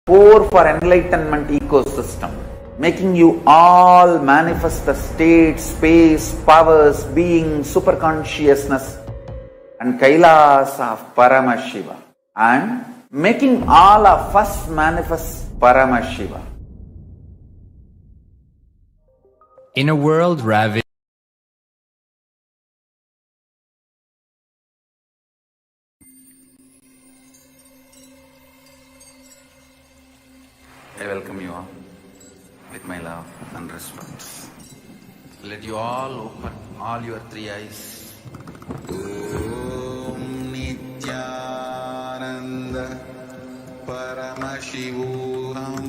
core for enlightenment ecosystem, making you all manifest the state, space, powers, being, superconsciousness and Kailas of Paramashiva, and making all of us manifest Paramashiva. In a world ravaged I welcome you all with my love and respect. Let you all open all your three eyes. Om Nithyananda Paramashivam.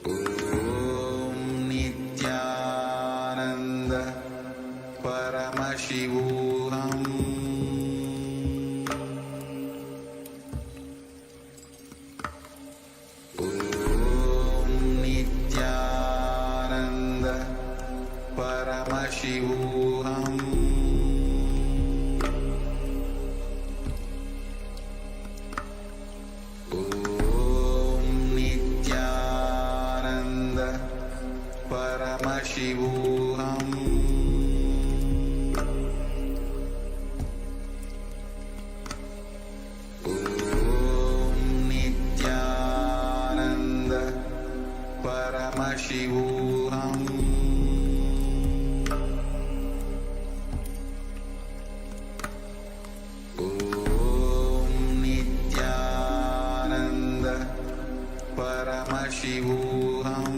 Om Nithyananda Paramashivam. Paramashivam. Om Nithyananda Paramashivam. Om Nithyananda Paramashivam. Paramashivam. Om Nithyananda Paramashivam.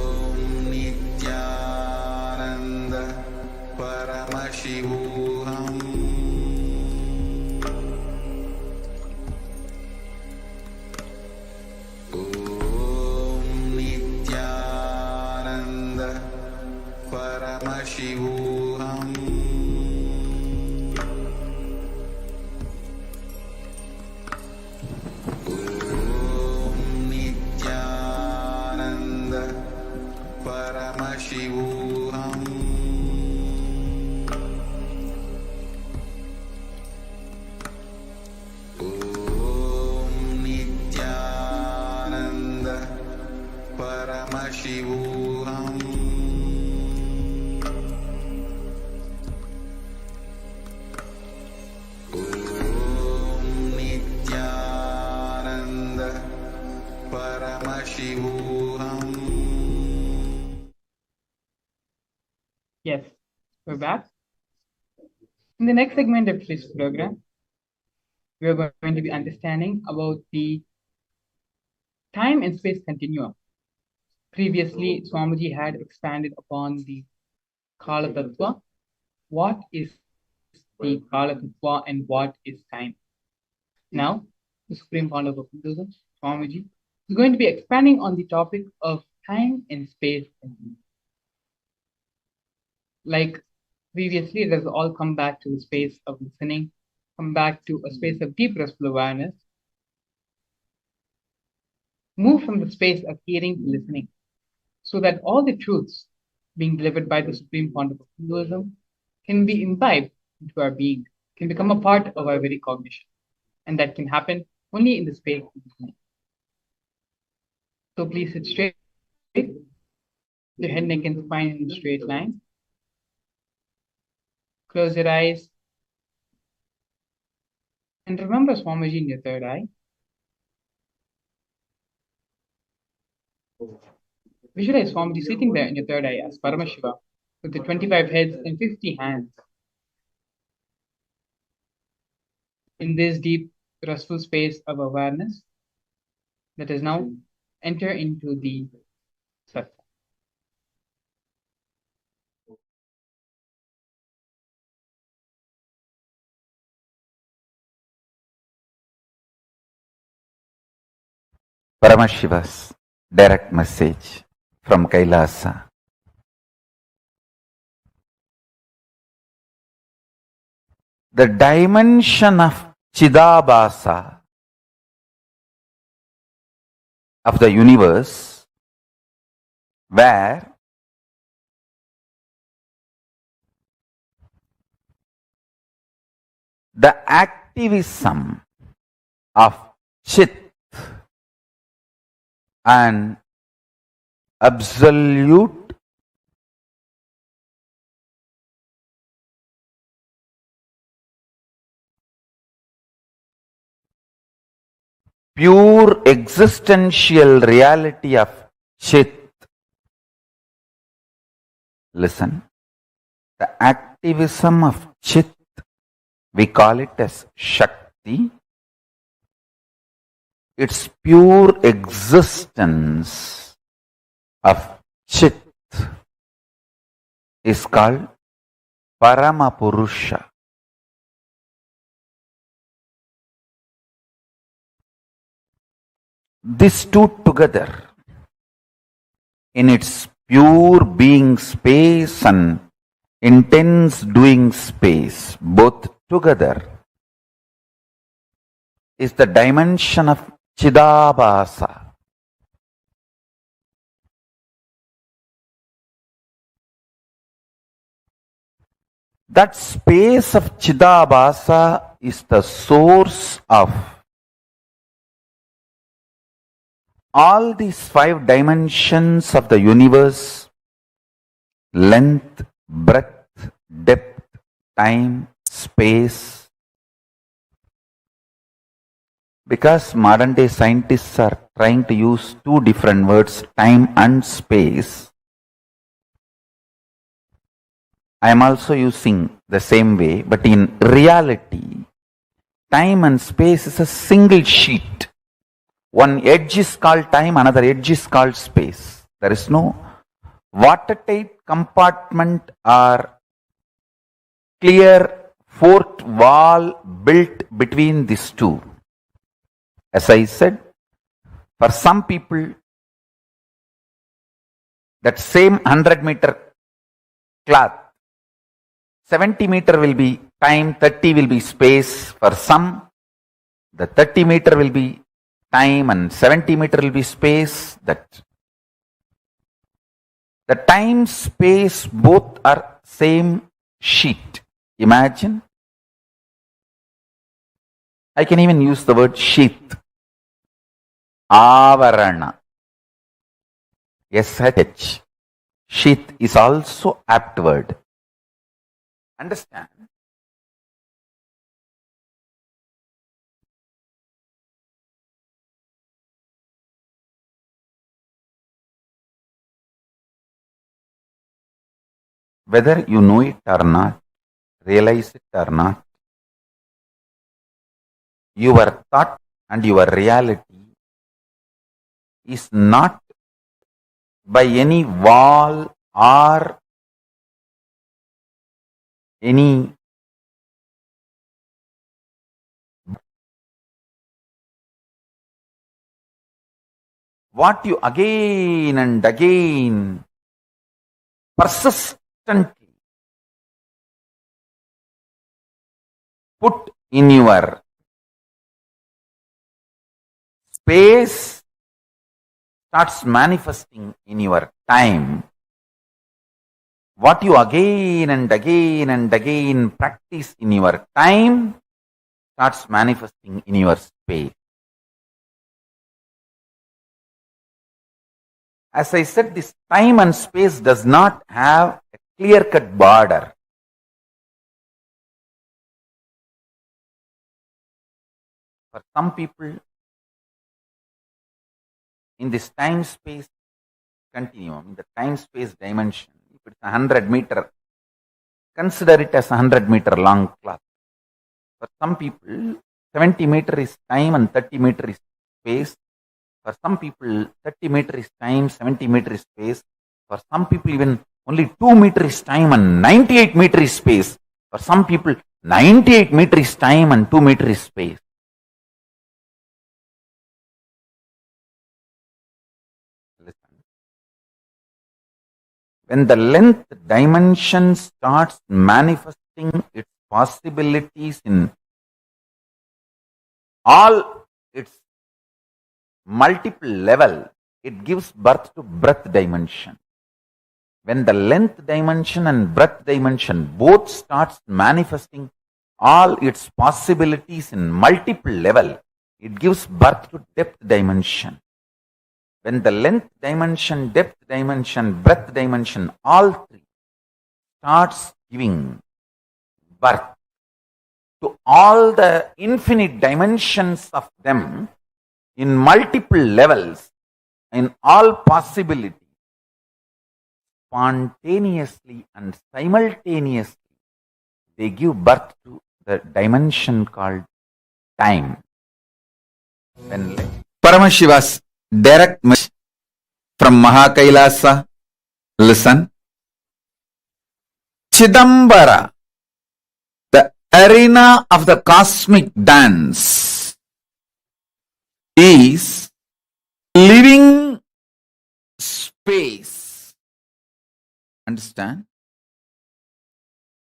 Om Nithyananda Paramashivam. Paramashivam. Om Nithyananda Paramashivam. Om Nithyananda Paramashivam. Yes, we're back. In the next segment of this program, we are going to be understanding about the time and space continuum. Previously, Swamiji had expanded upon the Kala Tattva. What is the Kala Tattva and what is time? Now, the Supreme Founder of Hinduism, Swamiji, is going to be expanding on the topic of time and space continuum. Like previously, it has all come back to the space of listening, come back to a space of deep restful awareness, move from the space of hearing to listening, so that all the truths being delivered by the Supreme Founder of Hinduism can be imbibed into our being, can become a part of our very cognition. And that can happen only in the space of listening. So please sit straight, your head, neck, and spine in a straight line. Close your eyes. And remember Swamiji in your third eye. Visualize Swamiji sitting there in your third eye as Paramashiva with the 25 heads and 50 hands. In this deep, restful space of awareness, let us now enter into the satsang. Paramashiva's direct message from Kailasa. The dimension of Chidabhasa of the universe where the activism of Chit and absolute pure existential reality of Chit. Listen, the activism of Chit, we call it as Shakti. Its pure existence of Chit is called Paramapurusha. These two together, in its pure being space and intense doing space, both together, is the dimension of Chidabhasa. That space of Chidabhasa is the source of all these 5 dimensions of the universe: length, breadth, depth, time, space. Because modern day scientists are trying to use 2 different words, time and space, I am also using the same way, but in reality, time and space is a single sheet. One edge is called time, another edge is called space. There is no watertight compartment or clear fourth wall built between these two. As I said, for some people, that same 100-meter cloth, 70-meter will be time, 30 will be space. For some, the 30-meter will be time and 70-meter will be space. That the time, space, both are same sheet. Imagine. I can even use the word sheath. Avarana. SH. Sheath is also apt word. Understand? Whether you know it or not, realize it or not, your thought and your reality is not by any wall or any what you again and again persistently put in your space starts manifesting in your time. What you again and again and again practice in your time starts manifesting in your space. As I said, this time and space does not have a clear-cut border. For some people, in this time-space continuum, in the time-space dimension, if it's 100-meter, consider it as a 100-meter long cloth. For some people, 70-meter is time and 30-meter is space. For some people, 30-meter is time, 70-meter is space. For some people, even only 2-meter is time and 98-meter is space. For some people, 98-meter is time and 2-meter is space. Listen. When the length dimension starts manifesting its possibilities in all its multiple level, it gives birth to breath dimension. When the length dimension and breadth dimension both starts manifesting all its possibilities in multiple level, it gives birth to depth dimension. When the length dimension, depth dimension, breadth dimension, all three starts giving birth to all the infinite dimensions of them in multiple levels, in all possibilities, spontaneously and simultaneously, they give birth to the dimension called time. When Paramashiva's direct message from Mahakailasa, listen. Chidambara, the arena of the cosmic dance, is living space. Understand?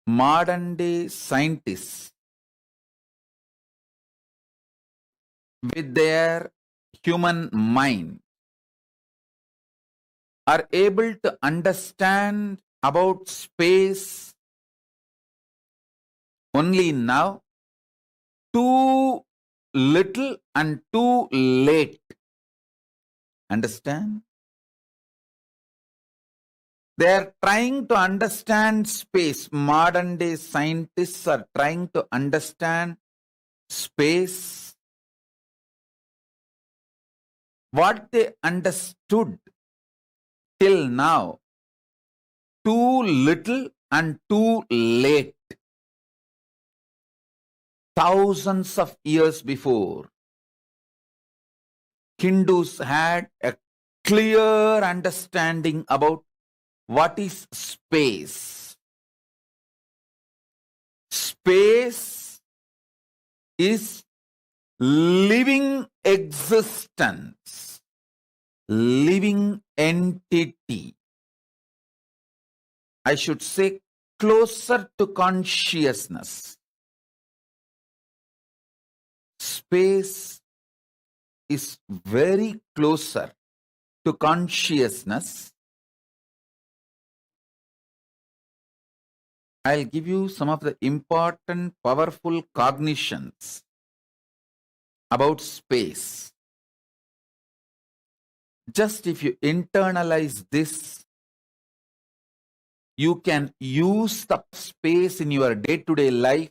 Modern day scientists, with their human mind, are able to understand about space only now, too little and too late. Understand? They are trying to understand space. Modern day scientists are trying to understand space. What they understood till now, too little and too late. Thousands of years before, Hindus had a clear understanding about what is space. Space is living existence, living entity. I should say closer to consciousness. Space is very closer to consciousness. I'll give you some of the important, powerful cognitions about space. Just if you internalize this, you can use the space in your day-to-day life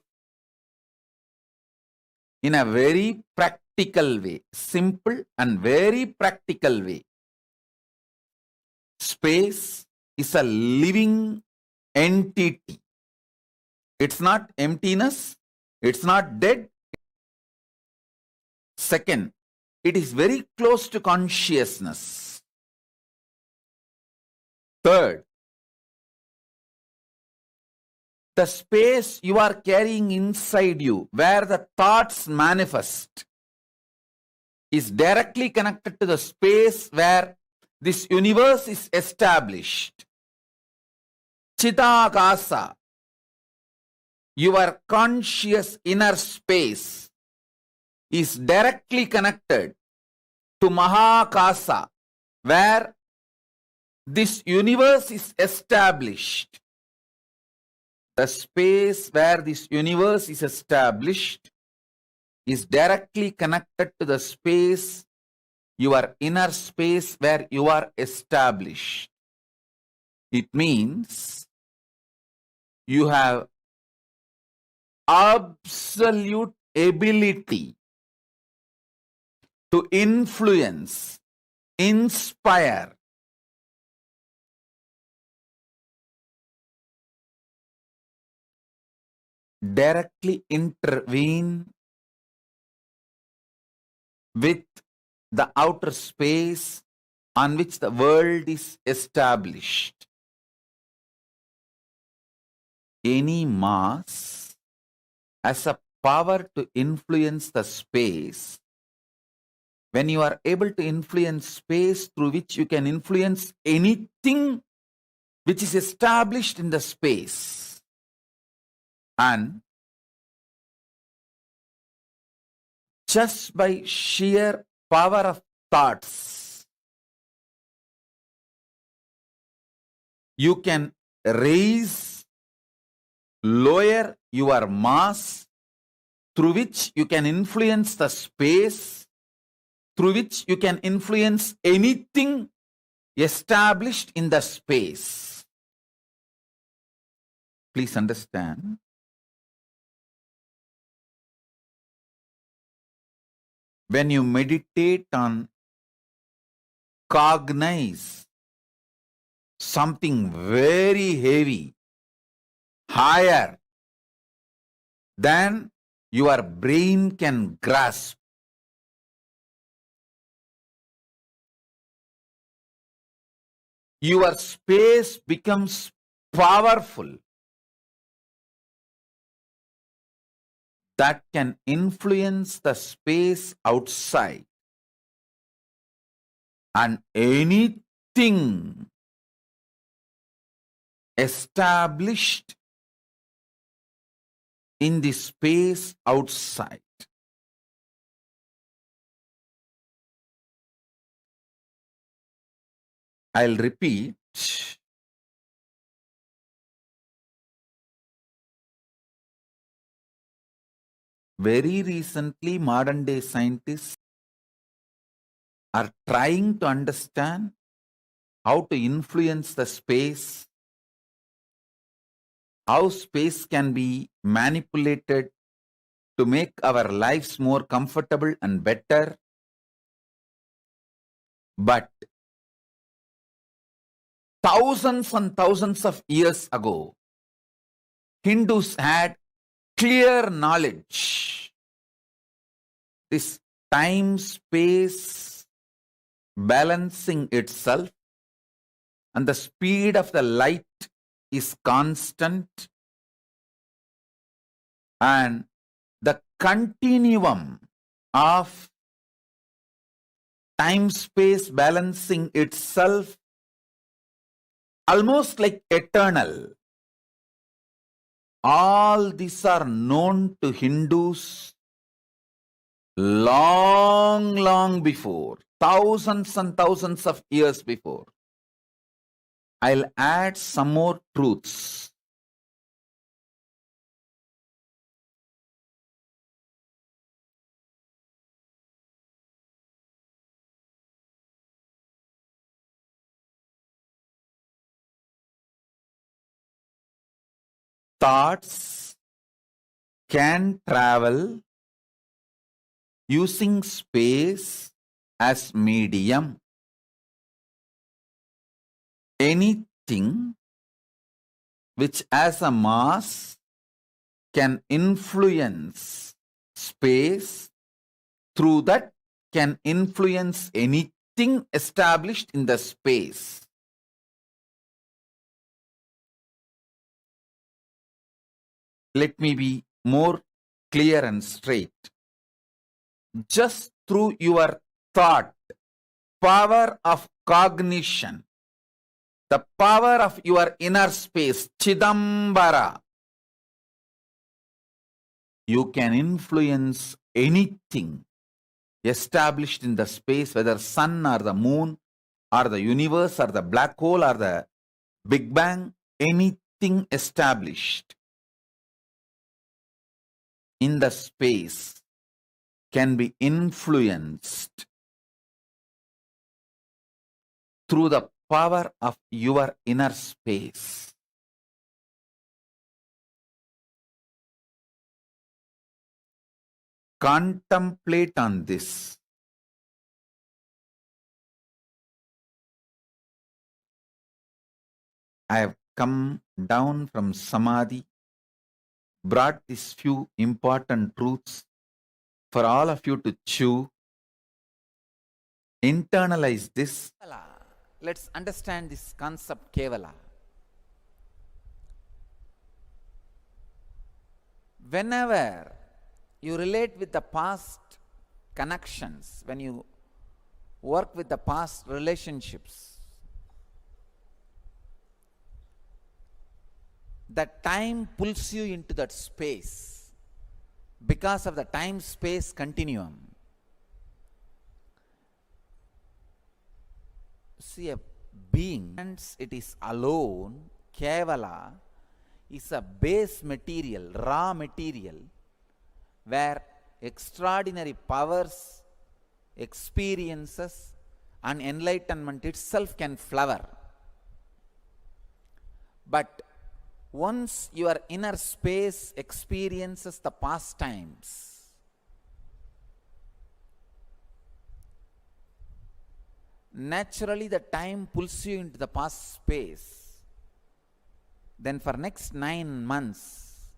in a very practical way, simple and very practical way. Space is a living entity. It's not emptiness. It's not dead. Second, it is very close to consciousness. Third, the space you are carrying inside you, where the thoughts manifest, is directly connected to the space where this universe is established. Chidakasa, your conscious inner space, is directly connected to Mahakasa, where this universe is established. The space where this universe is established is directly connected to the space, your inner space where you are established. It means you have absolute ability to influence, inspire, directly intervene with the outer space on which the world is established. Any mass has a power to influence the space. When you are able to influence space through which you can influence anything which is established in the space, and just by sheer power of thoughts, you can raise, lower your mass, through which you can influence the space, through which you can influence anything established in the space. Please understand. When you meditate on cognize something very heavy, higher than your brain can grasp, your space becomes powerful. That can influence the space outside. And anything established in the space outside. I'll repeat. Very recently, modern day scientists are trying to understand how to influence the space, how space can be manipulated to make our lives more comfortable and better. But thousands and thousands of years ago, Hindus had clear knowledge. This time-space balancing itself and the speed of the light is constant, and the continuum of time-space balancing itself almost like eternal. All these are known to Hindus long before, thousands and thousands of years before. I'll add some more truths. Thoughts can travel using space as medium. Anything which has a mass can influence space, through that can influence anything established in the space. Let me be more clear and straight. Just through your thought, power of cognition, the power of your inner space, Chidambara, you can influence anything established in the space, whether sun or the moon or the universe or the black hole or the Big Bang, anything established in the space can be influenced through the power of your inner space. Contemplate on this. I have come down from Samadhi, brought these few important truths for all of you to chew. Internalize this. Let's understand this concept, Kevala. Whenever you relate with the past connections, when you work with the past relationships, the time pulls you into that space because of the time-space continuum. See, a being, it is alone, Kevala, is a base material, raw material, where extraordinary powers, experiences, and enlightenment itself can flower. But once your inner space experiences the past times, naturally the time pulls you into the past space. Then for next 9 months,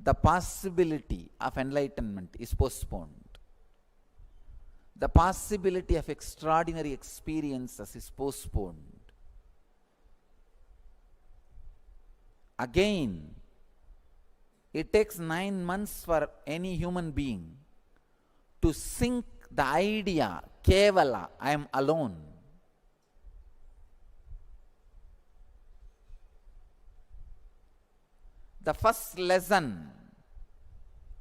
the possibility of enlightenment is postponed. The possibility of extraordinary experiences is postponed. Again, it takes 9 months for any human being to sink the idea, Kevala, I am alone. The first lesson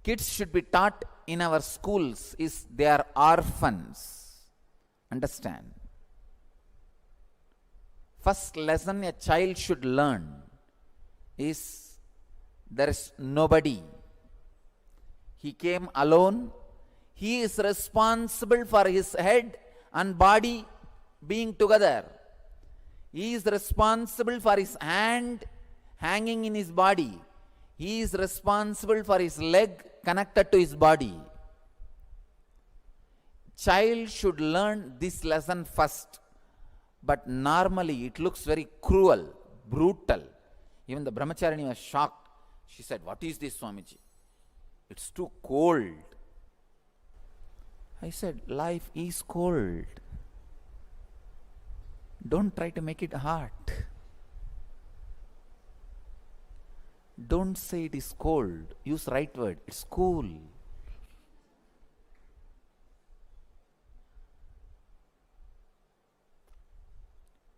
kids should be taught in our schools is they are orphans. Understand? First lesson a child should learn is there is nobody. He came alone. He is responsible for his head and body being together. He is responsible for his hand hanging in his body. He is responsible for his leg connected to his body. Child should learn this lesson first. But normally it looks very cruel, brutal. Even the brahmacharini was shocked. She said, "What is this, Swamiji? It's too cold." I said, life is cold. Don't try to make it hot. Don't say it is cold. Use right word. It's cool.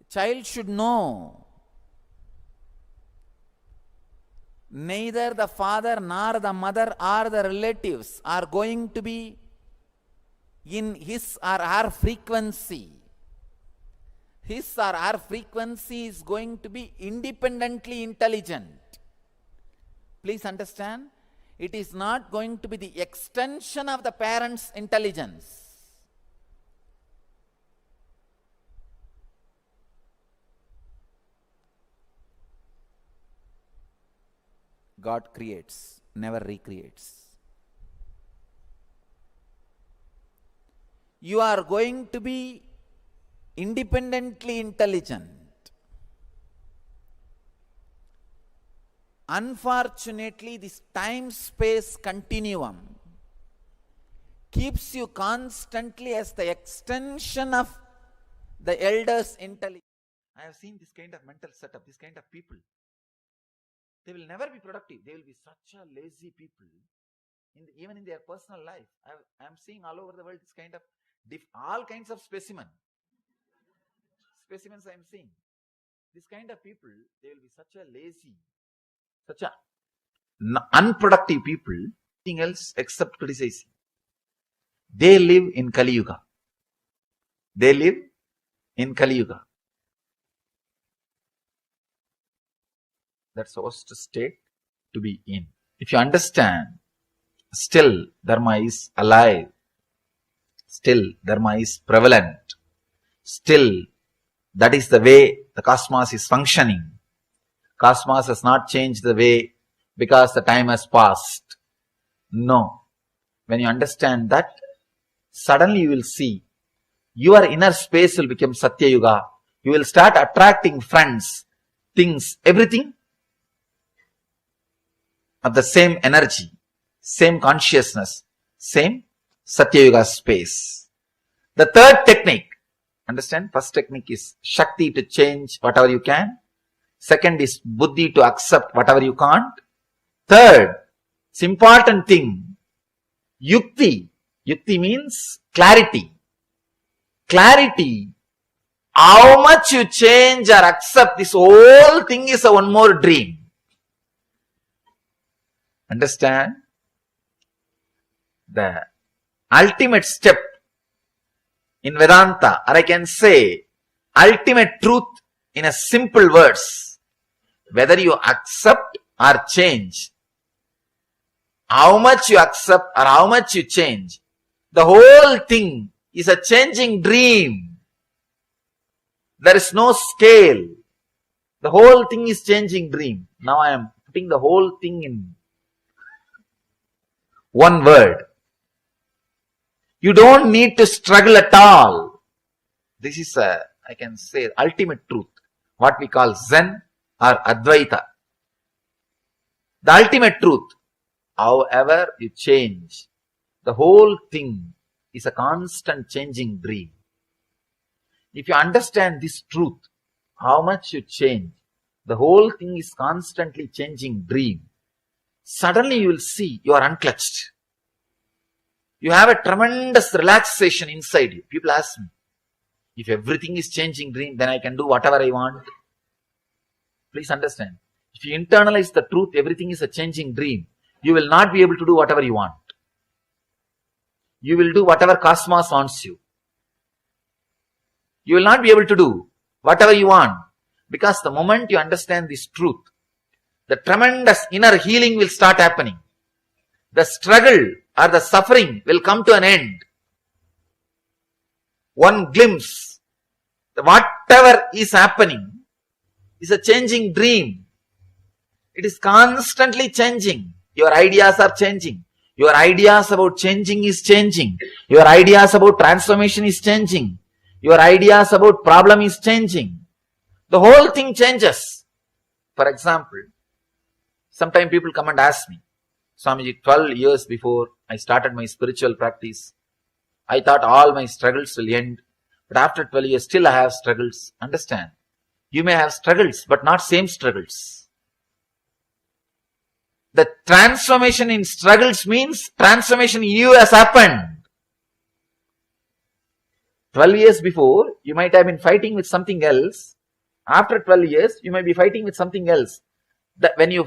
Child should know neither the father nor the mother or the relatives are going to be in his or her frequency. His or her frequency is going to be independently intelligent. Please understand, it is not going to be the extension of the parent's intelligence. God creates, never recreates. You are going to be independently intelligent. Unfortunately, this time-space continuum keeps you constantly as the extension of the elder's intelligence. I have seen this kind of mental setup, this kind of people. They will never be productive. They will be such a lazy people, even in their personal life. I am seeing all over the world this kind of all kinds of specimens I am seeing. This kind of people, they will be such a lazy, such a unproductive people, nothing else except criticizing. They live in Kali Yuga. They live in Kali Yuga. That's the worst state to be in. If you understand, still Dharma is alive. Still Dharma is prevalent. Still, that is the way the cosmos is functioning. Cosmos has not changed the way because the time has passed. No. When you understand that, suddenly you will see your inner space will become Satya Yuga. You will start attracting friends, things, everything of the same energy, same consciousness, same Satya Yuga space. The third technique, understand, first technique is Shakti to change whatever you can. Second is Buddhi to accept whatever you can't. Third, it's important thing, Yukti. Yukti means clarity. Clarity. How much you change or accept, this whole thing is a one more dream. Understand? The ultimate step in Vedanta, or I can say ultimate truth in a simple words. Whether you accept or change, how much you accept or how much you change, the whole thing is a changing dream. There is no scale. The whole thing is changing dream. Now I am putting the whole thing in one word. You don't need to struggle at all. This is I can say, ultimate truth. What we call Zen or Advaita. The ultimate truth. However you change, the whole thing is a constant changing dream. If you understand this truth, how much you change, the whole thing is constantly changing dream. Suddenly you will see you are unclutched. You have a tremendous relaxation inside you. People ask me, if everything is changing dream, then I can do whatever I want. Please understand. If you internalize the truth, everything is a changing dream, you will not be able to do whatever you want. You will do whatever cosmos wants you. You will not be able to do whatever you want. Because the moment you understand this truth, the tremendous inner healing will start happening. The struggle or the suffering will come to an end. One glimpse, whatever is happening is a changing dream. It is constantly changing. Your ideas are changing. Your ideas about changing is changing. Your ideas about transformation is changing. Your ideas about problem is changing. The whole thing changes. For example, sometimes people come and ask me, Swamiji, 12 years before I started my spiritual practice, I thought all my struggles will end. But after 12 years, still I have struggles. Understand? You may have struggles, but not same struggles. The transformation in struggles means transformation in you has happened. 12 years before, you might have been fighting with something else. After 12 years, you might be fighting with something else. When your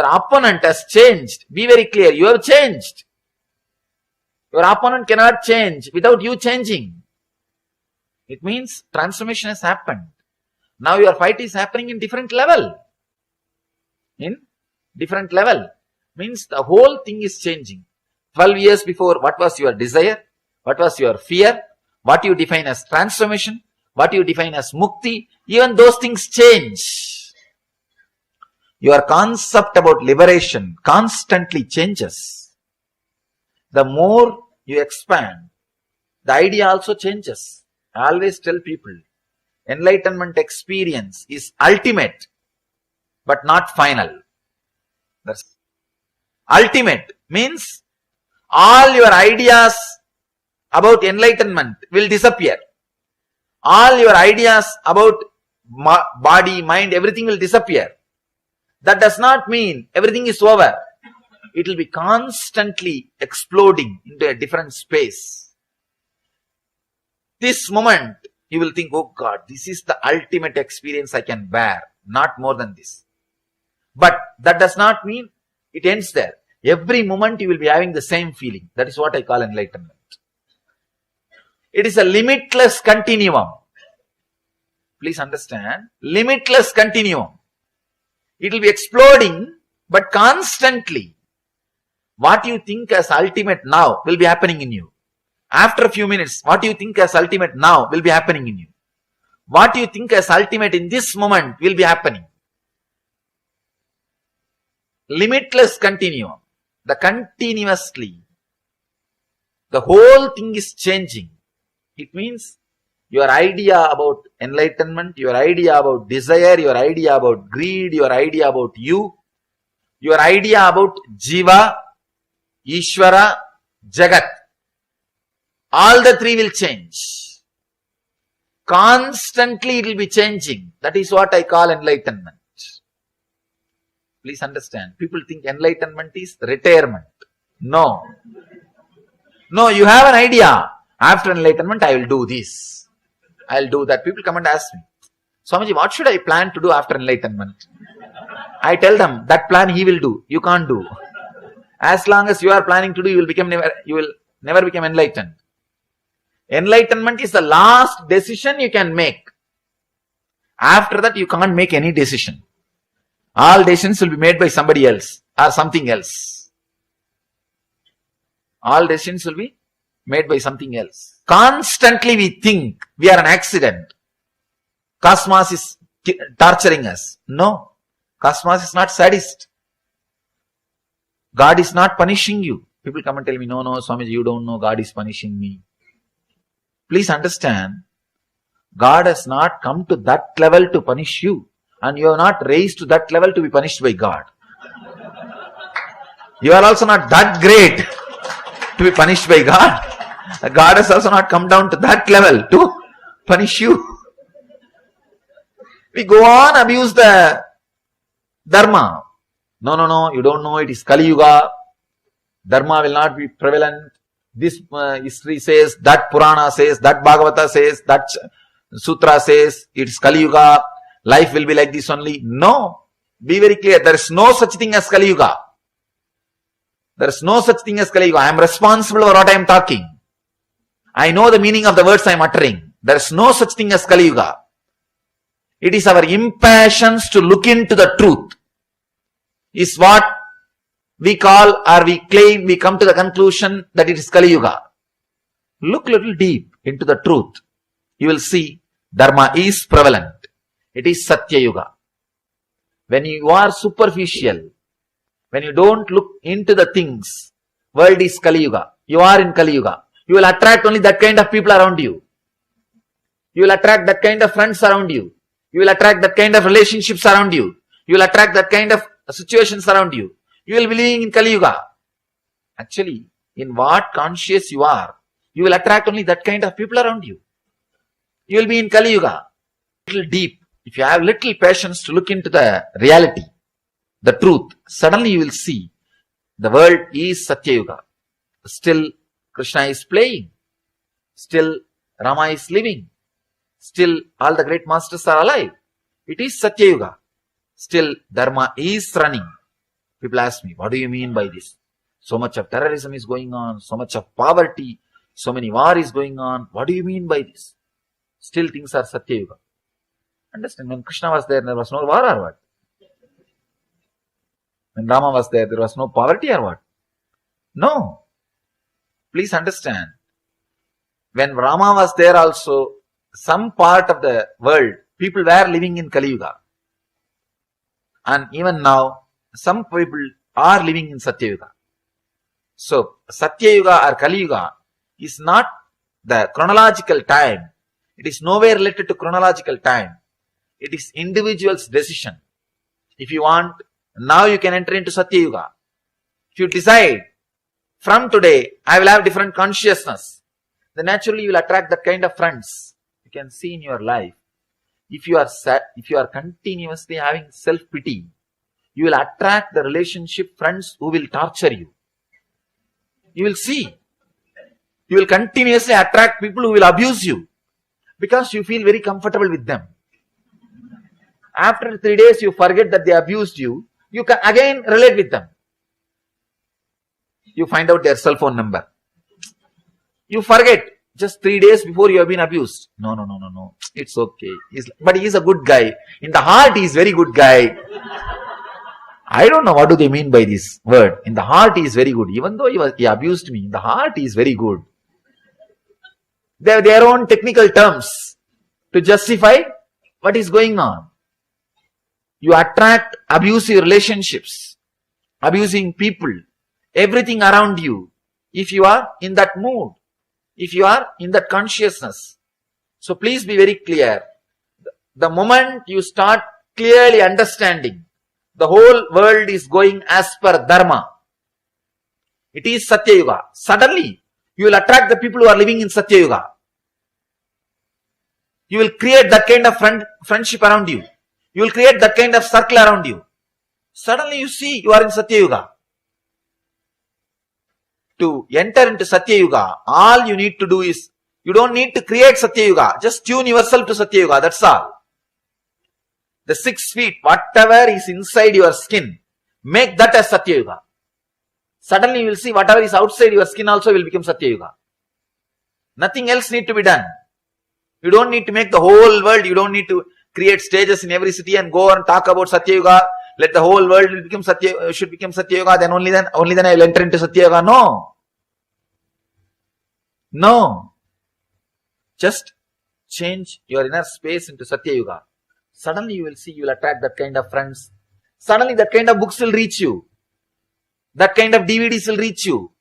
opponent has changed, be very clear, you have changed. Your opponent cannot change without you changing. It means transformation has happened. Now your fight is happening in different level. In different level. Means the whole thing is changing. 12 years before, what was your desire? What was your fear? What you define as transformation? What you define as mukti? Even those things change. Your concept about liberation constantly changes. The more you expand, the idea also changes. I always tell people, enlightenment experience is ultimate, but not final. That's ultimate means all your ideas about enlightenment will disappear. All your ideas about body, mind, everything will disappear. That does not mean everything is over. It will be constantly exploding into a different space. This moment, you will think, oh God, this is the ultimate experience I can bear. Not more than this. But that does not mean it ends there. Every moment you will be having the same feeling. That is what I call enlightenment. It is a limitless continuum. Please understand. Limitless continuum. It will be exploding, but constantly. What you think as ultimate now will be happening in you. After a few minutes, what you think as ultimate now will be happening in you. What you think as ultimate in this moment will be happening. Limitless continuum. The continuously. The whole thing is changing. It means your idea about enlightenment, your idea about desire, your idea about greed, your idea about you, your idea about Jiva, Ishvara, Jagat. All the three will change. Constantly it will be changing. That is what I call enlightenment. Please understand. People think enlightenment is retirement. No. No, you have an idea. After enlightenment, I will do this. I will do that. People come and ask me, Swamiji, what should I plan to do after enlightenment? I tell them, that plan he will do. You can't do. As long as you are planning to do, you will never become enlightened. Enlightenment is the last decision you can make. After that, you can't make any decision. All decisions will be made by somebody else or something else. All decisions will be made by something else. Constantly we think we are an accident. Cosmos is torturing us. No. Cosmos is not sadist. God is not punishing you. People come and tell me, no, Swamiji, you don't know, God is punishing me. Please understand, God has not come to that level to punish you. And you are not raised to that level to be punished by God. You are also not that great to be punished by God. God has also not come down to that level to punish you. We go on abuse the Dharma. No, you don't know, it is Kali Yuga. Dharma will not be prevalent. This history says, that Purana says, that Bhagavata says, that Sutra says, it is Kali Yuga. Life will be like this only. No. Be very clear. There is no such thing as Kali Yuga. There is no such thing as Kali Yuga. I am responsible for what I am talking. I know the meaning of the words I am uttering. There is no such thing as Kali Yuga. It is our impatience to look into the truth. Is what we call or we claim, we come to the conclusion that it is Kali Yuga. Look little deep into the truth. You will see Dharma is prevalent. It is Satya Yuga. When you are superficial, when you don't look into the things, world is Kali Yuga. You are in Kali Yuga. You will attract only that kind of people around you. You will attract that kind of friends around you. You will attract that kind of relationships around you. You will attract that kind of situations around you. You will be living in Kali Yuga. Actually, in what conscious you are, you will attract only that kind of people around you. You will be in Kali Yuga. Little deep. If you have little patience to look into the reality, the truth, suddenly you will see the world is Satya Yuga. Still Krishna is playing. Still Rama is living. Still all the great masters are alive. It is Satya Yuga. Still Dharma is running. People ask me, what do you mean by this? So much of terrorism is going on, so much of poverty, so many war is going on. What do you mean by this? Still things are Satya Yuga. Understand, when Krishna was there was no war or what? When Rama was there was no poverty or what? No. Please understand. When Rama was there also, some part of the world, people were living in Kali Yuga. And even now, some people are living in Satya Yuga. So, Satya Yuga or Kali Yuga is not the chronological time. It is nowhere related to chronological time. It is individual's decision. If you want, now you can enter into Satya Yuga. If you decide, from today, I will have different consciousness, then naturally you will attract that kind of friends. You can see in your life. If you are continuously having self-pity, you will attract the relationship friends who will torture you. You will see. You will continuously attract people who will abuse you because you feel very comfortable with them. After 3 days, you forget that they abused you. You can again relate with them. You find out their cell phone number. You forget just 3 days before you have been abused. No. It's okay. But he is a good guy. In the heart, he is very good guy. I don't know what do they mean by this word. In the heart, he is very good. Even though he abused me, in the heart, he is very good. They have their own technical terms to justify what is going on. You attract abusive relationships, abusing people, everything around you, if you are in that mood, if you are in that consciousness. So please be very clear. The moment you start clearly understanding, the whole world is going as per Dharma. It is Satya Yuga. Suddenly, you will attract the people who are living in Satya Yuga. You will create that kind of friendship around you. You will create that kind of circle around you. Suddenly you see you are in Satya Yuga. To enter into Satya Yuga, all you need to do is, you don't need to create Satya Yuga. Just tune yourself to Satya Yuga, that's all. The 6 feet, whatever is inside your skin, make that as Satya Yuga. Suddenly you will see whatever is outside your skin also will become Satya Yuga. Nothing else need to be done. You don't need to make the whole world, you don't need to create stages in every city and go and talk about Satya Yuga. Let the whole world become should become Satya Yuga, then only then I will enter into Satya Yuga. No. No. Just change your inner space into Satya Yuga. Suddenly you will see, you will attract that kind of friends. Suddenly that kind of books will reach you. That kind of DVDs will reach you.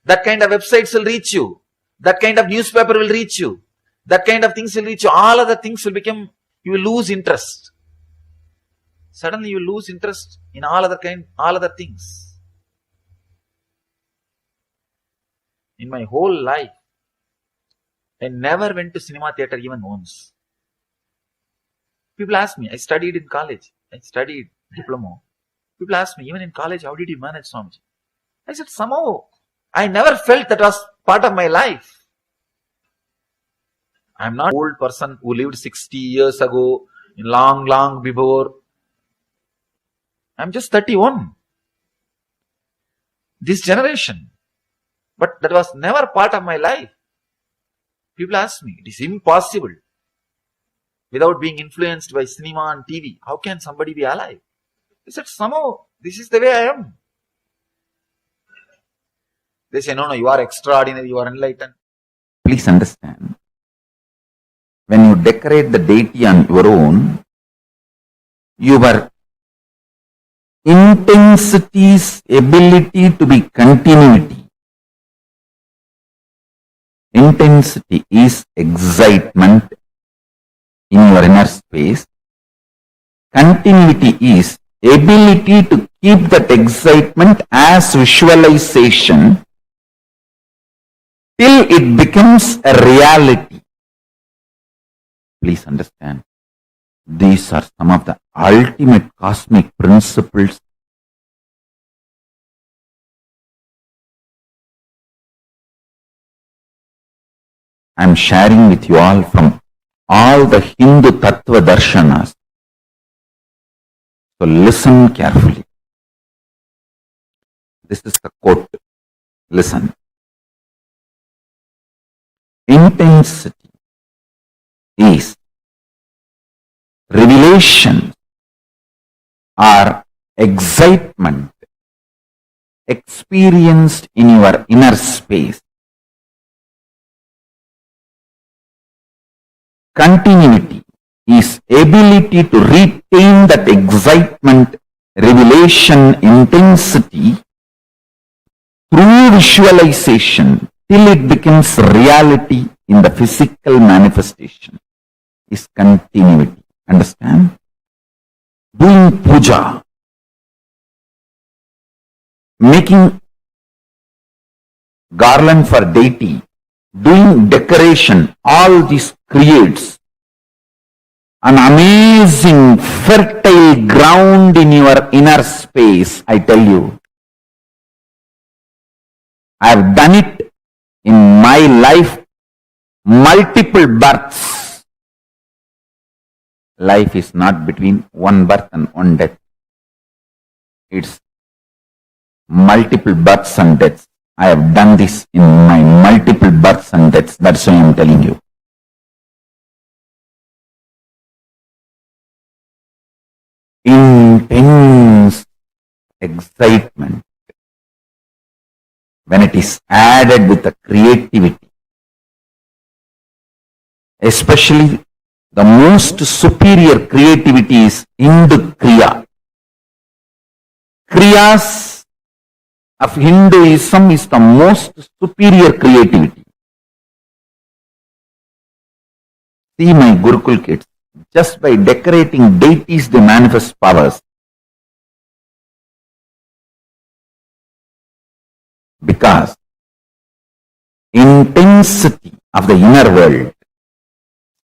That kind of websites will reach you. That kind of newspaper will reach you. That kind of things will reach you. All other things will become, you will lose interest. Suddenly you will lose interest in all other things. In my whole life, I never went to cinema theater even once. People ask me, I studied in college. I studied diploma. People ask me, even in college, how did you manage, Swamiji? I said, somehow, I never felt that was part of my life. I am not an old person who lived 60 years ago, long before. I am just 31. This generation. But that was never part of my life. People ask me, it is impossible. Without being influenced by cinema and TV, how can somebody be alive? I said, somehow, this is the way I am. They say, no, you are extraordinary, you are enlightened. Please understand, when you decorate the deity on your own, your intensity's ability to be continuity. Intensity is excitement in your inner space. Continuity is ability to keep that excitement as visualization till it becomes a reality. Please understand, these are some of the ultimate cosmic principles. I am sharing with you all from all the Hindu Tattva Darshanas. So listen carefully. This is the quote. Listen. Intensity is revelation or excitement experienced in your inner space. Continuity is ability to retain that excitement, revelation, intensity through visualization till it becomes reality in the physical manifestation is continuity. Understand? Doing puja, making garland for deity, doing decoration, all this creates an amazing fertile ground in your inner space. I tell you, I have done it in my life, multiple births. Life is not between one birth and one death. It's multiple births and deaths. I have done this in my multiple births and deaths. That's why I am telling you. Intense excitement, when it is added with the creativity, especially the most superior creativity is Hindu Kriya. Kriyas of Hinduism is the most superior creativity. See my Gurukul kids, just by decorating deities they manifest powers. Because intensity of the inner world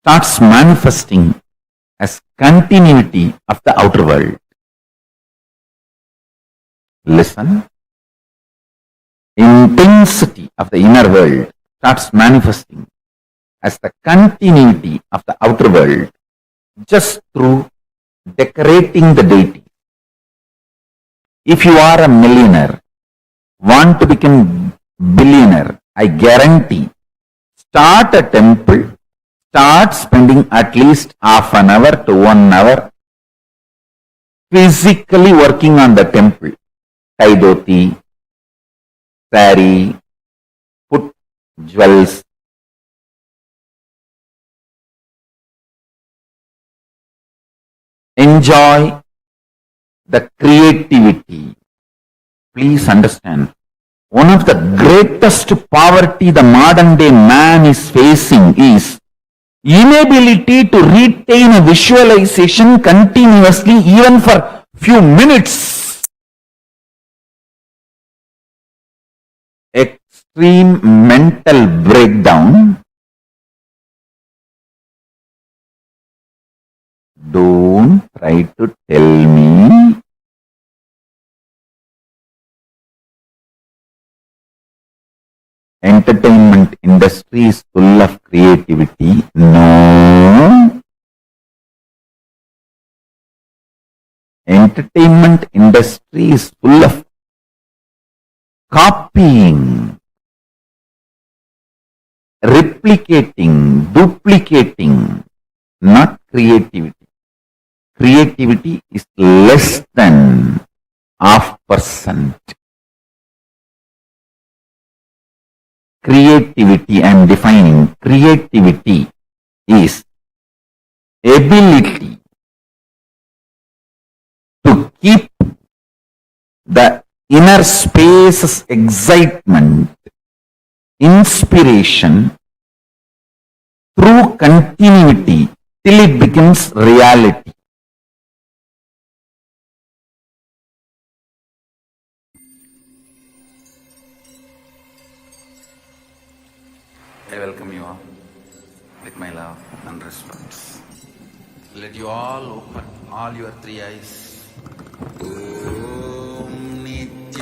starts manifesting as continuity of the outer world. Listen. Intensity of the inner world starts manifesting as the continuity of the outer world just through decorating the deity. If you are a millionaire, want to become billionaire, I guarantee start a temple, start spending at least half an hour to 1 hour physically working on the temple. Tie dhoti, sari, put jewels. Enjoy the creativity. Please understand, one of the greatest poverty the modern day man is facing is inability to retain a visualization continuously even for few minutes. Extreme mental breakdown. Don't try to tell me entertainment industry is full of creativity. No. Entertainment industry is full of copying, replicating, duplicating, not creativity. Creativity is less than 0.5%. Creativity, I am defining, creativity is ability to keep the inner space's excitement, inspiration through continuity till it becomes reality. I welcome you all with my love and respect. Let you all open all your three eyes. Om Nithyananda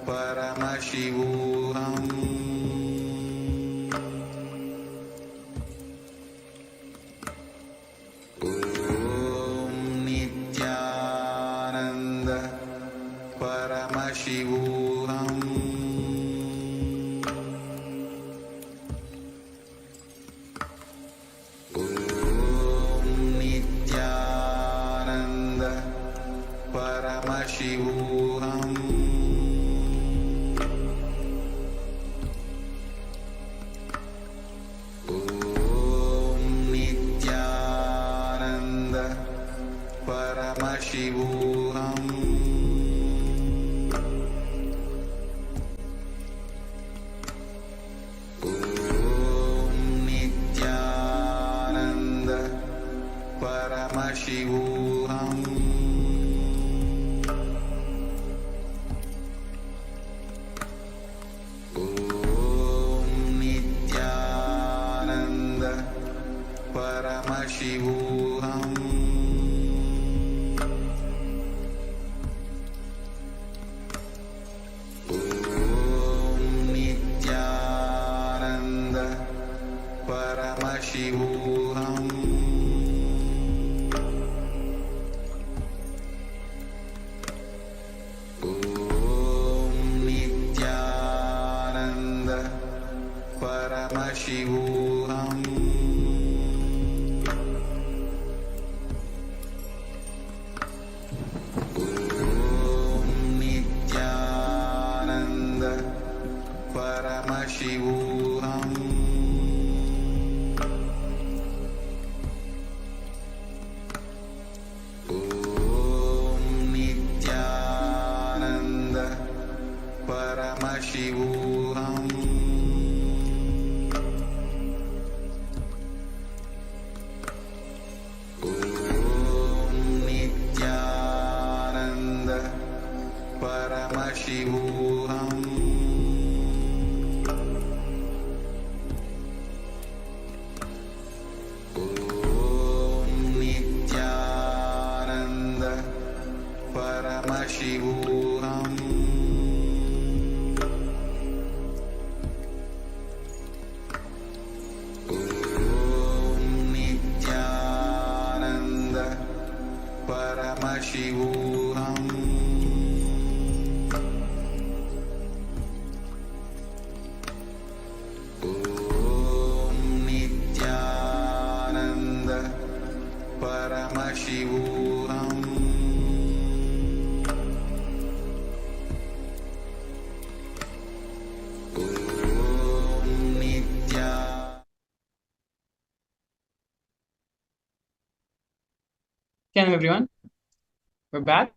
Paramashivam. Om Nithyananda Paramashivam. Paramashivam. Om Nithyananda Paramashivam. Om Nithyananda Paramashivam. Paramashivam. Om Nithyananda Paramashivam. Om Nithyananda Paramashivam. Paramashivam. Om Nithyananda Paramashivam. Om Nithyananda Paramashivam. Paramashivam. Om Nithyananda Paramashivam. Paramashivam. Hello everyone, we're back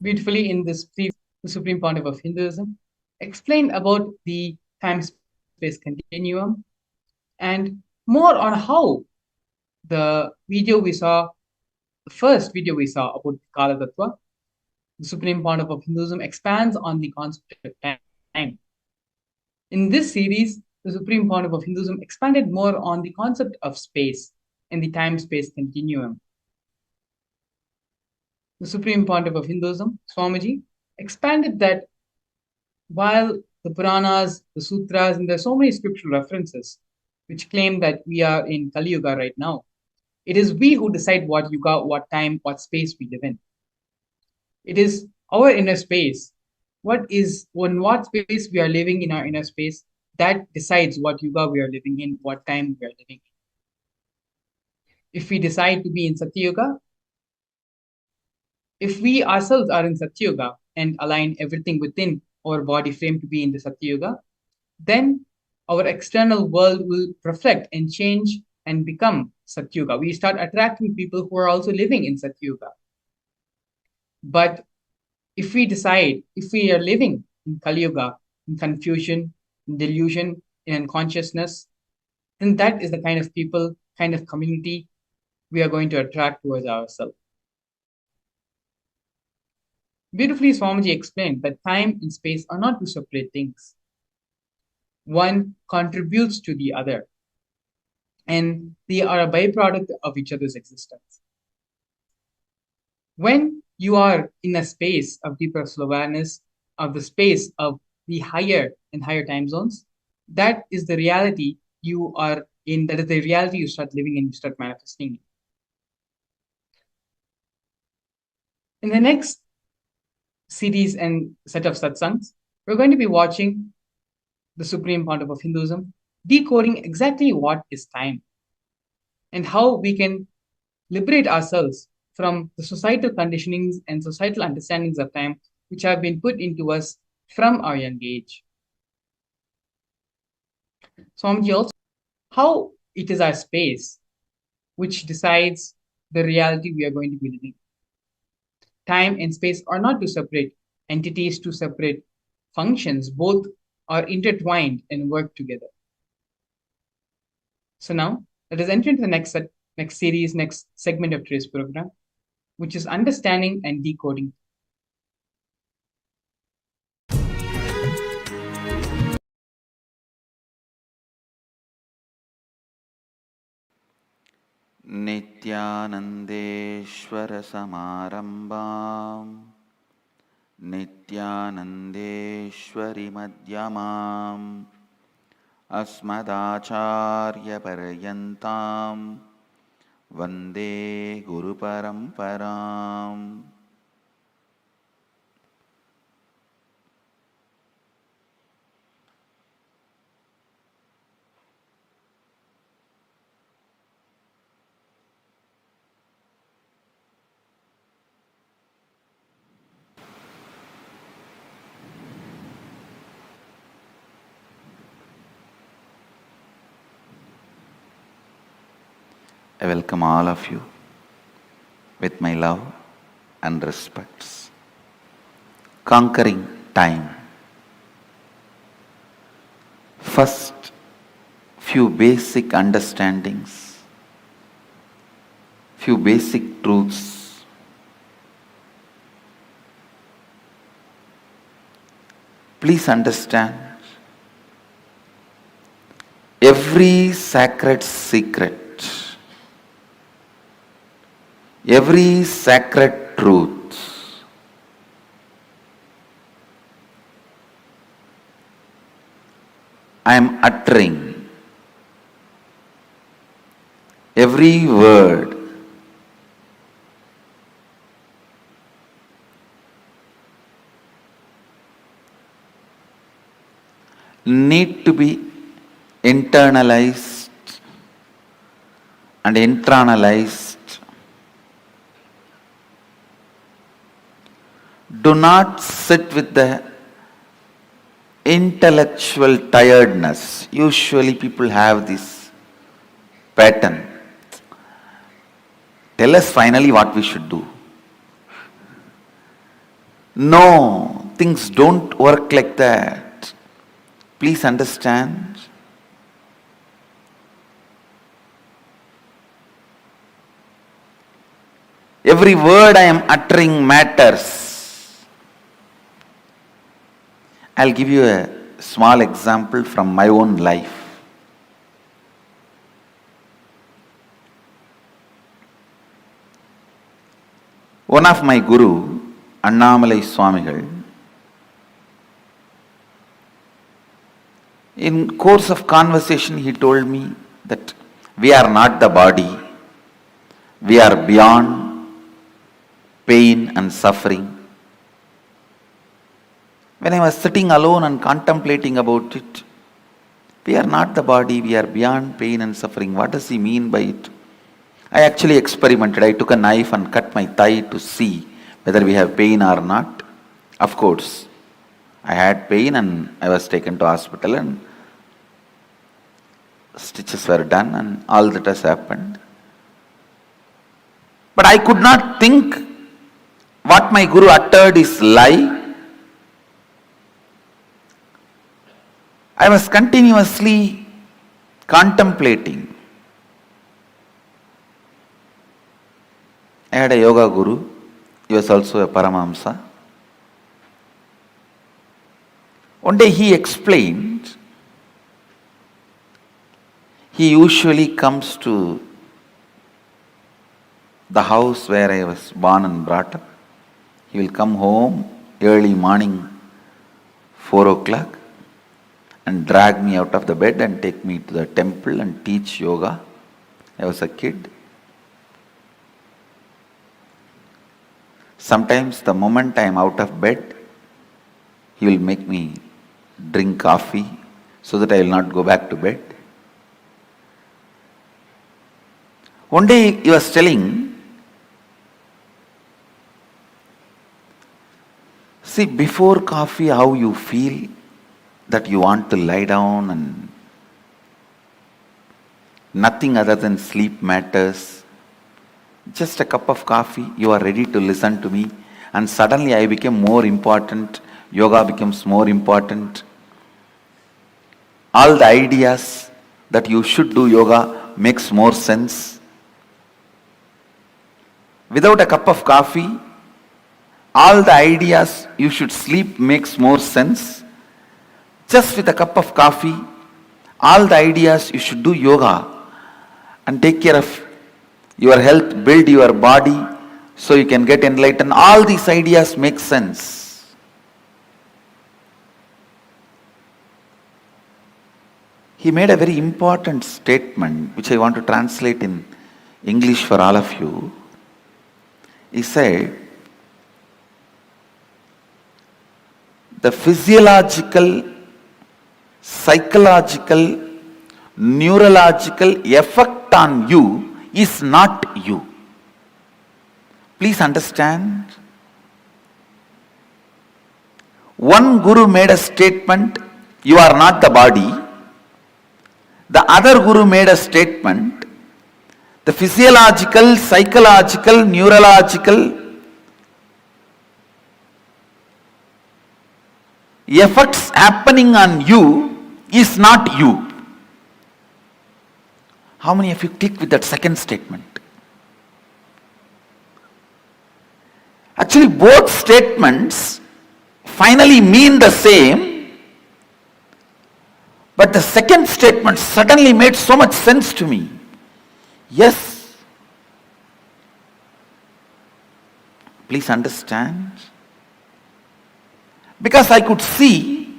beautifully in this the Supreme Pontiff of Hinduism, explained about the time-space continuum and more on how the video we saw, the first video we saw about Kala Tattva, the Supreme Pontiff of Hinduism expands on the concept of time. In this series, the Supreme Pontiff of Hinduism expanded more on the concept of space and the time-space continuum. The Supreme Pontiff of Hinduism, Swamiji, expanded that while the Puranas, the Sutras, and there are so many scriptural references which claim that we are in Kali Yuga right now, it is we who decide what yuga, what time, what space we live in. It is our inner space. What space we are living in our inner space that decides what yuga we are living in, what time we are living in. If we decide to be in Satya Yuga, if we ourselves are in Satya Yuga and align everything within our body frame to be in the Satya Yuga, then our external world will reflect and change and become Satya Yuga. We start attracting people who are also living in Satya Yuga. But if we decide, if we are living in Kali Yuga, in confusion, in delusion, in unconsciousness, then that is the kind of people, kind of community we are going to attract towards ourselves. Beautifully, Swamiji explained that time and space are not two separate things. One contributes to the other, and they are a byproduct of each other's existence. When you are in a space of deeper awareness, of the space of the higher and higher time zones, that is the reality you are in, that is the reality you start living in, you start manifesting. In the next series and set of satsangs, we're going to be watching the Supreme Pontiff of Hinduism decoding exactly what is time and how we can liberate ourselves from the societal conditionings and societal understandings of time which have been put into us from our young age. Swamiji also how it is our space which decides the reality we are going to be living. Time and space are not two separate entities, two separate functions. Both are intertwined and work together. So now, let us enter into the next series, next segment of today's program, which is understanding and decoding. Nithyanandeshwara Samarambam Nithyanandeshwari Madhyamam Asmadacharya Parayantam Vande Guru Paramparam. I welcome all of you with my love and respects. Conquering time. First, few basic understandings, few basic truths. Please understand, every sacred secret, every sacred truth I am uttering, every word need to be internalized and internalized Do not sit with the intellectual tiredness. Usually people have this pattern. Tell us finally what we should do. No, things don't work like that. Please understand. Every word I am uttering matters. I'll give you a small example from my own life. One of my guru, Annamalai Swamigal, in course of conversation he told me that we are not the body, we are beyond pain and suffering. When I was sitting alone and contemplating about it, we are not the body, we are beyond pain and suffering. What does he mean by it? I actually experimented. I took a knife and cut my thigh to see whether we have pain or not. Of course, I had pain and I was taken to hospital and stitches were done and all that has happened. But I could not think what my guru uttered is lie. I was continuously contemplating. I had a yoga guru. He was also a Paramahamsa. One day he explained, he usually comes to the house where I was born and brought up. He will come home early morning, 4 o'clock, and drag me out of the bed and take me to the temple and teach yoga. I was a kid. Sometimes the moment I am out of bed, he will make me drink coffee so that I will not go back to bed. One day he was telling, see, before coffee, how you feel that you want to lie down and nothing other than sleep matters. Just a cup of coffee, you are ready to listen to me, and suddenly I became more important. Yoga becomes more important. All the ideas that you should do yoga makes more sense. Without a cup of coffee, all the ideas you should sleep makes more sense. Just with a cup of coffee, all the ideas you should do yoga and take care of your health, build your body so you can get enlightened. All these ideas make sense. He made a very important statement which I want to translate in English for all of you. He said, the physiological, psychological, neurological effect on you is not you. Please understand. One guru made a statement, you are not the body. The other guru made a statement, the physiological, psychological, neurological effects happening on you is not you. How many of you click with that second statement? Actually, both statements finally mean the same, but the second statement suddenly made so much sense to me. Yes. Please understand. Because I could see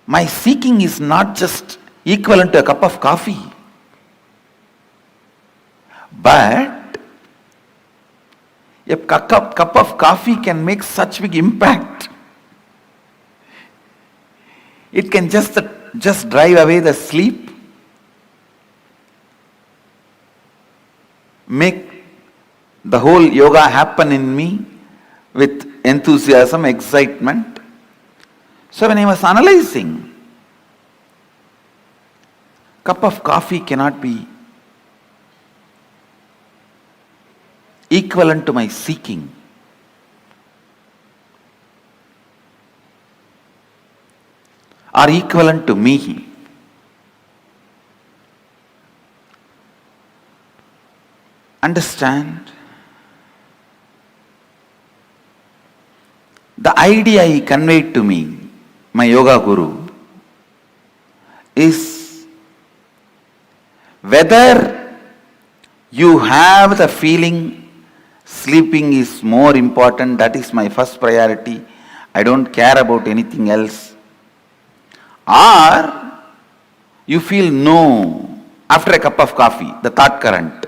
my seeking is not just equivalent to a cup of coffee, but a cup of coffee can make such big impact. It can just drive away the sleep, make the whole yoga happen in me, with enthusiasm, excitement. So when I was analyzing, cup of coffee cannot be equivalent to my seeking. Or equivalent to me. Understand? The idea he conveyed to me, my yoga guru, is whether you have the feeling sleeping is more important, that is my first priority, I don't care about anything else, or you feel no, after a cup of coffee, the thought current,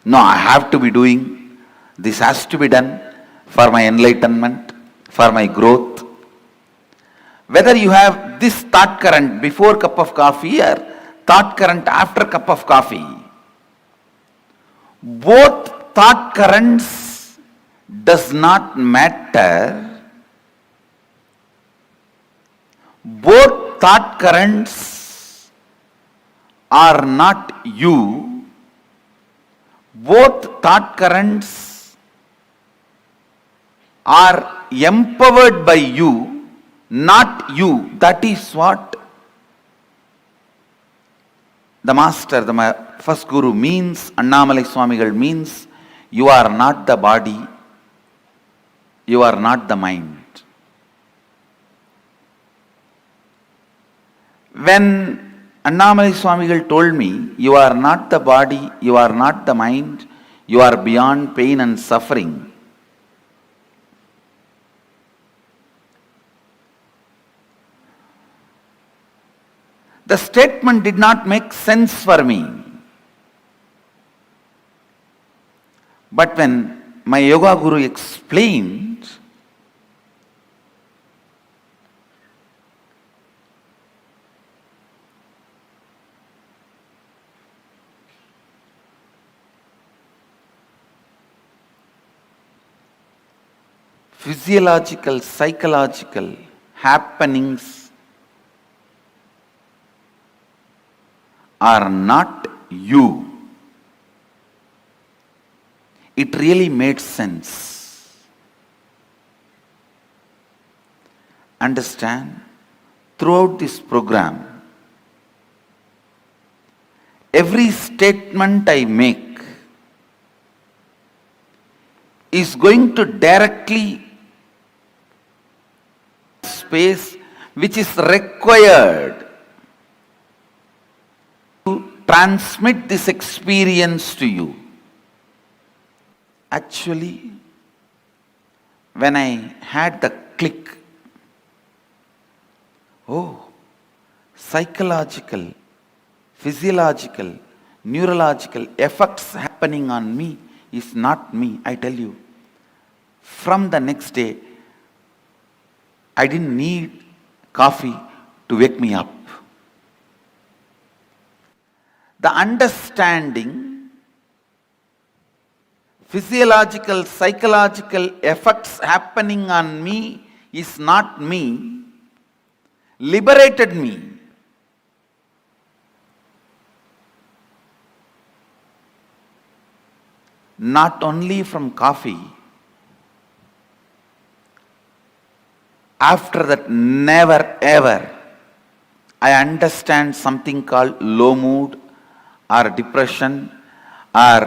no, I have to be doing, this has to be done for my enlightenment, for my growth. Whether you have this thought current before cup of coffee or thought current after cup of coffee, both thought currents does not matter. Both thought currents are not you. Both thought currents are empowered by you, not you. That is what the master, the first guru means, Annamalai Swamigal means, you are not the body, you are not the mind. When Annamalai Swamigal told me, you are not the body, you are not the mind, you are beyond pain and suffering, the statement did not make sense for me. But when my yoga guru explained, physiological, psychological happenings are not you, it really made sense. Understand? Throughout this program, every statement I make is going to directly space which is required to transmit this experience to you. Actually, when I had the click, oh, psychological, physiological, neurological effects happening on me is not me, I tell you. From the next day, I didn't need coffee to wake me up. The understanding, physiological, psychological effects happening on me is not me, liberated me. Not only from coffee, after that never ever I understand something called low mood or depression or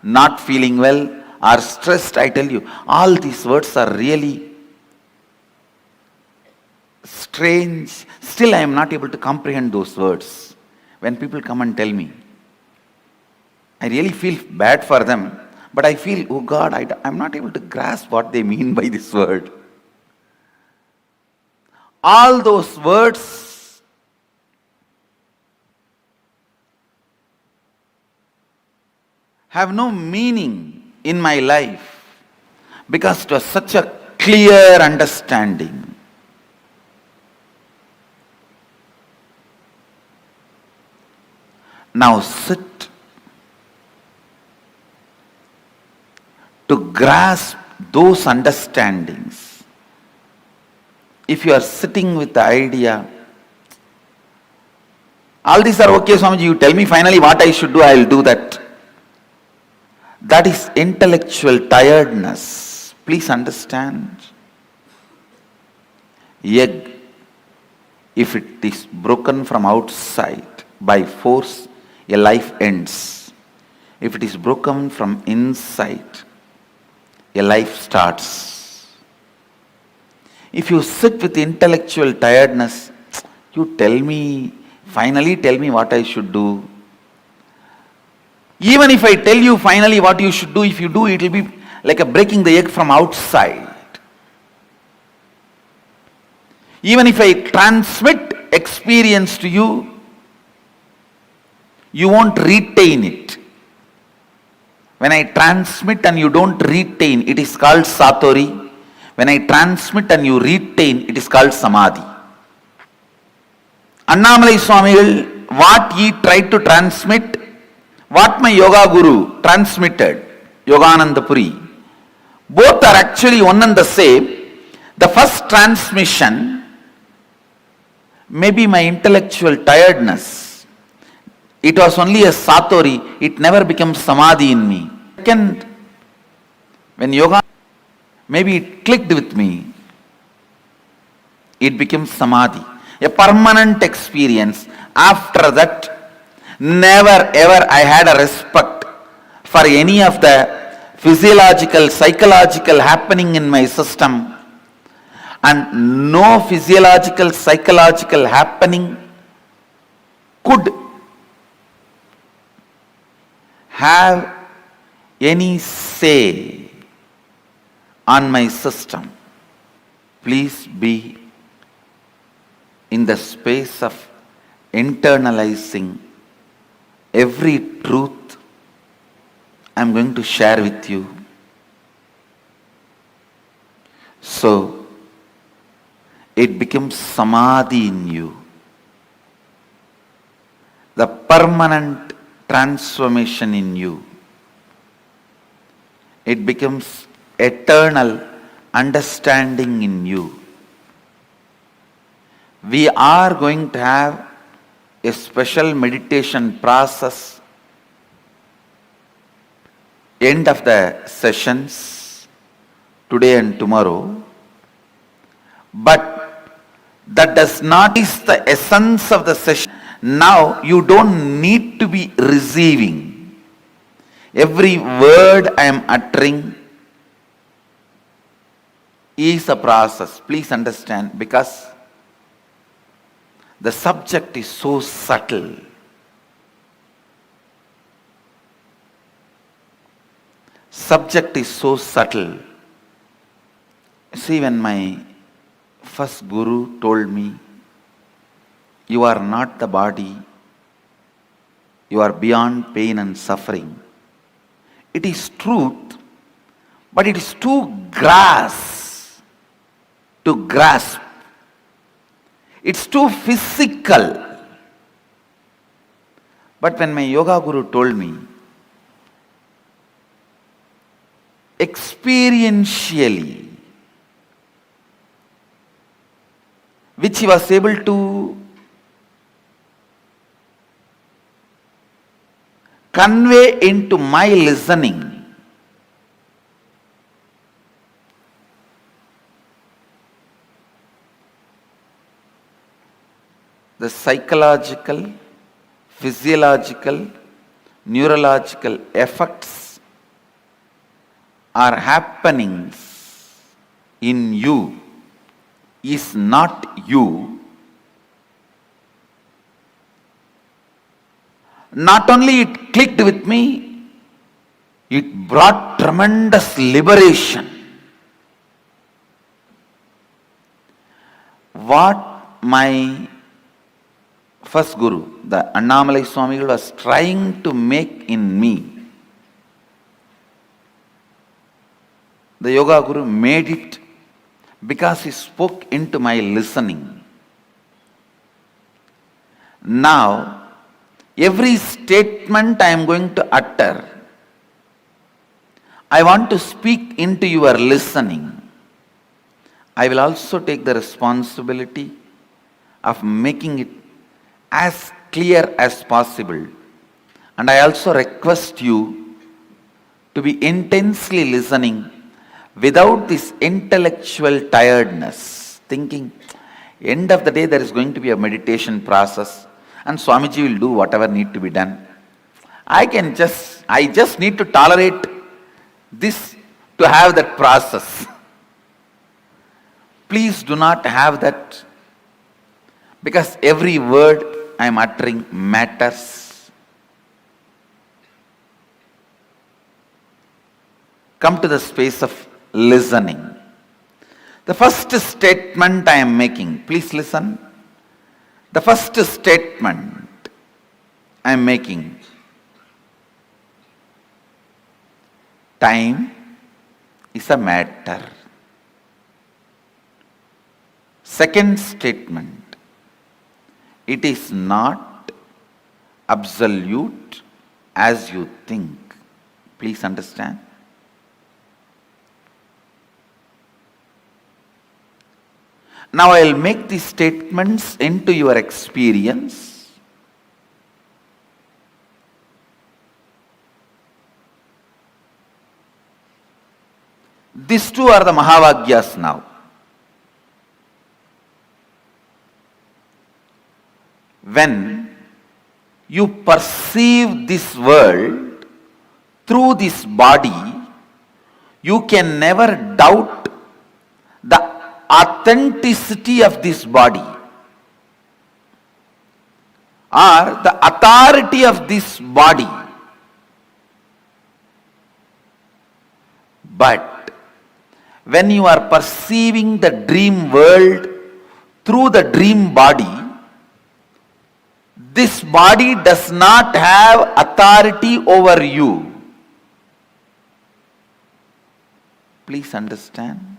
not feeling well or stressed. I tell you, all these words are really strange. Still I am not able to comprehend those words. When people come and tell me, I really feel bad for them, but I feel, oh God, I'm not able to grasp what they mean by this word. All those words have no meaning in my life because it was such a clear understanding. Now sit to grasp those understandings, if you are sitting with the idea, all these are okay, Swamiji, you tell me finally what I should do, I will do that. That is intellectual tiredness. Please understand. Egg, if it is broken from outside by force, a life ends. If it is broken from inside, a life starts. If you sit with intellectual tiredness, you tell me, finally tell me what I should do. Even if I tell you finally what you should do, if you do, it will be like a breaking the egg from outside. Even if I transmit experience to you, you won't retain it. When I transmit and you don't retain, it is called Satori. When I transmit and you retain, it is called Samadhi. Annamalai Swamigal, what he tried to transmit, what my yoga guru transmitted, Yogananda Puri, both are actually one and the same. The first transmission may be my intellectual tiredness. It was only a Satori, it never becomes Samadhi in me. Second, when yoga, maybe it clicked with me, it becomes Samadhi, a permanent experience. After that, never ever I had a respect for any of the physiological, psychological happening in my system, and no physiological, psychological happening could have any say on my system. Please be in the space of internalizing every truth I am going to share with you. So, it becomes Samadhi in you. The permanent transformation in you. It becomes eternal understanding in you. We are going to have a special meditation process end of the sessions today and tomorrow, but that does not is the essence of the session. Now you don't need to be receiving. Every word I am uttering is a process. Please understand, because the subject is so subtle. Subject is so subtle. See, when my first guru told me, you are not the body, you are beyond pain and suffering. It is truth, but it is too to grasp. It's too physical. But when my yoga guru told me, experientially, which he was able to convey into my listening, the psychological, physiological, neurological effects are happenings in you is not you. Not only it clicked with me, it brought tremendous liberation. What my first guru, the Annamalai Swamigal, was trying to make in me, the yoga guru made it because he spoke into my listening. Now, every statement I am going to utter, I want to speak into your listening, I will also take the responsibility of making it as clear as possible. And I also request you to be intensely listening without this intellectual tiredness, thinking, end of the day there is going to be a meditation process and Swamiji will do whatever need to be done. I just need to tolerate this to have that process. Please do not have that, because every word I am uttering matters. Come to the space of listening. The first statement I am making, please listen. The first statement I am making, time is a matter. Second statement, it is not absolute as you think. Please understand. Now I will make these statements into your experience. These two are the Mahavagyas now. When you perceive this world through this body, you can never doubt the authenticity of this body or the authority of this body. But when you are perceiving the dream world through the dream body, this body does not have authority over you. Please understand.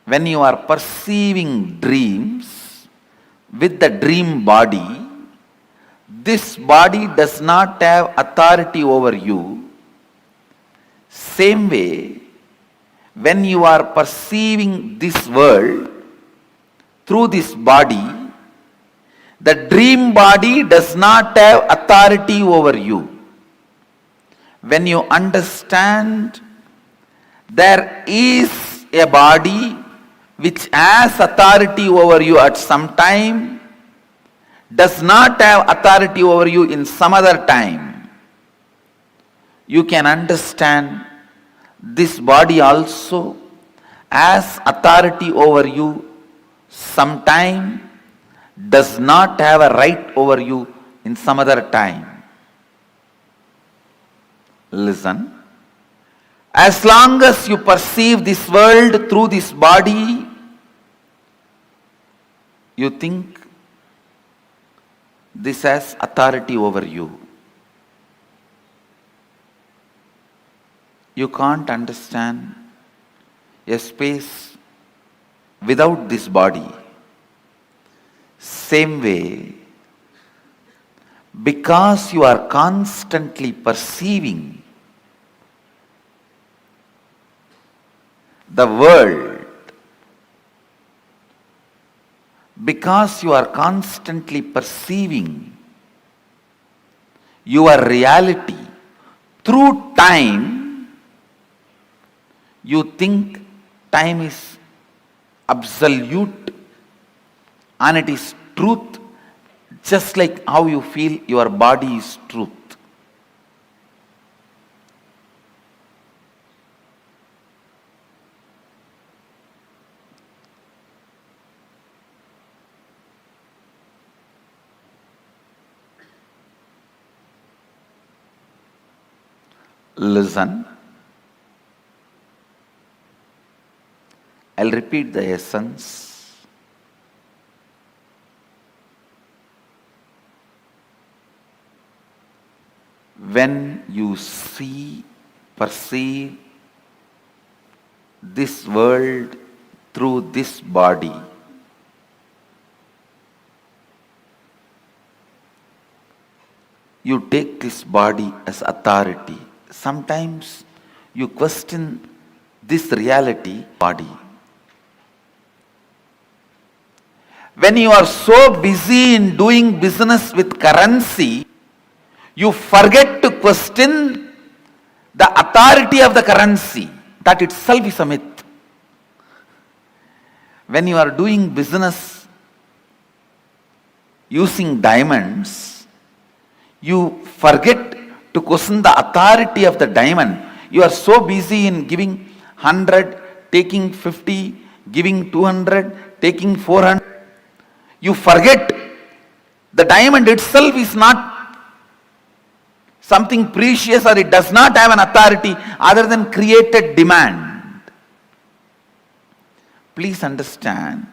When you are perceiving dreams with the dream body, this body does not have authority over you. Same way, when you are perceiving this world through this body, the dream body does not have authority over you. When you understand there is a body which has authority over you at some time, does not have authority over you in some other time, you can understand this body also has authority over you sometime, does not have a right over you in some other time. Listen. As long as you perceive this world through this body, you think this has authority over you. You can't understand a space without this body. Same way, because you are constantly perceiving the world, because you are constantly perceiving your reality through time, you think time is absolute and it is truth, just like how you feel your body is truth. Listen. I'll repeat the essence. When you see, perceive this world through this body, you take this body as authority. sometimes you question this reality, body. When you are so busy in doing business with currency, you forget to question the authority of the currency. That itself is a myth. When you are doing business using diamonds, you forget to question the authority of the diamond. You are so busy in giving 100, taking 50, giving 200, taking 400. You forget the diamond itself is not something precious, or it does not have an authority other than created demand. Please understand.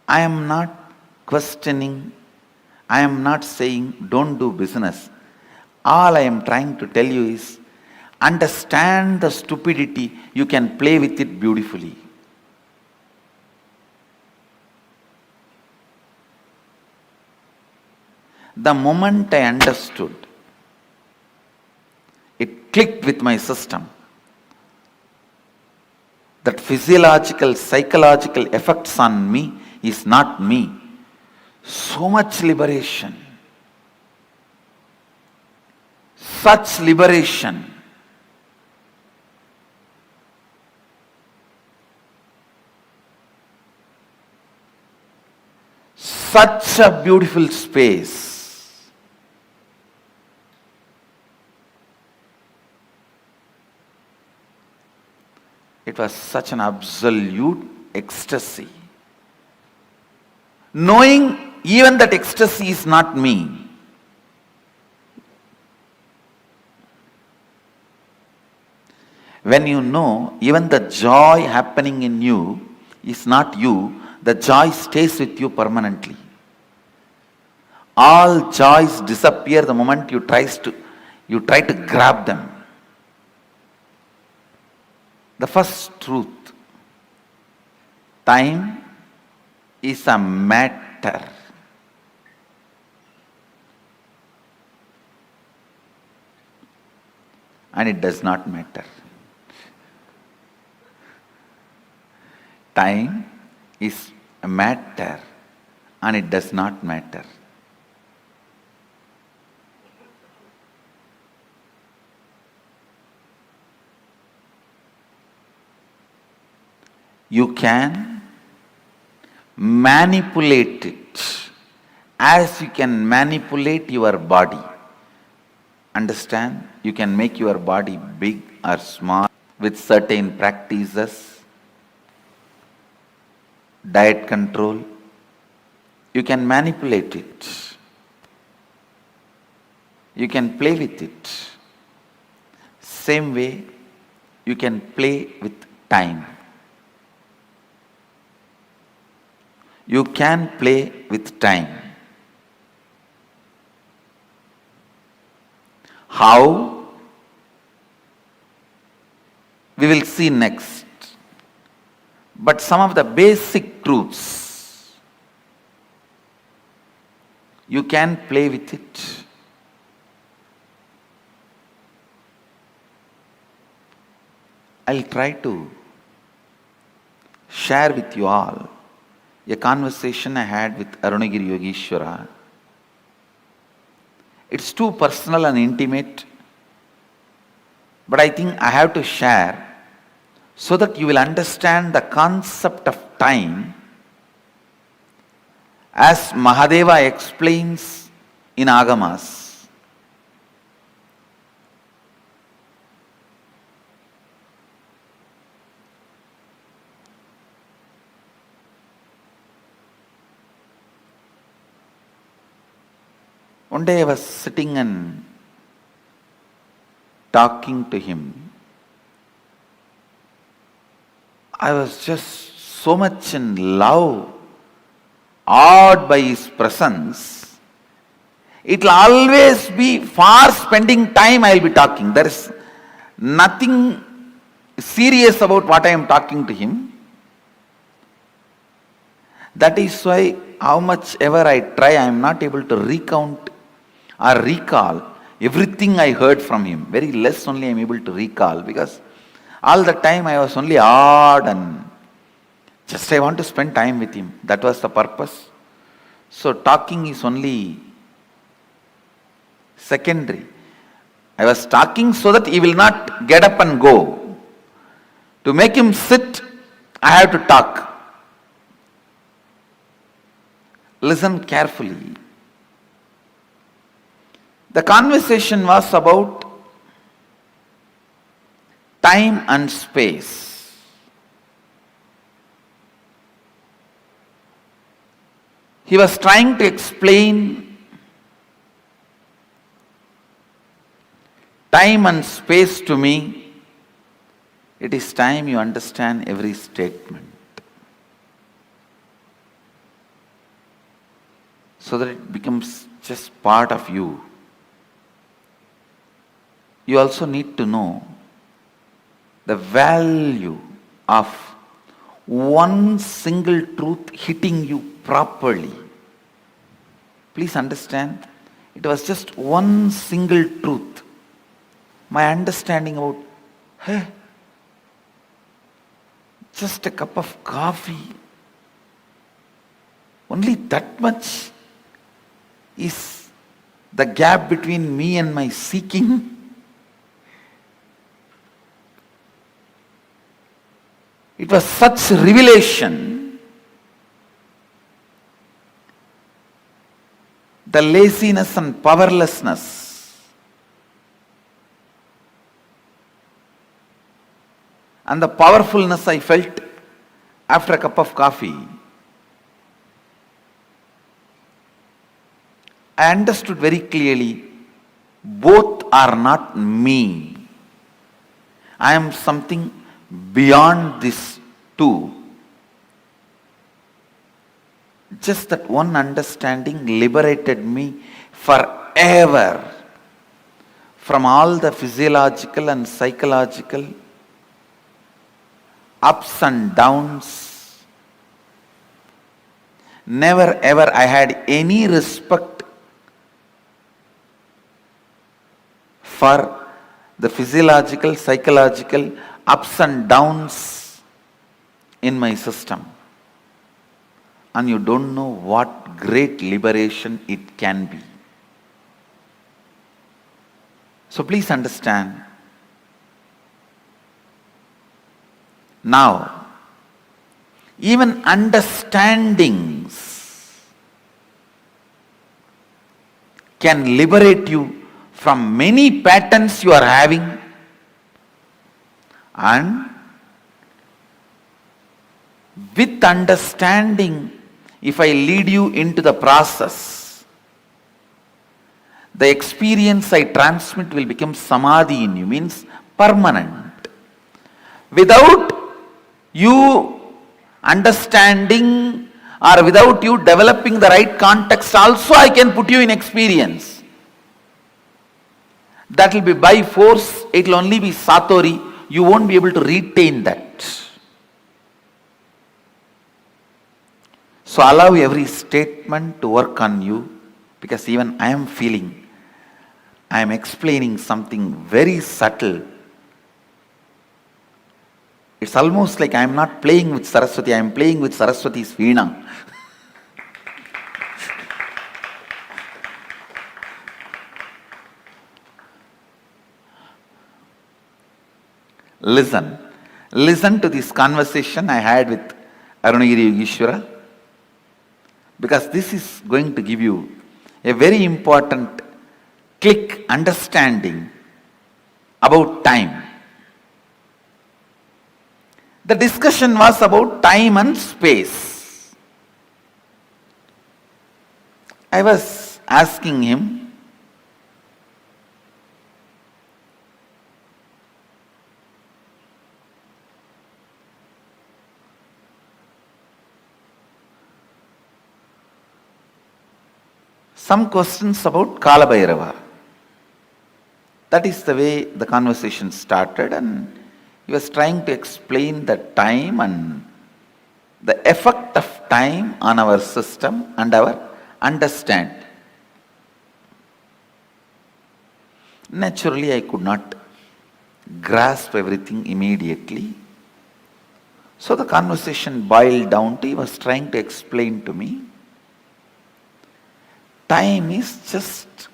I am not questioning, I am not saying don't do business. All I am trying to tell you is understand the stupidity, you can play with it beautifully. The moment I understood, it clicked with my system that physiological, psychological effects on me is not me. So much liberation, such liberation. Such a beautiful space. It was such an absolute ecstasy. Knowing even that ecstasy is not me. When you know even the joy happening in you is not you, the joy stays with you permanently. All joys disappear the moment you try to grab them. The first truth, time is a matter. And it does not matter. Time is a matter and it does not matter. You can manipulate it as you can manipulate your body. Understand? You can make your body big or small with certain practices, diet control. You can manipulate it. You can play with it. Same way, you can play with time. You can play with time. How? We will see next. But some of the basic truths, you can play with it. I'll try to share with you all a conversation I had with Arunagiri Yogeshwara. It's too personal and intimate, but I think I have to share so that you will understand the concept of time as Mahadeva explains in Agamas. One day I was sitting and talking to him. I was just so much in love, awed by his presence. It will always be for spending time I will be talking. There is nothing serious about what I am talking to him. That is why how much ever I try, I am not able to recount or recall everything I heard from him. Very less only I am able to recall, because all the time I was only awed and just I want to spend time with him. That was the purpose. So talking is only secondary. I was talking so that he will not get up and go. To make him sit, I have to talk. Listen carefully. The conversation was about time and space. He was trying to explain time and space to me. It is time you understand every statement, so that it becomes just part of you. You also need to know the value of one single truth hitting you properly. Please understand, it was just one single truth. My understanding about, just a cup of coffee, only that much is the gap between me and my seeking. It was such revelation. The laziness and powerlessness and the powerfulness I felt after a cup of coffee. I understood very clearly, both are not me. I am something beyond this too. Just that one understanding liberated me forever from all the physiological and psychological ups and downs. Never ever I had any respect for the physiological, psychological ups and downs in my system. And you don't know what great liberation it can be. So please understand. Now, even understandings can liberate you from many patterns you are having, and with understanding, if I lead you into the process, the experience I transmit will become Samadhi in you, means permanent. Without you understanding or without you developing the right context, also I can put you in experience. That will be by force, it will only be Satori, you won't be able to retain that. So allow every statement to work on you, because even I am feeling, I am explaining something very subtle. It's almost like I am not playing with Saraswati, I am playing with Saraswati's Veena. Listen to this conversation I had with Arunagiri Yogeshwara, because this is going to give you a very important click understanding about time. The discussion was about time and space. I was asking him, some questions about Kala Bhairava. That is the way the conversation started, and he was trying to explain the time and the effect of time on our system and our understanding. Naturally, I could not grasp everything immediately. So the conversation boiled down to, he was trying to explain to me, time is just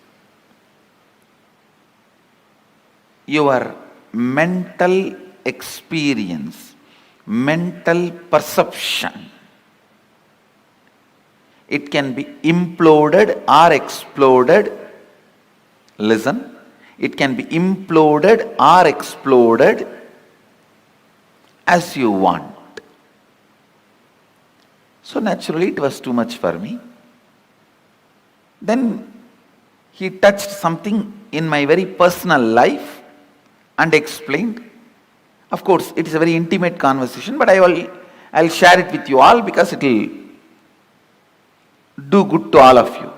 your mental experience, mental perception. It can be imploded or exploded. Listen, it can be imploded or exploded as you want. So naturally it was too much for me. Then he touched something in my very personal life and explained. Of course, it is a very intimate conversation, but I'll share it with you all because it will do good to all of you.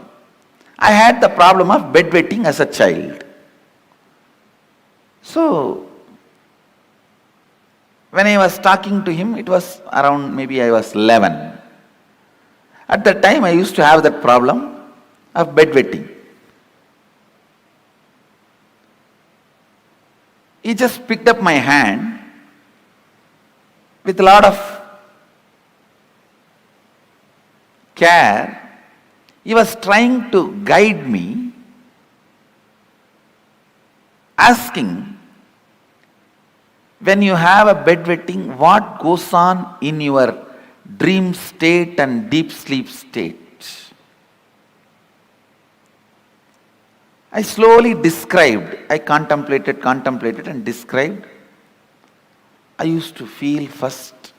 I had the problem of bedwetting as a child. So, when I was talking to him, it was around maybe I was 11. At that time, I used to have that problem of bedwetting. He just picked up my hand with a lot of care. He was trying to guide me, asking, when you have a bedwetting, what goes on in your dream state and deep sleep state? I slowly described, I contemplated and described. I used to feel first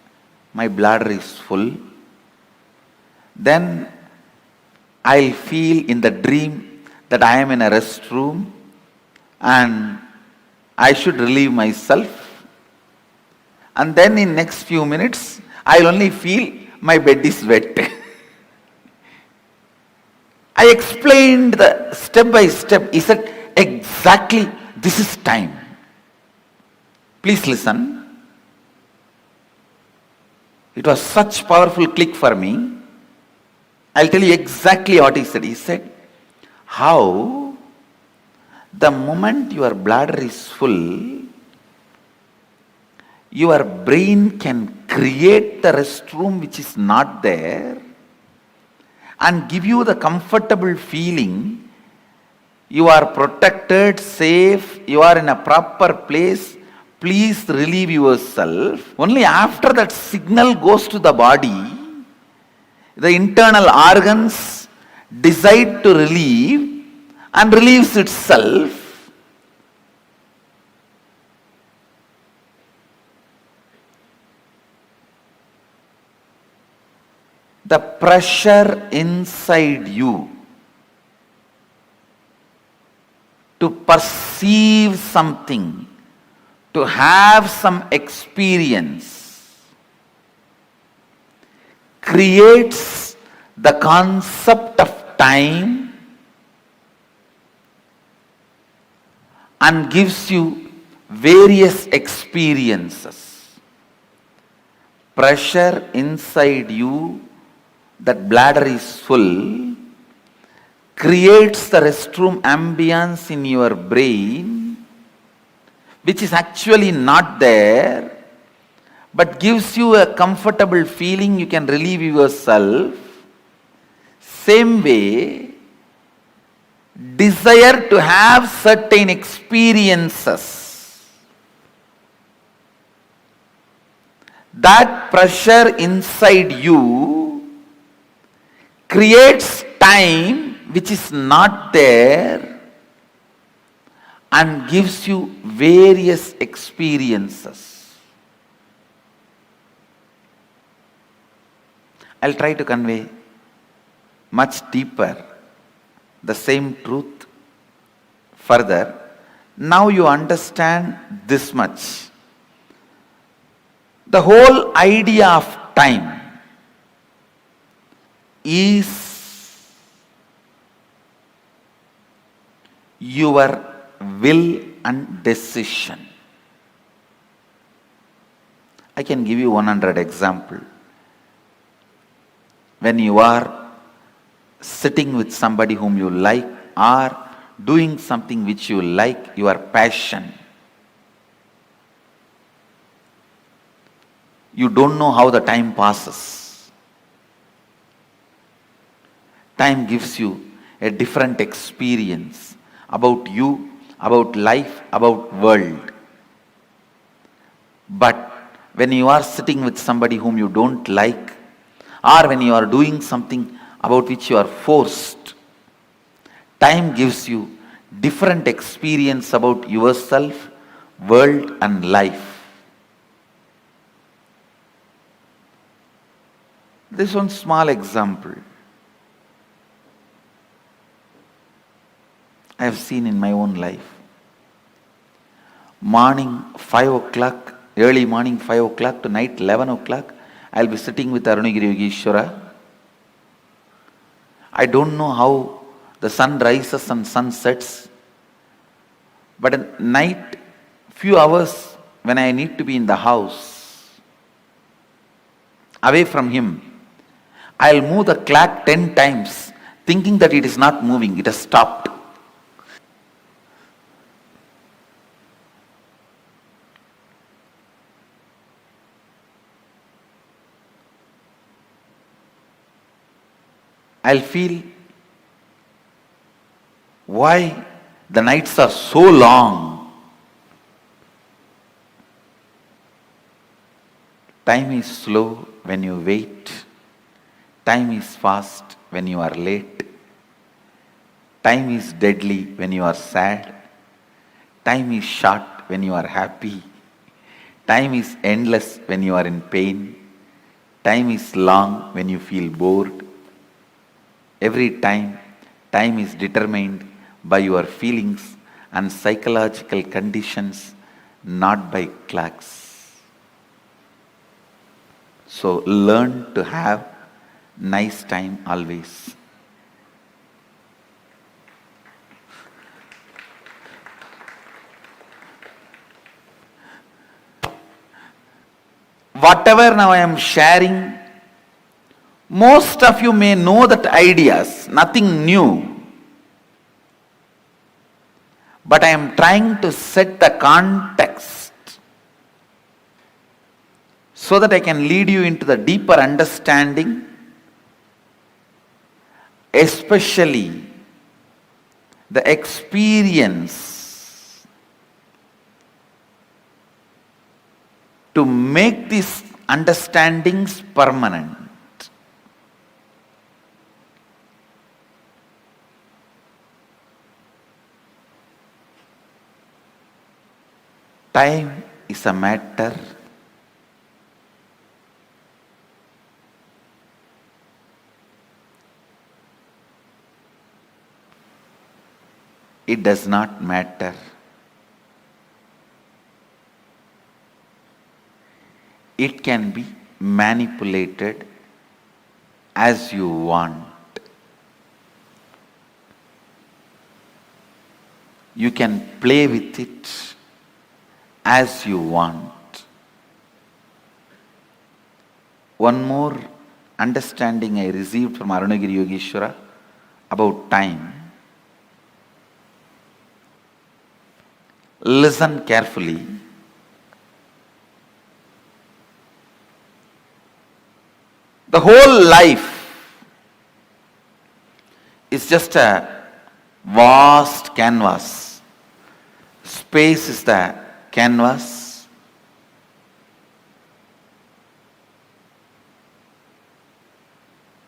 my bladder is full. Then I'll feel in the dream that I am in a restroom and I should relieve myself. And then in next few minutes, I'll only feel my bed is wet. I explained the step by step. He said, exactly, this is time. Please listen. It was such powerful click for me. I'll tell you exactly what he said. He said, how the moment your bladder is full, your brain can create the restroom which is not there and give you the comfortable feeling you are protected, safe, you are in a proper place, please relieve yourself. Only after that signal goes to the body, the internal organs decide to relieve and relieves itself. The pressure inside you to perceive something, to have some experience, creates the concept of time and gives you various experiences. Pressure inside you, that bladder is full, creates the restroom ambience in your brain, which is actually not there, but gives you a comfortable feeling, you can relieve yourself. Same way, desire to have certain experiences, that pressure inside you creates time which is not there and gives you various experiences. I'll try to convey much deeper the same truth further. Now you understand this much. The whole idea of time is your will and decision. I can give you 100 examples. when you are sitting with somebody whom you like or doing something which you like, your passion. You don't know how the time passes. Time gives you a different experience about you, about life, about world. But when you are sitting with somebody whom you don't like, or when you are doing something about which you are forced, time gives you different experience about yourself, world and life. This one small example I have seen in my own life. Morning 5 o'clock, early morning 5 o'clock to night 11 o'clock, I'll be sitting with Arunagiri Yogeshwara. I don't know how the sun rises and sun sets, but at night, few hours when I need to be in the house, away from him, I'll move the clock 10 times, thinking that it is not moving, it has stopped. I'll feel why the nights are so long. Time is slow when you wait. Time is fast when you are late. Time is deadly when you are sad. Time is short when you are happy. Time is endless when you are in pain. Time is long when you feel bored. Every time, time is determined by your feelings and psychological conditions, not by clocks. So learn to have nice time always. Whatever now I am sharing, most of you may know that ideas, nothing new. But I am trying to set the context so that I can lead you into the deeper understanding, especially the experience to make these understandings permanent. Time is a matter it does not matter. It can be manipulated as you want. You can play with it as you want. One more understanding I received from Arunagiri Yogeshwara about time. Listen carefully. The whole life is just a vast canvas. Space is the canvas.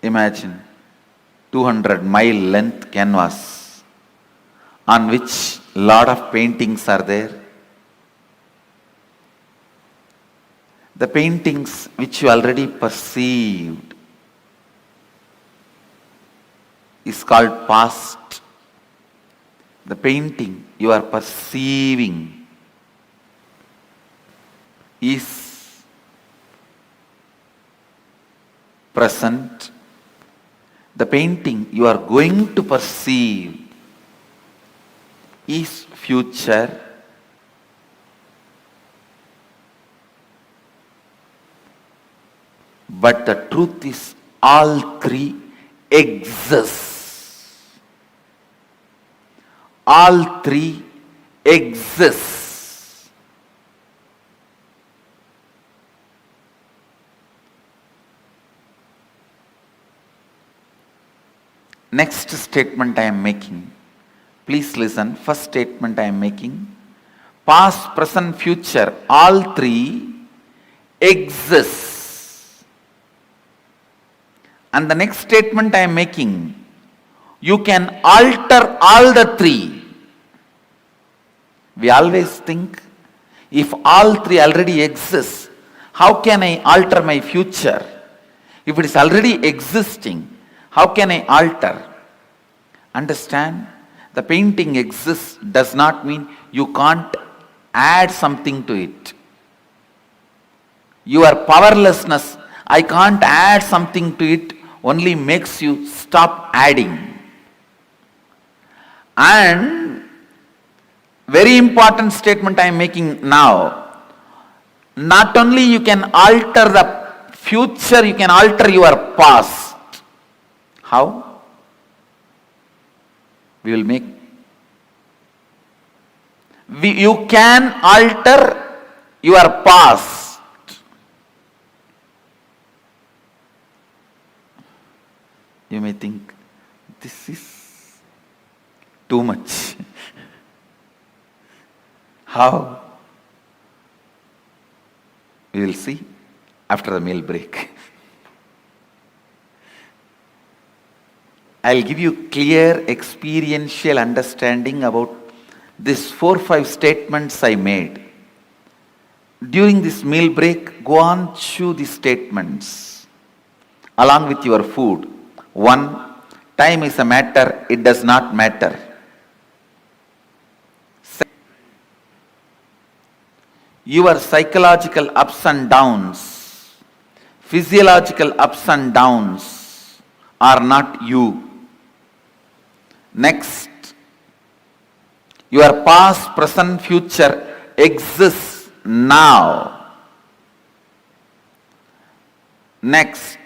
Imagine 200-mile length canvas on which lot of paintings are there. The paintings which you already perceived is called past. The painting you are perceiving is present. The painting you are going to perceive is future. But the truth is All three exist. All three exist. Next statement I am making. Please listen. First statement I am making. Past, present, future, all three exist. And the next statement I am making, you can alter all the three. We always think, if all three already exist, how can I alter my future? If it is already existing, how can I alter? Understand? The painting exists does not mean you can't add something to it. Your powerlessness, I can't add something to it, only makes you stop adding. And very important statement I am making now. Not only you can alter the future, you can alter your past. How? We will make. You can alter your past. You may think, this is too much. How? We will see after the meal break. I'll give you clear experiential understanding about these 4-5 statements I made. During this meal break, go on chew these statements along with your food. 1. Time is a matter, it does not matter. Your psychological ups and downs, physiological ups and downs are not you. Next, your past, present, future exists now. Next,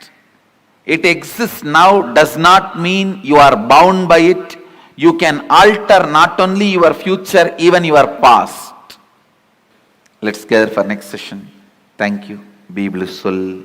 it exists now does not mean you are bound by it. You can alter not only your future, even your past. Let's gather for next session. Thank you. Be blissful.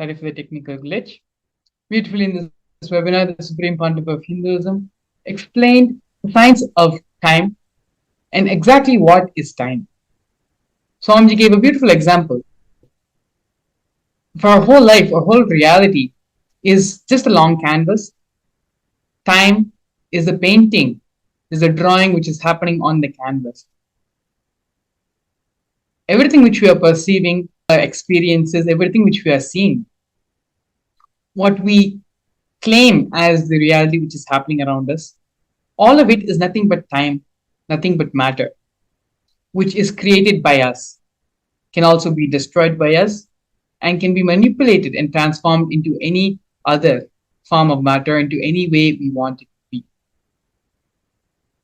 Sorry for the technical glitch. Beautifully in this webinar, the Supreme Pontiff of Hinduism explained the science of time and exactly what is time. Swamiji gave a beautiful example. For our whole life, our whole reality is just a long canvas. Time is the painting, is the drawing which is happening on the canvas. Everything which we are perceiving, our experiences, everything which we are seeing, what we claim as the reality which is happening around us, all of it is nothing but time, nothing but matter, which is created by us, can also be destroyed by us, and can be manipulated and transformed into any other form of matter, into any way we want it to be.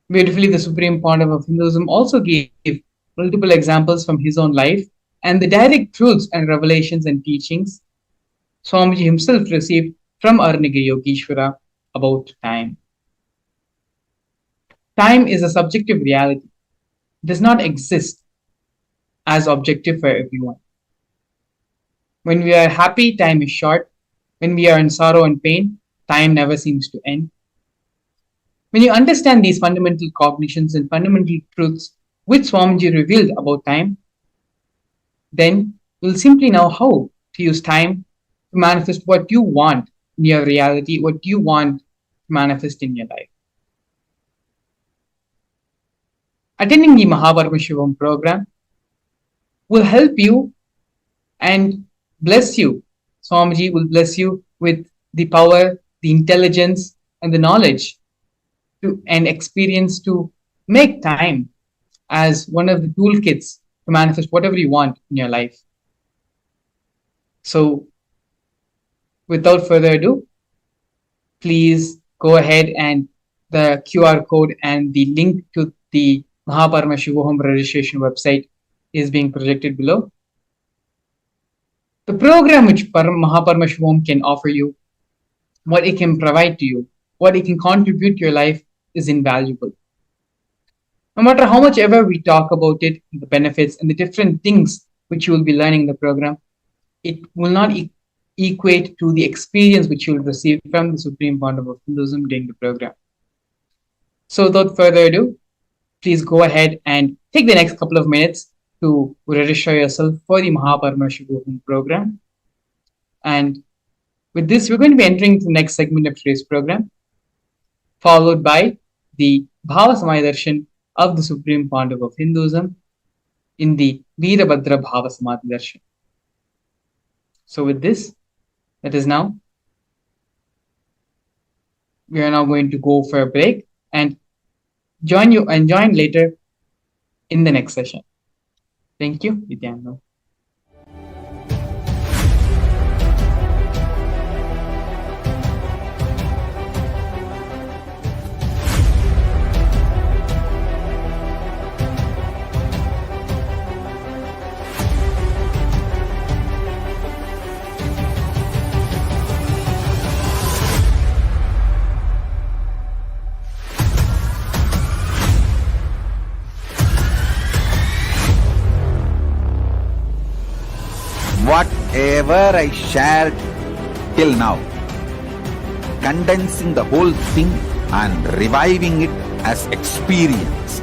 Beautifully, the Supreme Pontiff of Hinduism also gave multiple examples from his own life and the direct truths and revelations and teachings Swamiji himself received from Arunagiri Yogeshwara about time. Time is a subjective reality. It does not exist as objective for everyone. When we are happy, time is short. When we are in sorrow and pain, time never seems to end. When you understand these fundamental cognitions and fundamental truths which Swamiji revealed about time, then you'll simply know how to use time to manifest what you want in your reality, what you want to manifest in your life. Attending the Paramashivam program will help you and bless you Swamiji will bless you with the power, the intelligence, and the knowledge and experience to make time as one of the toolkits to manifest whatever you want in your life. So, without further ado, please go ahead and the QR code and the link to the Paramashivam registration website is being projected below. The program which Paramashivam can offer you, what it can provide to you, what it can contribute to your life is invaluable. No matter how much ever we talk about it, the benefits and the different things which you will be learning in the program, it will not equate to the experience which you will receive from the Supreme Bond of Hinduism during the program. So without further ado, please go ahead and take the next couple of minutes to register yourself for the Paramashivam program. And with this, we're going to be entering the next segment of today's program, followed by the Bhava Samadhi Darshan of the Supreme Pandav of Hinduism in the Virabhadra Bhava Samadhi Darshan. So with this, we are now going to go for a break and join later in the next session. Thank you, Nithyananda. Whatever I shared till now, condensing the whole thing and reviving it as experience,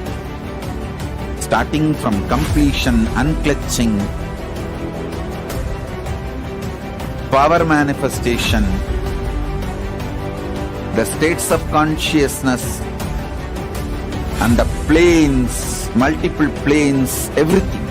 starting from completion, unclutching, power manifestation, the states of consciousness, and the planes, multiple planes, everything.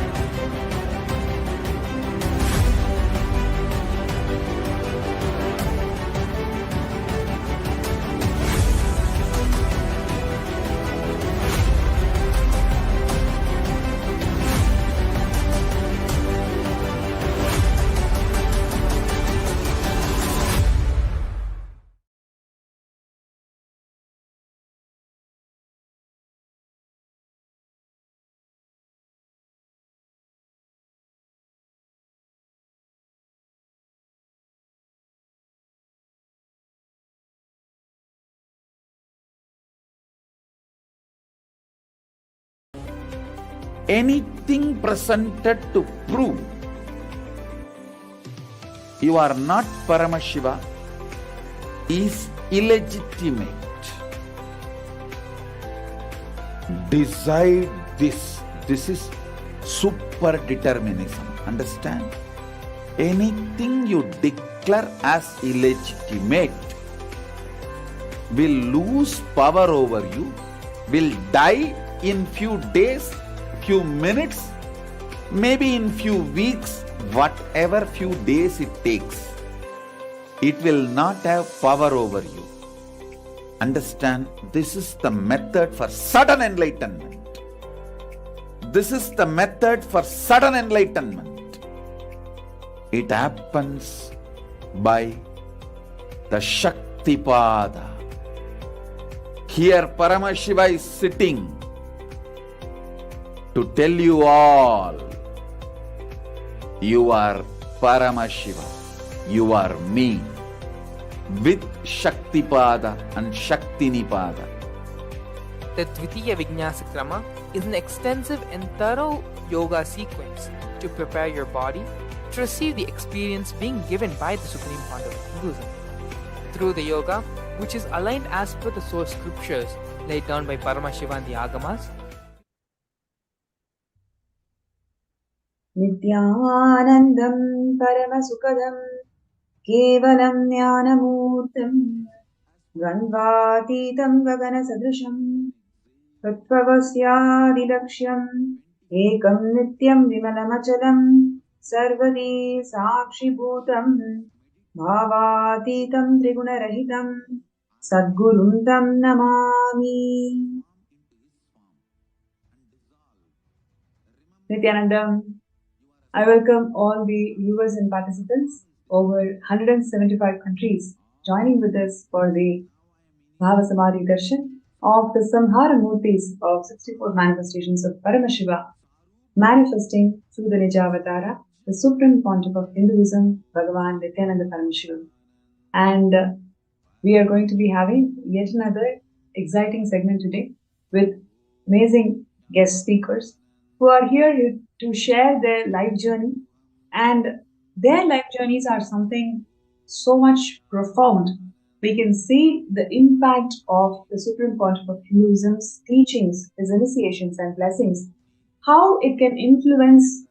Anything presented to prove you are not Paramashiva is illegitimate. Decide this. This is super determinism. Understand? Anything you declare as illegitimate will lose power over you, will die in few days, few minutes, maybe in few weeks, whatever few days it takes. It will not have power over you. Understand? This is the method for sudden enlightenment. This is the method for sudden enlightenment. It happens by the Shaktipada. Here Paramashiva is sitting to tell you all, you are Paramashiva, you are me, with Shaktipada and Shaktinipada. The Dvitiya Vinyasa Krama is an extensive and thorough yoga sequence to prepare your body to receive the experience being given by the Supreme Pandav of Hinduism. Through the yoga, which is aligned as per the source scriptures laid down by Paramashiva and the Agamas, Nithyanandam Paramasukadam Kevalam Jnanamurtam Gandvatitam Gagana Sadrisham Tattvavasyadilaksham Ekam Nityam Vimalamachalam Sarvadi Sakshibhutam भावातीतं त्रिगुणरहितं सद्गुरुं तं Namami. Nithyananda, I welcome all the viewers and participants over 175 countries joining with us for the Bhava Samadhi Darshan of the Samhara Murthis of 64 manifestations of Paramashiva, manifesting through the Nijavatara, the supreme pontiff of Hinduism, Bhagavan Nithyananda Paramashivam. And we are going to be having yet another exciting segment today with amazing guest speakers who are here to share their life journey. And their life journeys are something so much profound. We can see the impact of the Supreme Pontiff of Hinduism's teachings, his initiations and blessings, how it can influence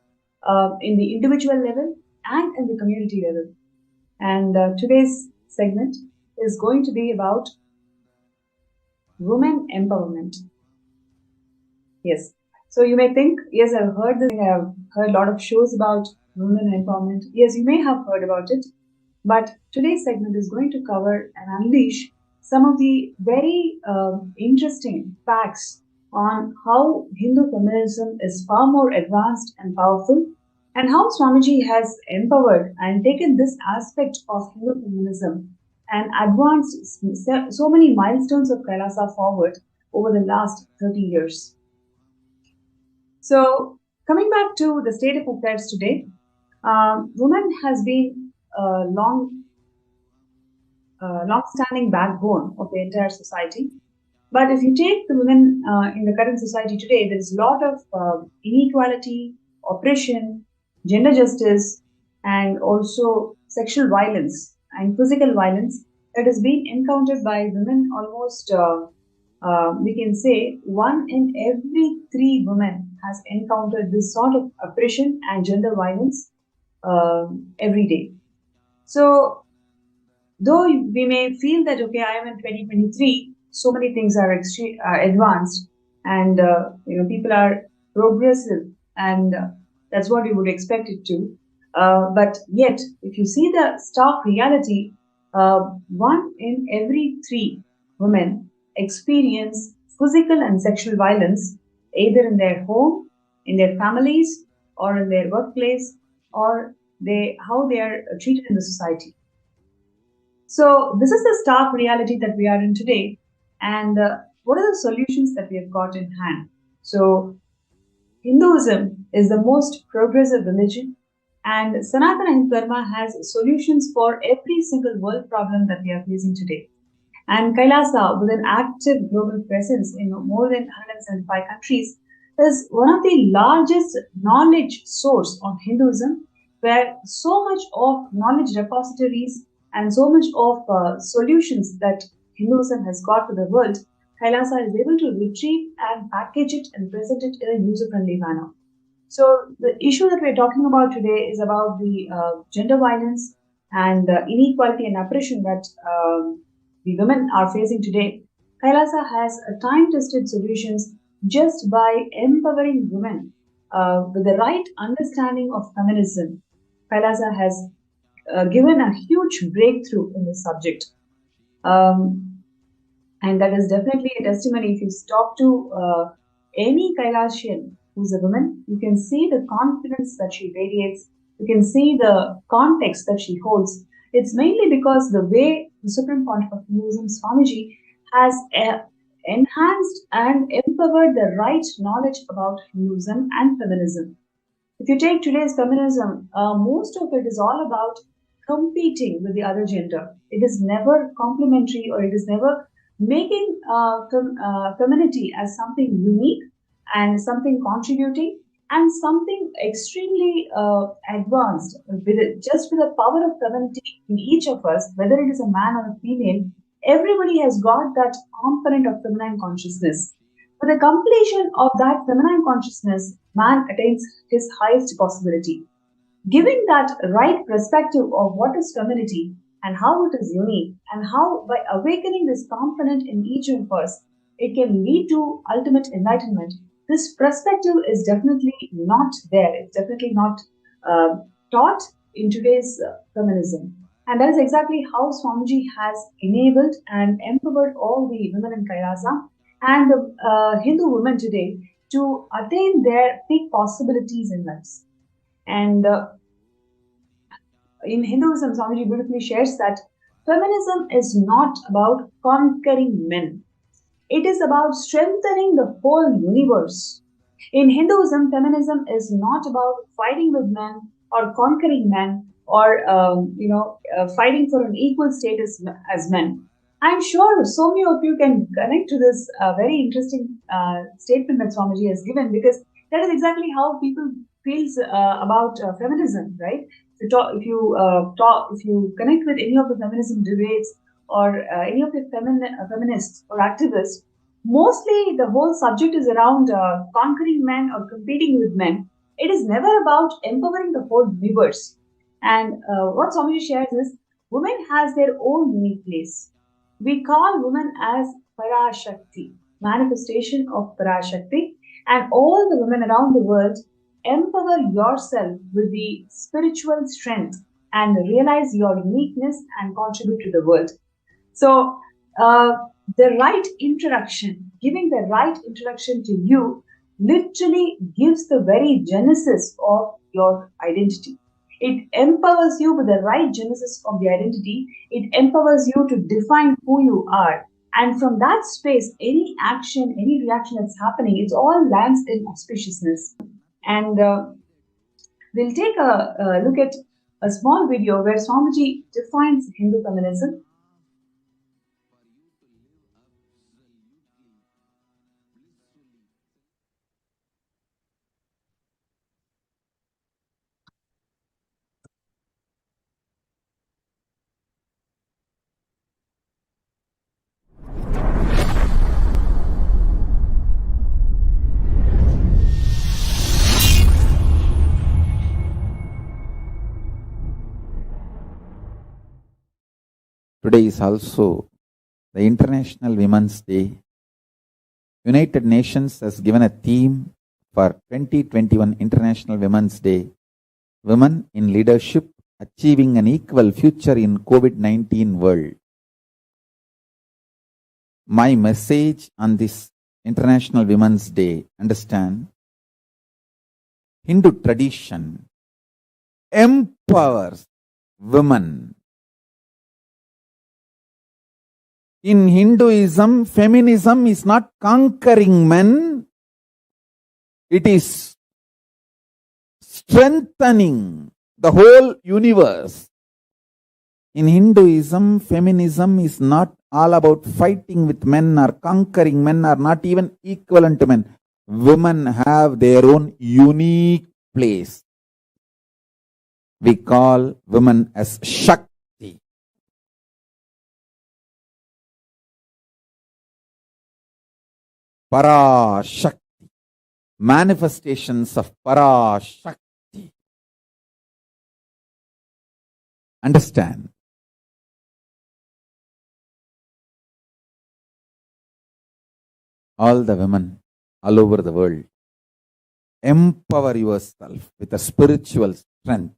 in the individual level and in the community level. And today's segment is going to be about women empowerment. Yes. So you may think, yes, I've heard this, I've heard a lot of shows about women empowerment. Yes, you may have heard about it. But today's segment is going to cover and unleash some of the very interesting facts on how Hindu feminism is far more advanced and powerful, and how Swamiji has empowered and taken this aspect of Hindu feminism and advanced so many milestones of Kailasa forward over the last 30 years. So, coming back to the state of affairs today, women has been a long-standing backbone of the entire society. But if you take the women in the current society today, there is a lot of inequality, oppression, gender justice, and also sexual violence and physical violence that has been encountered by women almost, we can say, 1 in every 3 women has encountered this sort of oppression and gender violence every day. So, though we may feel that, okay, I am in 2023, so many things are advanced, and people are progressive, and that's what you would expect it to. But yet, if you see the stark reality, 1 in every 3 women experience physical and sexual violence either in their home, in their families, or in their workplace, or how they are treated in the society. So this is the stark reality that we are in today, and what are the solutions that we have got in hand? So Hinduism is the most progressive religion, and Sanatana Hindu Dharma has solutions for every single world problem that we are facing today. And Kailasa, with an active global presence in more than 175 countries, is one of the largest knowledge source on Hinduism, where so much of knowledge repositories and so much of solutions that Hinduism has got to the world, Kailasa is able to retrieve and package it and present it in a user-friendly manner. So the issue that we're talking about today is about the gender violence and inequality and oppression that the women are facing today. Kailasa has time-tested solutions just by empowering women with the right understanding of feminism. Kailasa has given a huge breakthrough in this subject. And that is definitely a testimony. If you talk to any Kailasian who's a woman, you can see the confidence that she radiates. You can see the context that she holds. It's mainly because the way the Supreme Pontiff of Hinduism, Swamiji, has enhanced and empowered the right knowledge about Hinduism and feminism. If you take today's feminism, most of it is all about competing with the other gender. It is never complementary, or it is never making femininity as something unique and something contributing and something extremely advanced, just with the power of femininity in each of us, whether it is a man or a female. Everybody has got that component of feminine consciousness. With the completion of that feminine consciousness, man attains his highest possibility. Giving that right perspective of what is femininity and how it is unique, and how by awakening this component in each of us, it can lead to ultimate enlightenment. This perspective is definitely not there. It's definitely not taught in today's feminism. And that is exactly how Swamiji has enabled and empowered all the women in Kailasa and the Hindu women today to attain their peak possibilities in life. And in Hinduism, Swamiji beautifully shares that feminism is not about conquering men. It is about strengthening the whole universe. In Hinduism, feminism is not about fighting with men or conquering men or fighting for an equal status as men. I'm sure so many of you can connect to this very interesting statement that Swamiji has given, because that is exactly how people feels about feminism, right? If you connect with any of the feminism debates or any of the feminists or activists, mostly the whole subject is around conquering men or competing with men. It is never about empowering the whole universe. And what Swamiji shares is women has their own unique place. We call women as Parashakti, manifestation of Parashakti, and all the women around the world, empower yourself with the spiritual strength and realize your uniqueness and contribute to the world. So, the right introduction, giving the right introduction to you, literally gives the very genesis of your identity. It empowers you with the right genesis of the identity. It empowers you to define who you are. And from that space, any action, any reaction that's happening, it all lands in auspiciousness. And we'll take a look at a small video where Swamiji defines Hindu feminism. Today is also the International Women's Day. United Nations has given a theme for 2021 International Women's Day: Women in Leadership, Achieving an Equal Future in COVID-19 World. My message on this International Women's Day: understand, Hindu tradition empowers women. In Hinduism, feminism is not conquering men, it is strengthening the whole universe. In Hinduism, feminism is not all about fighting with men or conquering men or not even equivalent to men. Women have their own unique place. We call women as Shakti. Parashakti, manifestations of Parashakti. Understand? All the women all over the world, empower yourself with a spiritual strength.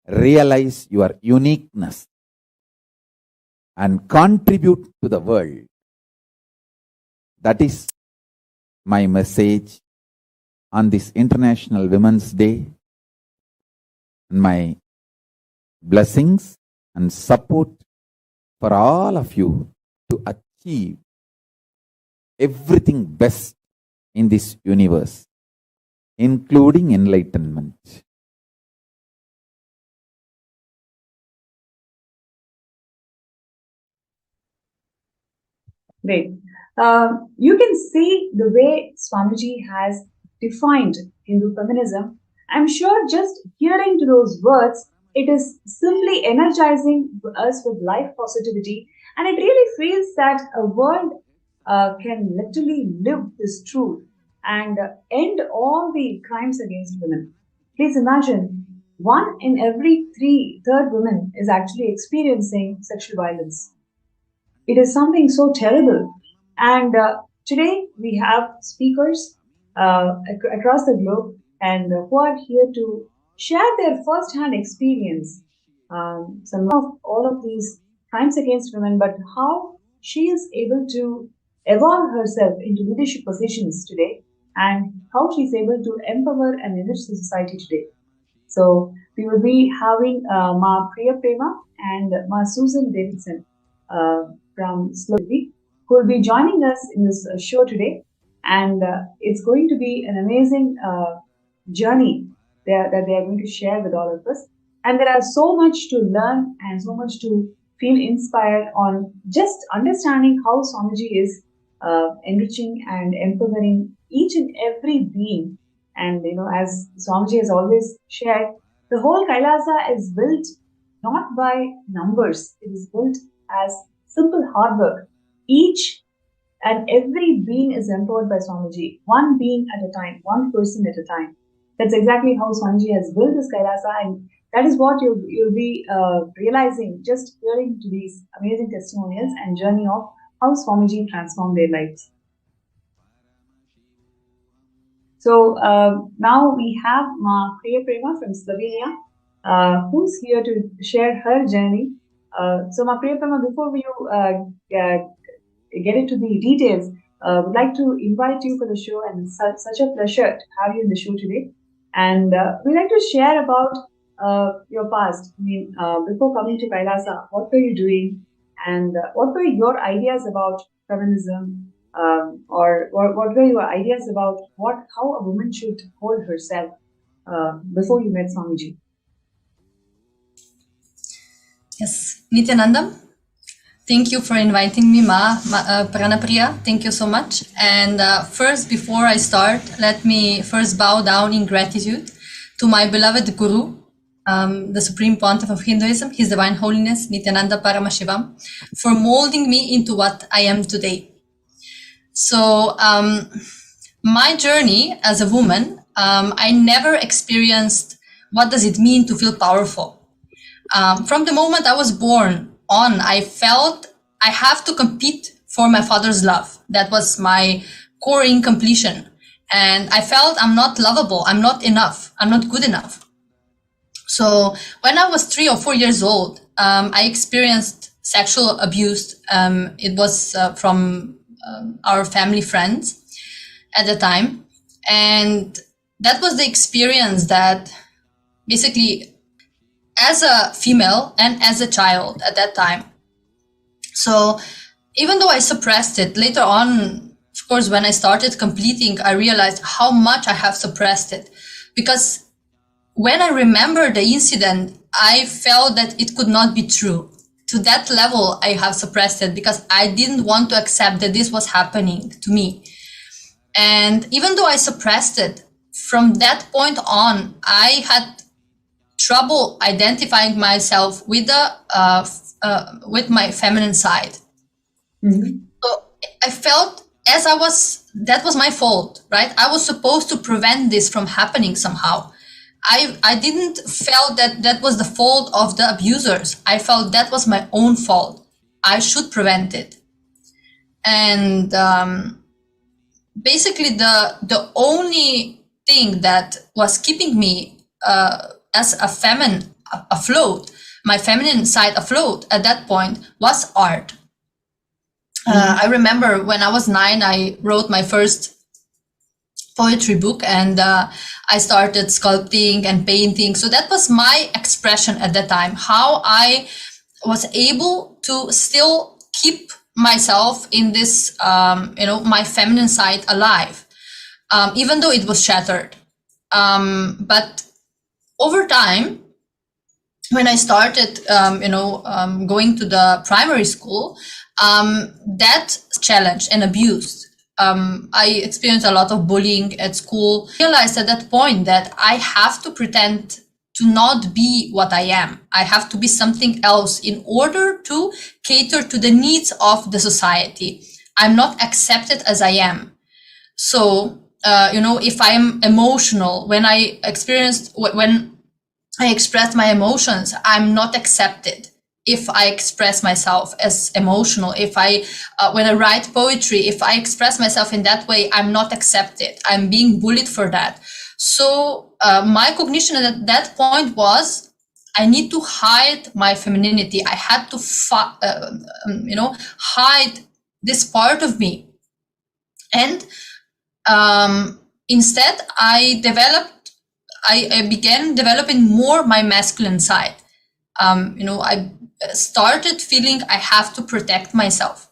Realize your uniqueness and contribute to the world. That is my message on this International Women's Day. And my blessings and support for all of you to achieve everything best in this universe, including enlightenment. Great. You can see the way Swamiji has defined Hindu feminism. I'm sure just hearing to those words, it is simply energizing us with life positivity, and it really feels that a world can literally live this truth and end all the crimes against women. Please imagine, one in every third woman is actually experiencing sexual violence. It is something so terrible. And today we have speakers across the globe and who are here to share their first-hand experience some of all of these crimes against women, but how she is able to evolve herself into leadership positions today, and how she's able to empower and enrich the society today. So we will be having Ma Priya Prema and Ma Susan Davidson from Slovenia, who will be joining us in this show today. And it's going to be an amazing journey that they are going to share with all of us. And there are so much to learn and so much to feel inspired on just understanding how Swamiji is enriching and empowering each and every being. And as Swamiji has always shared, the whole Kailasa is built not by numbers. It is built as simple hard work. Each and every being is empowered by Swamiji, one being at a time, one person at a time. That's exactly how Swamiji has built this Kailasa, and that is what you'll be realizing just hearing to these amazing testimonials and journey of how Swamiji transformed their lives. So now we have Ma Priya Prema from Slovenia, who's here to share her journey. So Ma Priya Prema, before you get into the details, would like to invite you for the show, and it's such a pleasure to have you in the show today. And we'd like to share about your past. I mean, before coming to Kailasa, what were you doing, and what were your ideas about feminism, or what were your ideas about how a woman should hold herself before you met Swamiji? Yes, Nithyananda, thank you for inviting me, Pranapriya. Thank you so much. And first, before I start, let me first bow down in gratitude to my beloved Guru, the Supreme Pontiff of Hinduism, His Divine Holiness, Nithyananda Paramashivam, for molding me into what I am today. So, my journey as a woman, I never experienced what does it mean to feel powerful. From the moment I was born on, I felt I have to compete for my father's love. That was my core incompletion. And I felt I'm not lovable, I'm not enough, I'm not good enough. So when I was 3 or 4 years old, I experienced sexual abuse. It was from our family friends at the time. And that was the experience that basically, as a female and as a child at that time. So even though I suppressed it, later on, of course, when I started completing, I realized how much I have suppressed it. Because when I remember the incident, I felt that it could not be true. To that level, I have suppressed it because I didn't want to accept that this was happening to me. And even though I suppressed it, from that point on, I had trouble identifying myself with my feminine side. Mm-hmm. So I felt that was my fault, right? I was supposed to prevent this from happening somehow. I didn't feel that was the fault of the abusers. I felt that was my own fault. I should prevent it. And basically the only thing that was keeping me as a feminine afloat, my feminine side afloat at that point, was art. I remember when I was 9, I wrote my first poetry book, and I started sculpting and painting. So that was my expression at that time, how I was able to still keep myself in this, my feminine side alive, even though it was shattered. But over time, when I started, going to the primary school, that challenged and abused. I experienced a lot of bullying at school. I realized at that point that I have to pretend to not be what I am. I have to be something else in order to cater to the needs of the society. I'm not accepted as I am. So, if I am emotional, when I expressed my emotions, I'm not accepted. If I express myself as emotional, when I write poetry, if I express myself in that way, I'm not accepted. I'm being bullied for that. So my cognition at that point was, I need to hide my femininity. I had to, hide this part of me. And instead, I began developing more my masculine side. I started feeling I have to protect myself.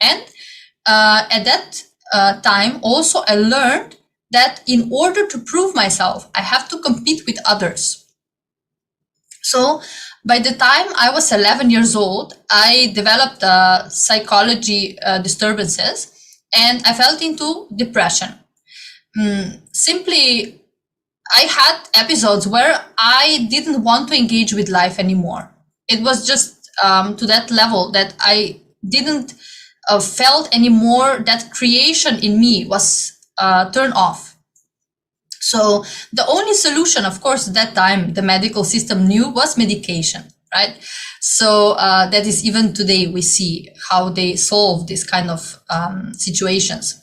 And at that time, also, I learned that in order to prove myself, I have to compete with others. So by the time I was 11 years old, I developed psychology disturbances, and I fell into depression. Simply, I had episodes where I didn't want to engage with life anymore. It was just to that level that I didn't felt anymore that creation in me was turned off. So the only solution, of course, at that time, the medical system knew was medication, right? So that is even today, we see how they solve this kind of situations.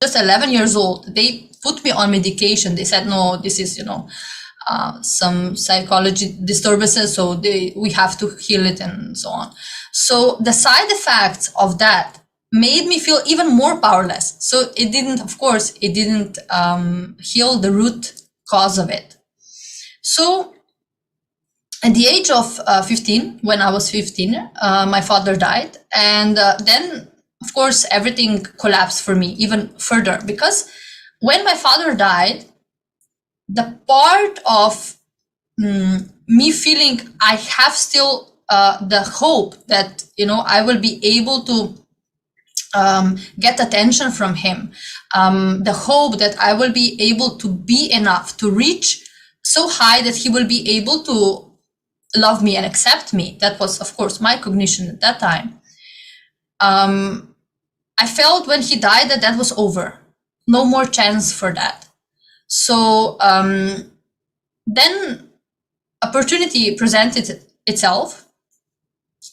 Just 11 years old, they put me on medication. They said, no, this is, some psychology disturbances, so we have to heal it and so on. So the side effects of that made me feel even more powerless. So it didn't heal the root cause of it. So at the age of 15, when I was 15, my father died. And then, of course, everything collapsed for me even further, because when my father died, the part of me feeling I have still the hope that, I will be able to get attention from him, the hope that I will be able to be enough to reach so high that he will be able to love me and accept me. That was, of course, my cognition at that time. I felt when he died that was over. No more chance for that. So then opportunity presented itself.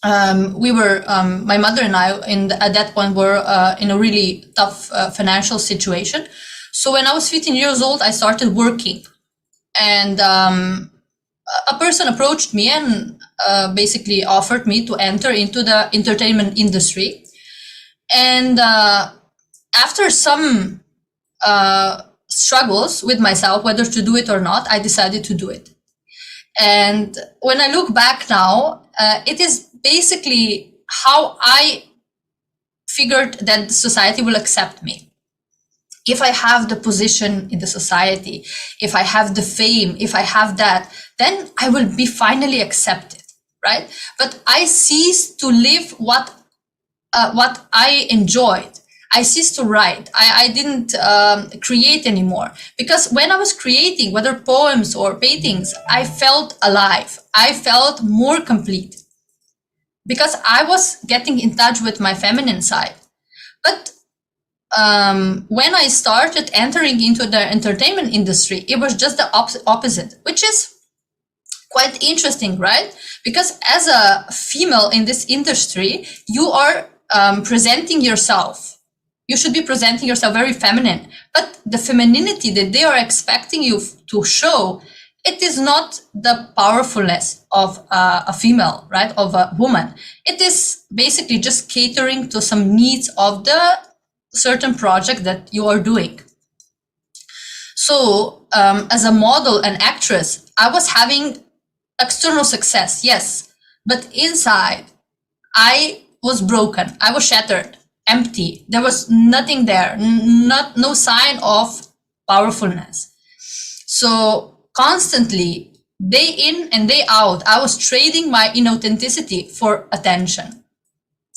We were, my mother and I, at that point, were in a really tough financial situation. So when I was 15 years old, I started working, and a person approached me and basically offered me to enter into the entertainment industry. And after some struggles with myself, whether to do it or not, I decided to do it. And when I look back now, it is basically how I figured that the society will accept me. If I have the position in the society, if I have the fame, if I have that, then I will be finally accepted, right? But I ceased to live what I enjoyed. I ceased to write. I didn't create anymore, because when I was creating, whether poems or paintings, I felt alive. I felt more complete, because I was getting in touch with my feminine side. But when I started entering into the entertainment industry, it was just the opposite, which is quite interesting, right? Because as a female in this industry, you are presenting yourself. You should be presenting yourself very feminine, but the femininity that they are expecting you to show, it is not the powerfulness of a female, right? Of a woman. It is basically just catering to some needs of the certain project that you are doing. So as a model and actress, I was having external success, yes, but inside I was broken. I was shattered, empty. There was nothing there, no sign of powerfulness. So constantly, day in and day out, I was trading my inauthenticity for attention.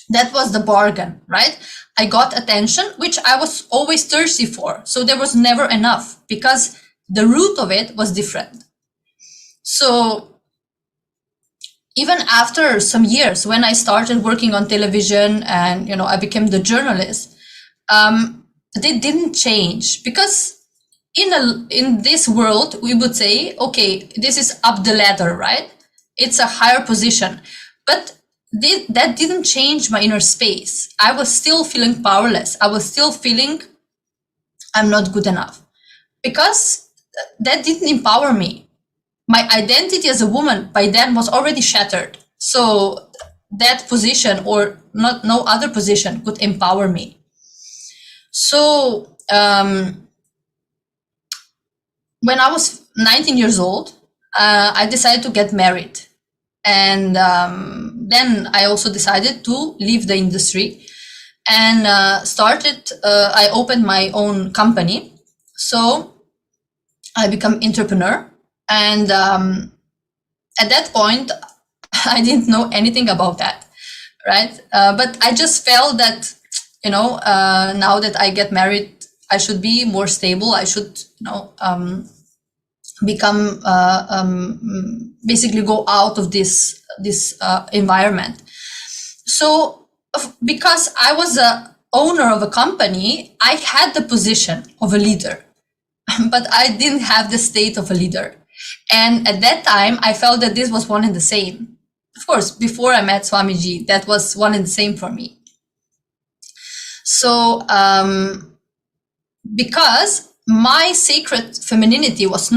That was the bargain, right? I got attention, which I was always thirsty for. So there was never enough, because the root of it was different. So even after some years, when I started working on television and, I became the journalist, they didn't change, because in this world, we would say, okay, this is up the ladder, right? It's a higher position, but that didn't change my inner space. I was still feeling powerless. I was still feeling I'm not good enough, because that didn't empower me. my identity as a woman by then was already shattered. So that position or no other position could empower me. So when I was 19 years old, I decided to get married. And then I also decided to leave the industry and I opened my own company. So I become entrepreneur. And at that point, I didn't know anything about that, right? But I just felt that, now that I get married, I should be more stable. I should, become basically go out of this environment. So because I was a owner of a company, I had the position of a leader, but I didn't have the state of a leader. And at that time, I felt that this was one and the same. Of course, before I met Swamiji, that was one and the same for me. So because my sacred femininity was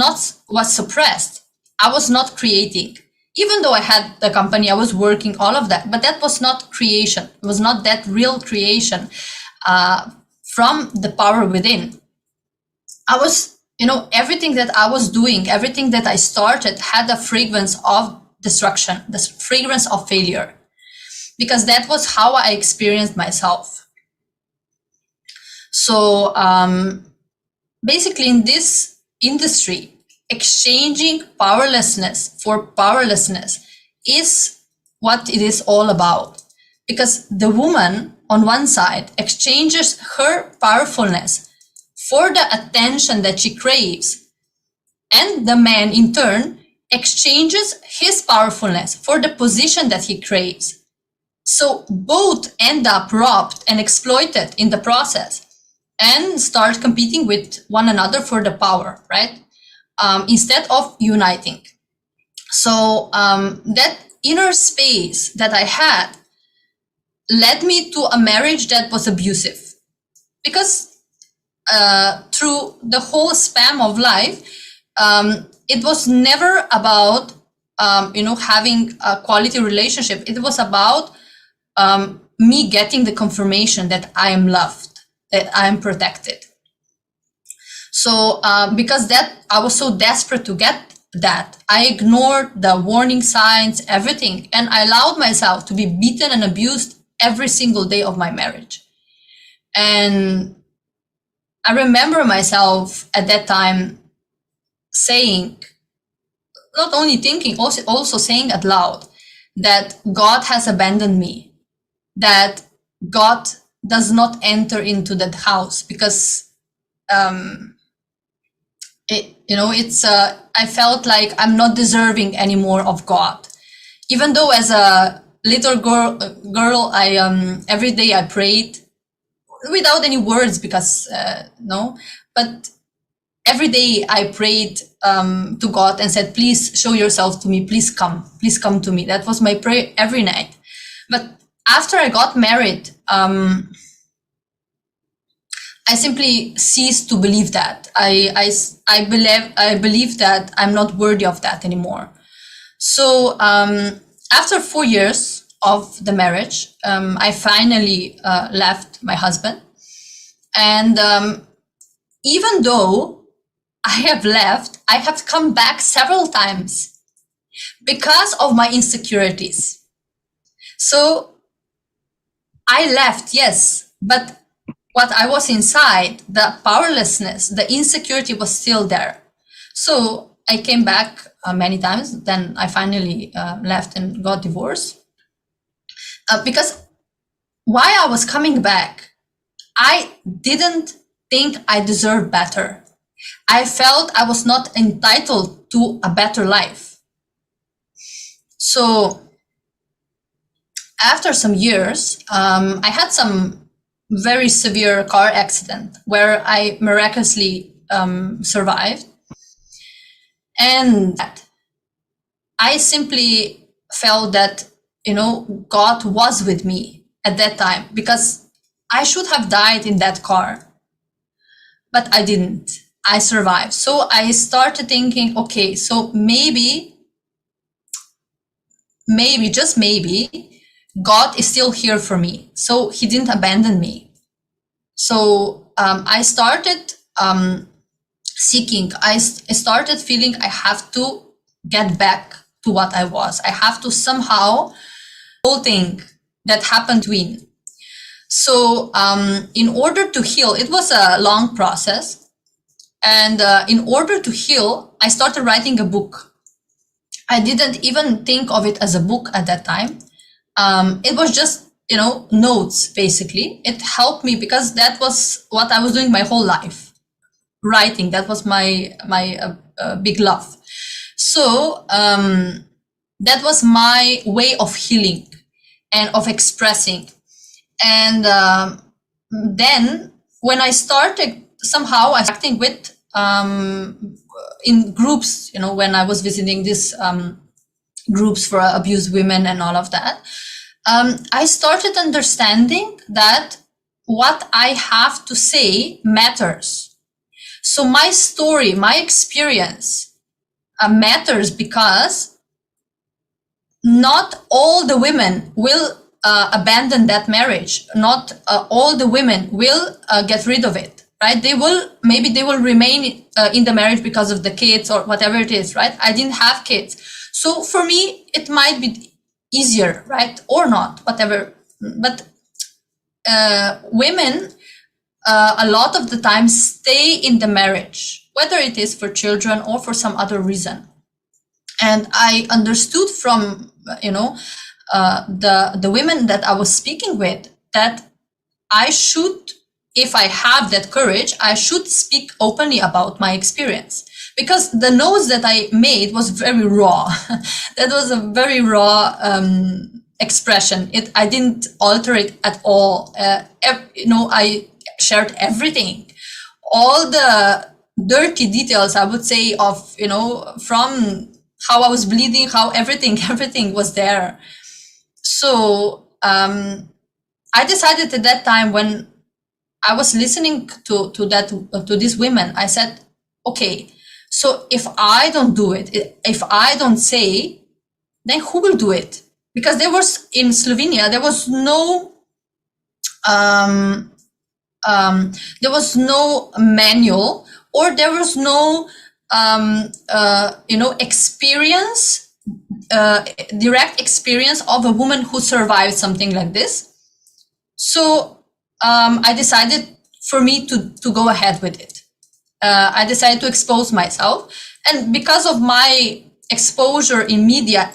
suppressed, I was not creating. Even though I had the company, I was working, all of that, but that was not creation. It was not that real creation from the power within. I was, everything that I was doing, everything that I started had a fragrance of destruction, the fragrance of failure, because that was how I experienced myself. So basically in this industry, exchanging powerlessness for powerlessness is what it is all about. Because the woman on one side exchanges her powerfulness for the attention that she craves, and the man in turn exchanges his powerfulness for the position that he craves. So both end up robbed and exploited in the process and start competing with one another for the power, right? Instead of uniting. So that inner space that I had led me to a marriage that was abusive, because through the whole span of life, it was never about having a quality relationship. It was about me getting the confirmation that I am loved, that I am protected. So because that I was so desperate to get that, I ignored the warning signs, everything, and I allowed myself to be beaten and abused every single day of my marriage. And I remember myself at that time saying, not only thinking, also saying out loud, that God has abandoned me, that God does not enter into that house, because I felt like I'm not deserving anymore of God. Even though as a little girl, I every day I prayed without any words, because but every day I prayed to God and said, please show yourself to me, please come to me. That was my prayer every night. But after I got married, I simply ceased to believe that. I believe that I'm not worthy of that anymore. So after 4 years of the marriage, I finally left my husband. And even though I have left, I have come back several times because of my insecurities. So I left, yes, but what I was inside, the powerlessness, the insecurity was still there. So I came back many times. Then I finally left and got divorced. Because while I was coming back, I didn't think I deserved better. I felt I was not entitled to a better life. So after some years, I had some very severe car accident where I miraculously survived. And I simply felt that, God was with me at that time, because I should have died in that car, but I didn't. I survived. So I started thinking, okay, so maybe, just maybe, God is still here for me. So he didn't abandon me. So I started seeking. I started feeling I have to get back to what I was. I have to somehow, whole thing that happened between. So in order to heal, it was a long process. And in order to heal, I started writing a book. I didn't even think of it as a book at that time. It was just, notes, basically. It helped me because that was what I was doing my whole life. Writing, that was my big love. So that was my way of healing and of expressing. And then when I started, somehow I was acting with in groups, when I was visiting these groups for abused women and all of that, I started understanding that what I have to say matters. So my story, my experience matters because not all the women will abandon that marriage. Not all the women will get rid of it, right? Maybe they will remain in the marriage because of the kids or whatever it is, right? I didn't have kids. So for me, it might be easier, right? Or not, whatever. But women, a lot of the time, stay in the marriage, whether it is for children or for some other reason. And I understood from, the women that I was speaking with that I should, if I have that courage, I should speak openly about my experience. Because the notes that I made was very raw. That was a very raw expression. I didn't alter it at all. I shared everything. All the dirty details, I would say, of, from how I was bleeding, how everything was there. So I decided at that time, when I was listening to these women, I said, okay, so if I don't do it, if I don't say, then who will do it? Because in Slovenia, there was no manual, or there was no experience, direct experience of a woman who survived something like this. So I decided for me to go ahead with it. I decided to expose myself, and because of my exposure in media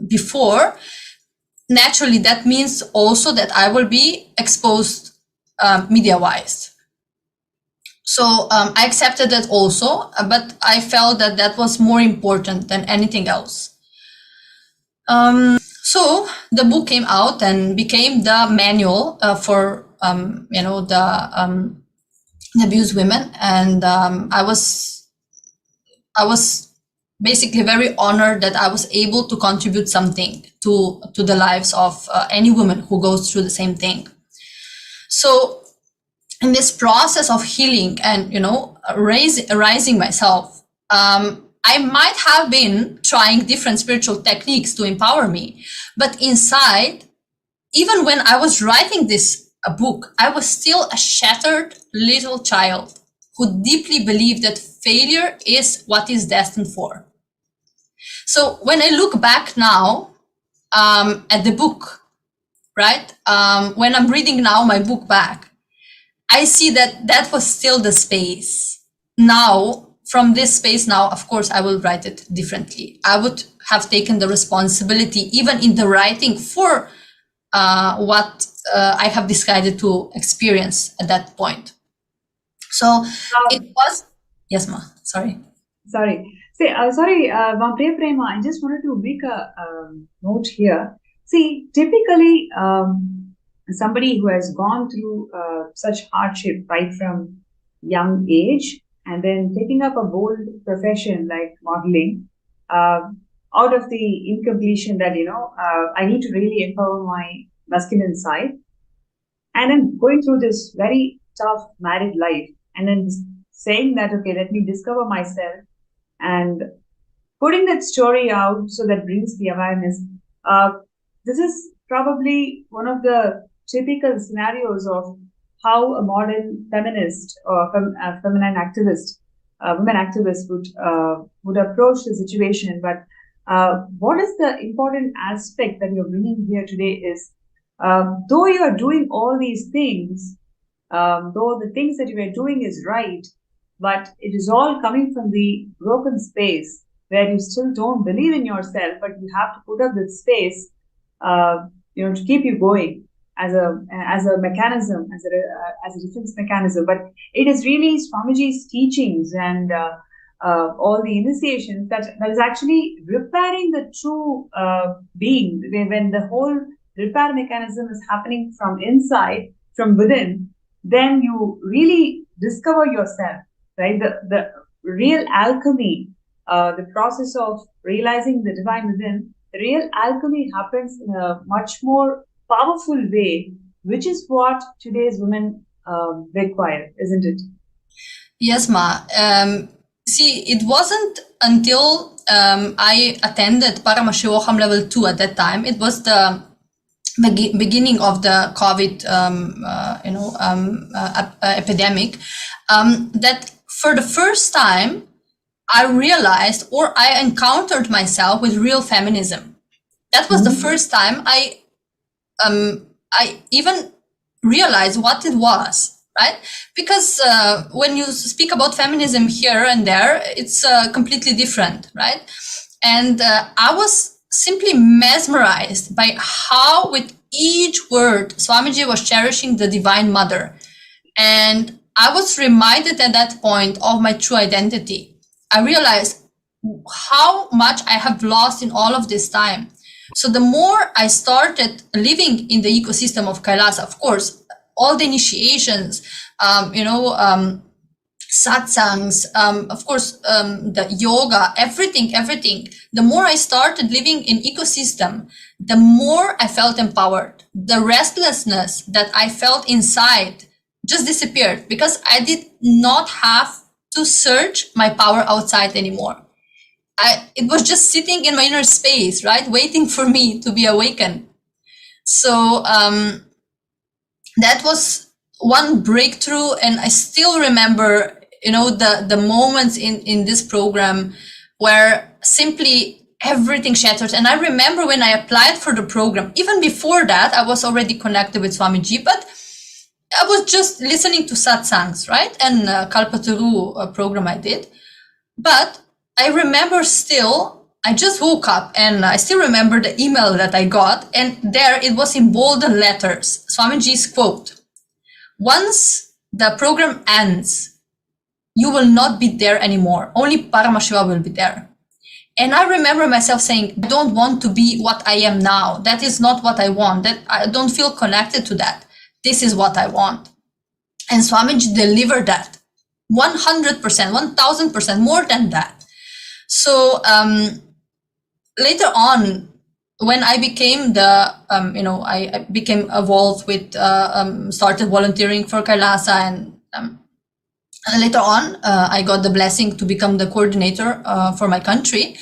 before, naturally that means also that I will be exposed media-wise. So I accepted that also, but I felt that was more important than anything else. So the book came out and became the manual for the abused women, and I was basically very honored that I was able to contribute something to the lives of any woman who goes through the same thing. So in this process of healing and raising myself, I might have been trying different spiritual techniques to empower me, but inside, even when I was writing this book, I was still a shattered little child who deeply believed that failure is what is destined for. So when I look back now at the book, right, when I'm reading now my book back, I see that was still the space. Now, from this space now, of course, I will write it differently. I would have taken the responsibility, even in the writing, for what I have decided to experience at that point. So it was, yes, ma, sorry. Sorry, Ma Priya Prema, I just wanted to make a note here. See, typically, somebody who has gone through such hardship right from young age, and then taking up a bold profession like modeling, out of the incompletion that, I need to really empower my masculine side, and then going through this very tough married life, and then saying that, okay, let me discover myself, and putting that story out so that brings the awareness. This is probably one of the typical scenarios of how a modern feminist or feminine activist, women activists would approach the situation. But what is the important aspect that you're bringing here today is, though you are doing all these things, though the things that you are doing is right, but it is all coming from the broken space where you still don't believe in yourself, but you have to put up that space, to keep you going as a mechanism, as a defense mechanism. But it is really Swamiji's teachings and all the initiations that is actually repairing the true being. When the whole repair mechanism is happening from inside, from within, then you really discover yourself, right? The real alchemy, the process of realizing the divine within, the real alchemy happens in a much more powerful way, which is what today's women require, isn't it? Yes, Ma. See, it wasn't until I attended Paramashivam level 2 at that time. It was the beginning of the COVID, epidemic, that for the first time I realized, or I encountered myself with real feminism. That was the first time I even realized what it was, right? Because when you speak about feminism here and there, it's completely different, right? And I was simply mesmerized by how with each word Swamiji was cherishing the Divine Mother. And I was reminded at that point of my true identity. I realized how much I have lost in all of this time. So the more I started living in the ecosystem of Kailasa, of course, all the initiations, satsangs, of course, the yoga, everything. The more I started living in ecosystem, the more I felt empowered. The restlessness that I felt inside just disappeared because I did not have to search my power outside anymore. It was just sitting in my inner space, right? Waiting for me to be awakened. So that was one breakthrough. And I still remember, the moments in this program where simply everything shattered. And I remember when I applied for the program, even before that, I was already connected with Swamiji, but I was just listening to satsangs, right? And Kalpataru program I did. But I remember still, I just woke up and I still remember the email that I got. And there it was in bold letters, Swamiji's quote: "Once the program ends, you will not be there anymore. Only Paramashiva will be there." And I remember myself saying, I don't want to be what I am now. That is not what I want. That I don't feel connected to that. This is what I want. And Swamiji delivered that 100%, 1000%, more than that. So later on, when I became I became involved with, started volunteering for Kailasa, and later on, I got the blessing to become the coordinator for my country.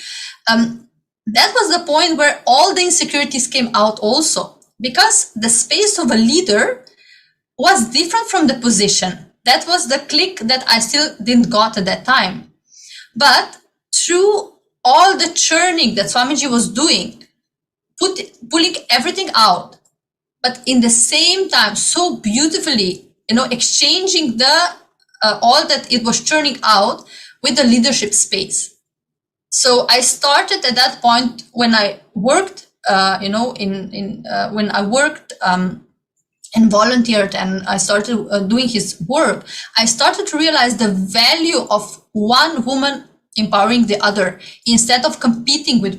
That was the point where all the insecurities came out also, because the space of a leader was different from the position. That was the click that I still didn't got at that time. But through all the churning that Swamiji was doing, pulling everything out, but in the same time, so beautifully, exchanging the all that it was churning out with the leadership space. So I started at that point when I worked, when I worked and volunteered, and I started doing his work. I started to realize the value of one woman empowering the other instead of competing with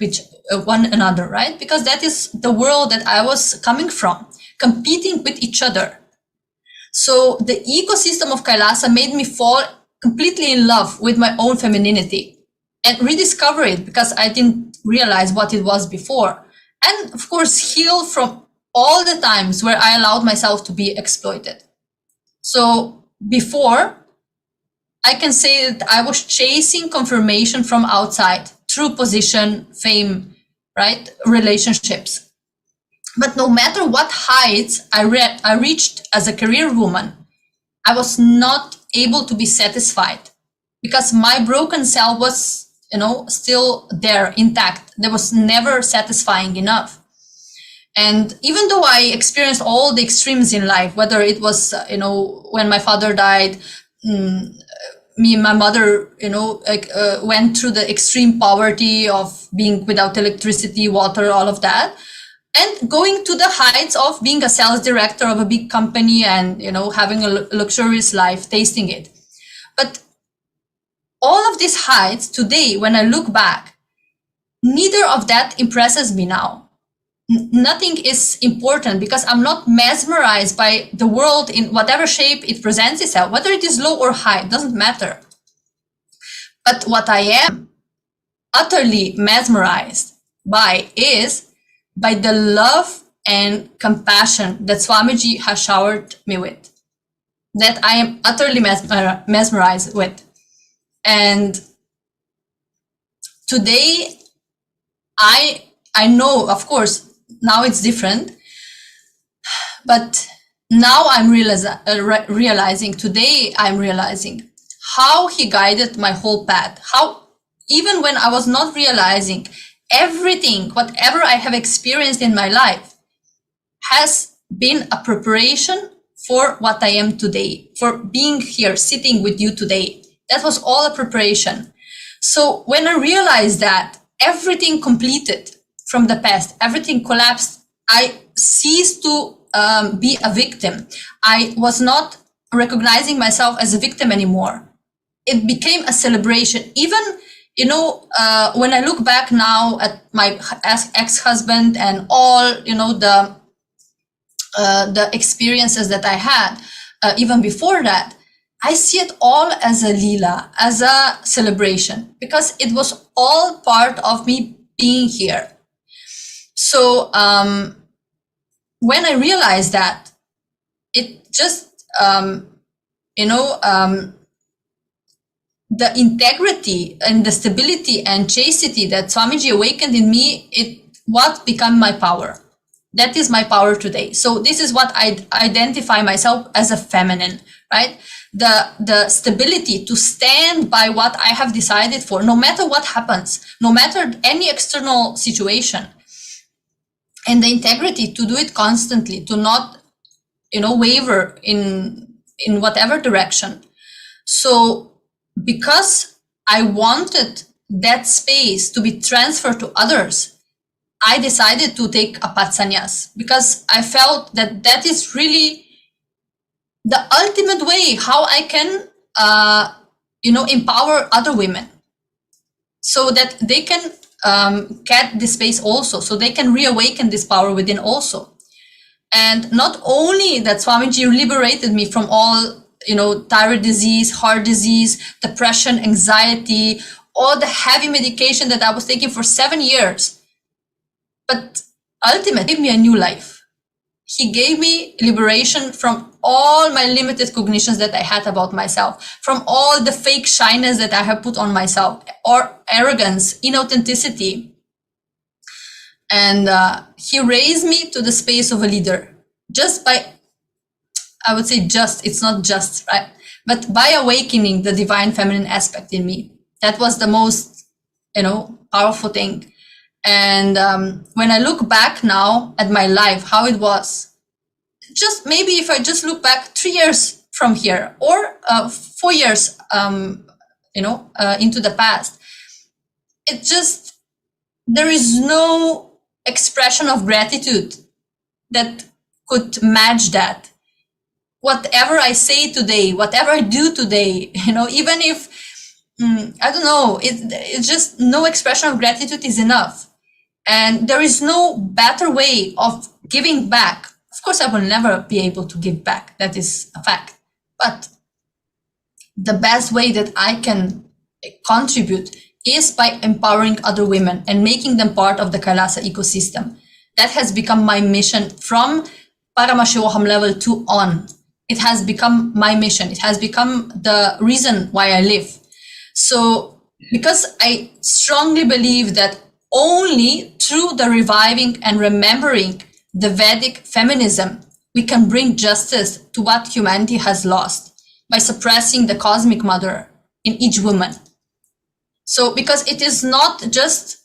one another, right? Because that is the world that I was coming from, competing with each other. So the ecosystem of Kailasa made me fall completely in love with my own femininity and rediscover it, because I didn't realize what it was before. And of course, heal from all the times where I allowed myself to be exploited. So before, I can say that I was chasing confirmation from outside through position, fame, right? Relationships. But no matter what heights I reached as a career woman, I was not able to be satisfied because my broken self was, still there intact. There was never satisfying enough. And even though I experienced all the extremes in life, whether it was, when my father died, me and my mother, went through the extreme poverty of being without electricity, water, all of that, and going to the heights of being a sales director of a big company and, having a luxurious life, tasting it. But all of these heights today, when I look back, neither of that impresses me now. Nothing is important because I'm not mesmerized by the world in whatever shape it presents itself, whether it is low or high, it doesn't matter. But what I am utterly mesmerized by is by the love and compassion that Swamiji has showered me with, that I am utterly mesmerized with. And today, I know, of course, now it's different, but now I'm realizing, today I'm realizing how he guided my whole path, how even when I was not realizing everything, whatever I have experienced in my life has been a preparation for what I am today, for being here, sitting with you today. That was all a preparation. So when I realized that everything completed from the past, everything collapsed, I ceased to be a victim. I was not recognizing myself as a victim anymore. It became a celebration. Even, when I look back now at my ex-husband and all, the experiences that I had, even before that, I see it all as a lila, as a celebration, because it was all part of me being here. So when I realized that, it just, the integrity and the stability and chastity that Swamiji awakened in me, it what became my power. That is my power today. So this is what I identify myself as a feminine, right? The stability to stand by what I have decided for, no matter what happens, no matter any external situation, and the integrity to do it constantly, to not, waver in whatever direction. So because I wanted that space to be transferred to others, I decided to take a path sannyas, because I felt that that is really the ultimate way how I can, empower other women so that they can get this space also, so they can reawaken this power within also. And not only that Swamiji liberated me from all, thyroid disease, heart disease, depression, anxiety, all the heavy medication that I was taking for 7 years, but ultimately gave me a new life. He gave me liberation from all my limited cognitions that I had about myself, from all the fake shyness that I have put on myself, or arrogance, inauthenticity. And he raised me to the space of a leader just by, I would say just, it's not just, right? But by awakening the divine feminine aspect in me. That was the most, powerful thing. And when I look back now at my life, how it was, just maybe if I just look back 3 years from here, or 4 years, into the past, it just, there is no expression of gratitude that could match that. Whatever I say today, whatever I do today, even if, I don't know, it's just no expression of gratitude is enough. And there is no better way of giving back. Of course, I will never be able to give back. That is a fact. But the best way that I can contribute is by empowering other women and making them part of the Kailasa ecosystem. That has become my mission from Paramashivam level 2 on. it has become my mission. It has become the reason why I live. So because I strongly believe that only through the reviving and remembering the Vedic feminism, we can bring justice to what humanity has lost by suppressing the cosmic mother in each woman. So because it is not just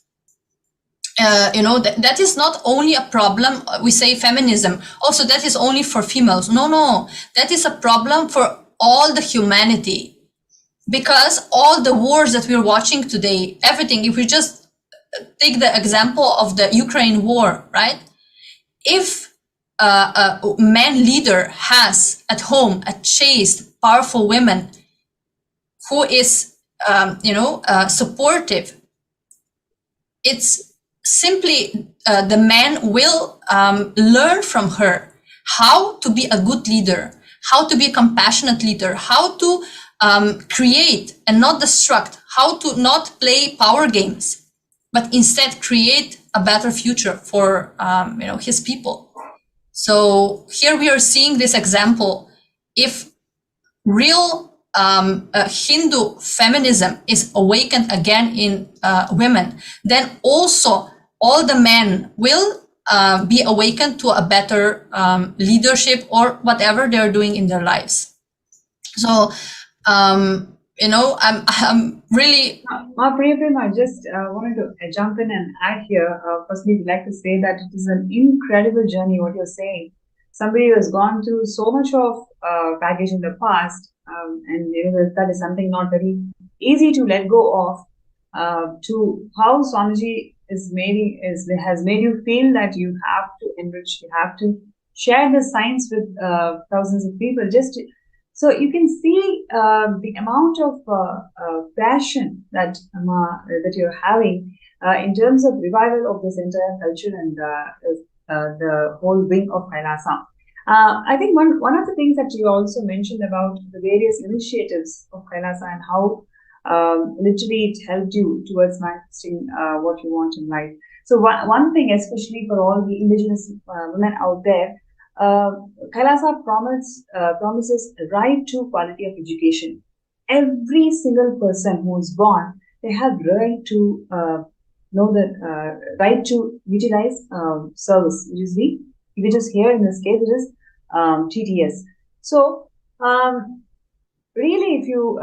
that is not only a problem. We say feminism, also that is only for females. No, that is a problem for all the humanity, because all the wars that we're watching today, everything, if we just take the example of the Ukraine war, right? If a man leader has at home a chaste, powerful woman who is supportive, it's simply the man will learn from her how to be a good leader, how to be a compassionate leader, how to create and not destruct, how to not play power games, but instead create a better future for his people. So here we are seeing this example. If real Hindu feminism is awakened again in women, then also all the men will be awakened to a better leadership or whatever they're doing in their lives. So, I'm really... Priyaprema, I just wanted to jump in and add here. Firstly, we'd like to say that it is an incredible journey, what you're saying. Somebody who has gone through so much of baggage in the past, and that is something not very easy to let go of, to how Swamiji has made you feel that you have to enrich, you have to share the science with thousands of people. So you can see the amount of passion that you're having in terms of revival of this entire culture and the whole wing of Kailasa. I think one of the things that you also mentioned about the various initiatives of Kailasa and how literally it helped you towards manifesting what you want in life. So one thing, especially for all the indigenous women out there, Kailasa promises the right to quality of education. Every single person who is born, they have right to know the right to utilize service, which is here in this case, it is TTS. So really, if you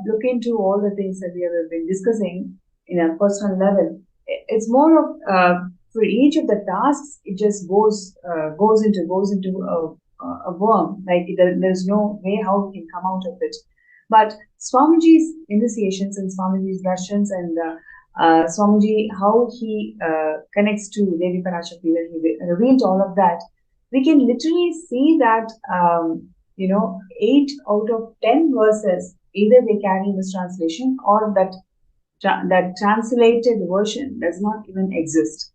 look into all the things that we have been discussing in a personal level, it's more of for each of the tasks, it just goes into a worm. Like there's no way how we can come out of it. But Swamiji's initiations and Swamiji's Darshans and Swamiji, how he connects to Devi Parashakti, when he revealed all of that, we can literally see that 8 out of 10 verses, either they carry mistranslation or that translated version does not even exist.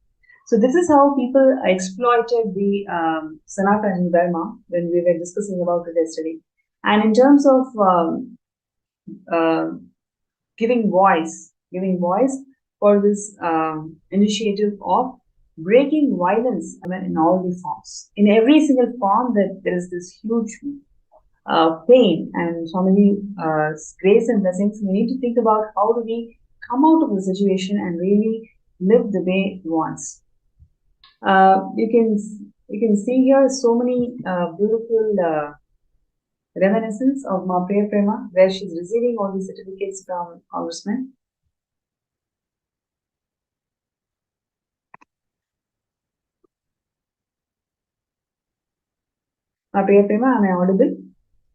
So this is how people exploited the Sanatana Dharma when we were discussing about it yesterday. And in terms of giving voice for this initiative of breaking violence in all the forms. In every single form, that there is this huge pain, and Swamiji's grace and blessings. We need to think about how do we come out of the situation and really live the way he wants. You can see here so many beautiful reminiscence of Ma Priyaprema, where she's receiving all these certificates from congressmen. Ma Priyaprema, am I audible?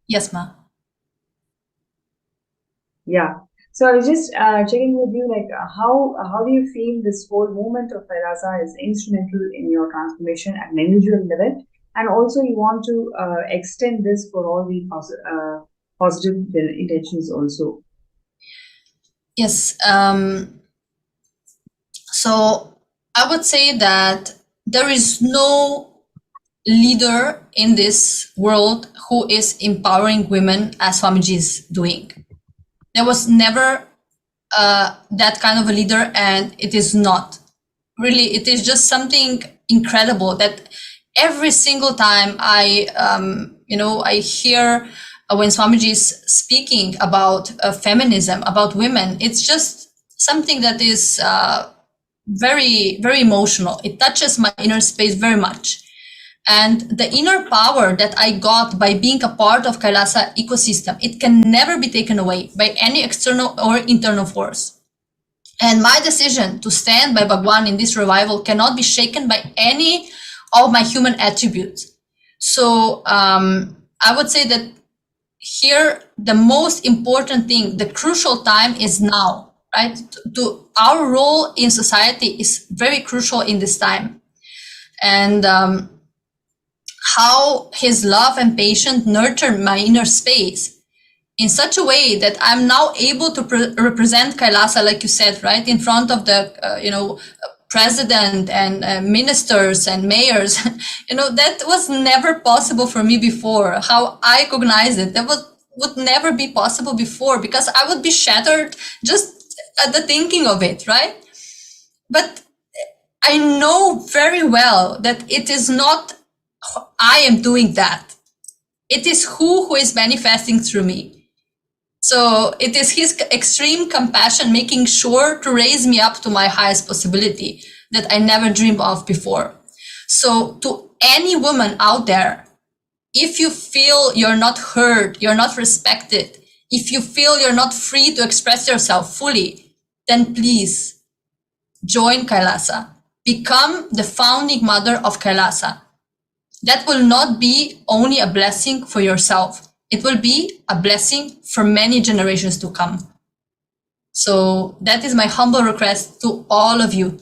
Yes, ma. Yeah. So I was just checking with you, like how do you feel this whole movement of Kailasa is instrumental in your transformation at an individual level, and also you want to extend this for all the positive intentions also. Yes. So I would say that there is no leader in this world who is empowering women as Swamiji is doing. There was never that kind of a leader, and it is not. Really, it is just something incredible that every single time I, I hear when Swamiji is speaking about feminism, about women, it's just something that is very, very emotional. It touches my inner space very much. And the inner power that I got by being a part of Kailasa ecosystem, it can never be taken away by any external or internal force. And my decision to stand by Bhagwan in this revival cannot be shaken by any of my human attributes. So I would say that here, the most important thing, the crucial time is now, right? To our role in society is very crucial in this time. And how his love and patience nurtured my inner space in such a way that I'm now able to represent Kailasa, like you said, right, in front of the, president and ministers and mayors. That was never possible for me before. How I cognize it, that would never be possible before, because I would be shattered just at the thinking of it, right? But I know very well that it is not I am doing that. It is who is manifesting through me. So it is his extreme compassion making sure to raise me up to my highest possibility that I never dreamed of before. So to any woman out there, if you feel you're not heard, you're not respected, if you feel you're not free to express yourself fully, then please join Kailasa. Become the founding mother of Kailasa. That will not be only a blessing for yourself. It will be a blessing for many generations to come. So that is my humble request to all of you.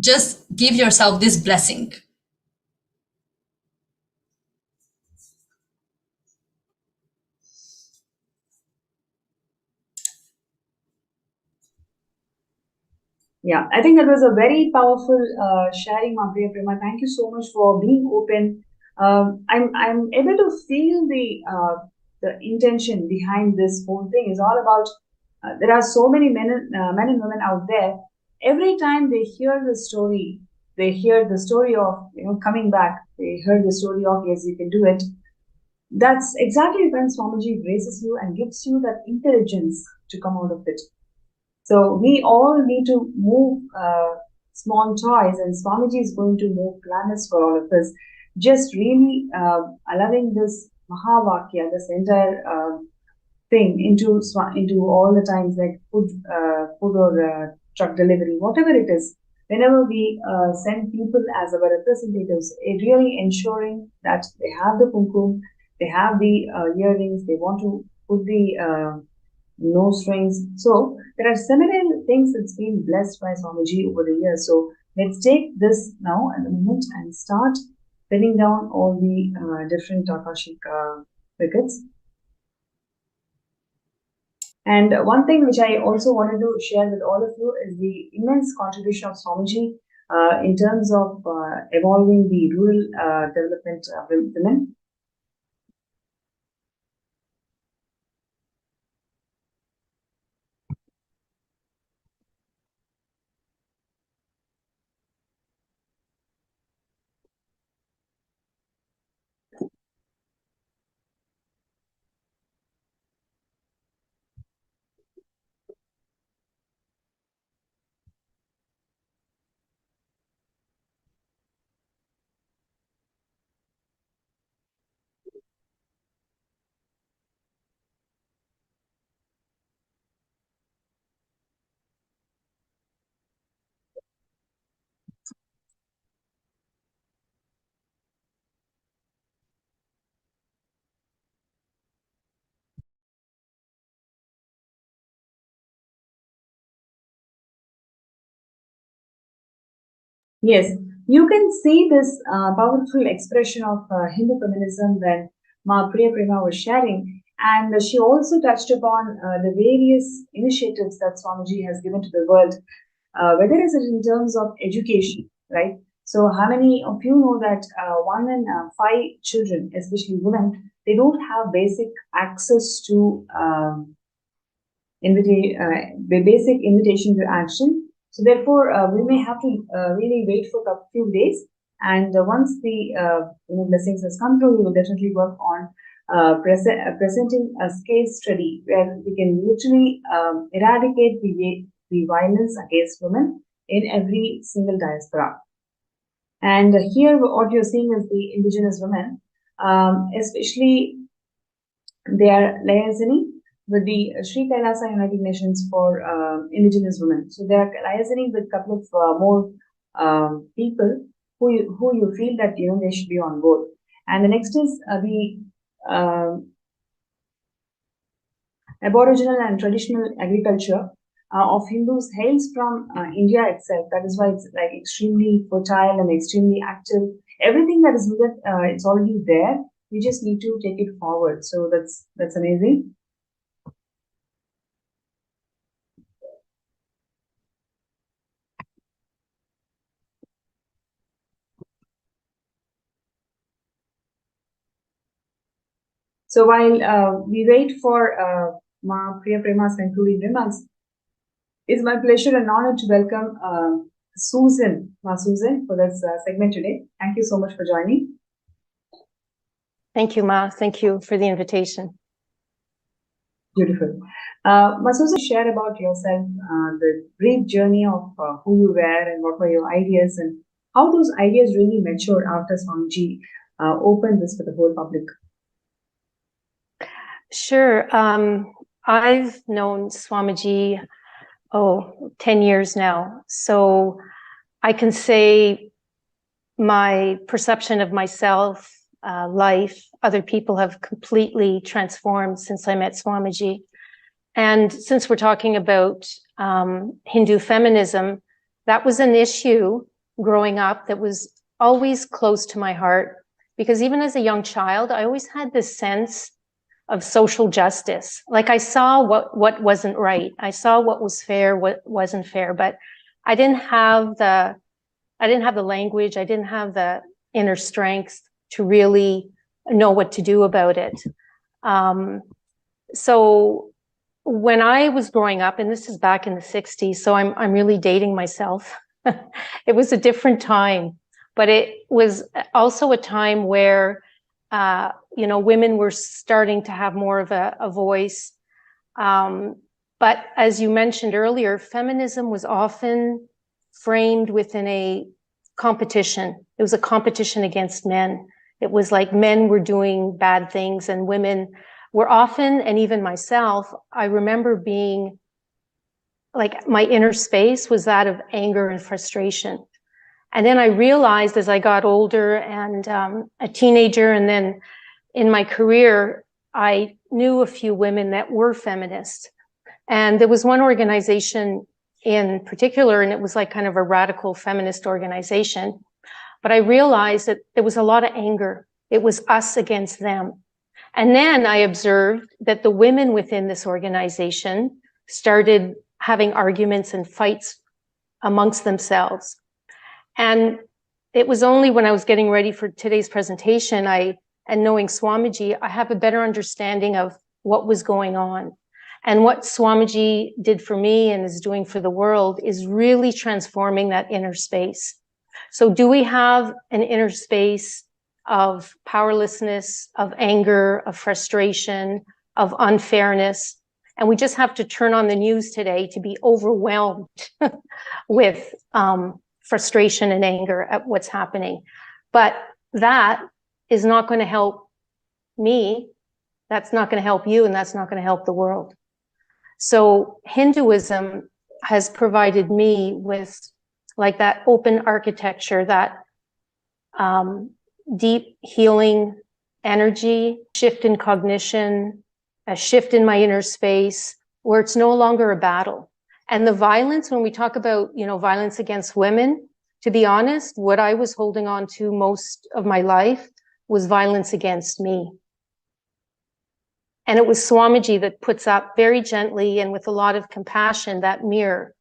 Just give yourself this blessing. Yeah, I think that was a very powerful sharing, Priya Prema. Thank you so much for being open. I'm able to feel the intention behind this whole thing. Is all about there are so many men and women out there. Every time they hear the story, they hear the story of coming back. They heard the story of yes, you can do it. That's exactly when Swamiji raises you and gives you that intelligence to come out of it. So we all need to move small toys, and Swamiji is going to move planets for all of us. Just really allowing this Mahavakya, this entire thing into all the times, like food or truck delivery, whatever it is. Whenever we send people as our representatives, really ensuring that they have the kumkum, they have the earrings, they want to put the nose rings. So there are several things that's been blessed by Swamiji over the years. So let's take this now at the moment and start pinning down all the different Akashic wickets. And one thing which I also wanted to share with all of you is the immense contribution of Swamiji in terms of evolving the rural development of women. Yes, you can see this powerful expression of Hindu feminism when Ma Priya Prema was sharing, and she also touched upon the various initiatives that Swamiji has given to the world, whether it's in terms of education, right? So, how many of you know that 1 in 5 children, especially women, they don't have basic access to basic invitation to action. So therefore, we may have to really wait for a few days. And once the blessings has come through, we will definitely work on presenting a case study where we can literally eradicate the violence against women in every single diaspora. And here, what you're seeing is the indigenous women, especially they are liaising with the Sri Kailasa United Nations for indigenous women. So they are liaising with a couple of more people who you feel that they should be on board. And the next is the Aboriginal and traditional agriculture of Hindus hails from India itself. That is why it's like extremely fertile and extremely active. Everything that is needed, it's already there. We just need to take it forward. So that's amazing. So while we wait for Ma Priya Prema's concluding remarks, it's my pleasure and honor to welcome Susan, Ma Susan, for this segment today. Thank you so much for joining. Thank you, Ma. Thank you for the invitation. Beautiful. Ma Susan, share about yourself, the brief journey of who you were and what were your ideas and how those ideas really matured after Swamiji opened this for the whole public. Sure. I've known Swamiji, 10 years now. So I can say my perception of myself, life, other people have completely transformed since I met Swamiji. And since we're talking about Hindu feminism, that was an issue growing up that was always close to my heart. Because even as a young child, I always had this sense of social justice. Like I saw what wasn't right. I saw what was fair, what wasn't fair, but I didn't have the language. I didn't have the inner strength to really know what to do about it. So when I was growing up, and this is back in the 60s, so I'm really dating myself. It was a different time, but it was also a time where women were starting to have more of a voice. But as you mentioned earlier, feminism was often framed within a competition. It was a competition against men. It was like men were doing bad things and women were often, and even myself, I remember being like my inner space was that of anger and frustration. And then I realized as I got older and a teenager, and then in my career, I knew a few women that were feminists. And there was one organization in particular, and it was like kind of a radical feminist organization. But I realized that there was a lot of anger. It was us against them. And then I observed that the women within this organization started having arguments and fights amongst themselves. And it was only when I was getting ready for today's presentation, and knowing Swamiji, I have a better understanding of what was going on. And what Swamiji did for me and is doing for the world is really transforming that inner space. So do we have an inner space of powerlessness, of anger, of frustration, of unfairness? And we just have to turn on the news today to be overwhelmed with frustration and anger at what's happening. But that is not going to help me. That's not going to help you, and that's not going to help the world. So Hinduism has provided me with like that open architecture, that deep healing energy, shift in cognition, a shift in my inner space where it's no longer a battle. And the violence, when we talk about, violence against women, to be honest, what I was holding on to most of my life was violence against me. And it was Swamiji that puts up very gently and with a lot of compassion that mirror.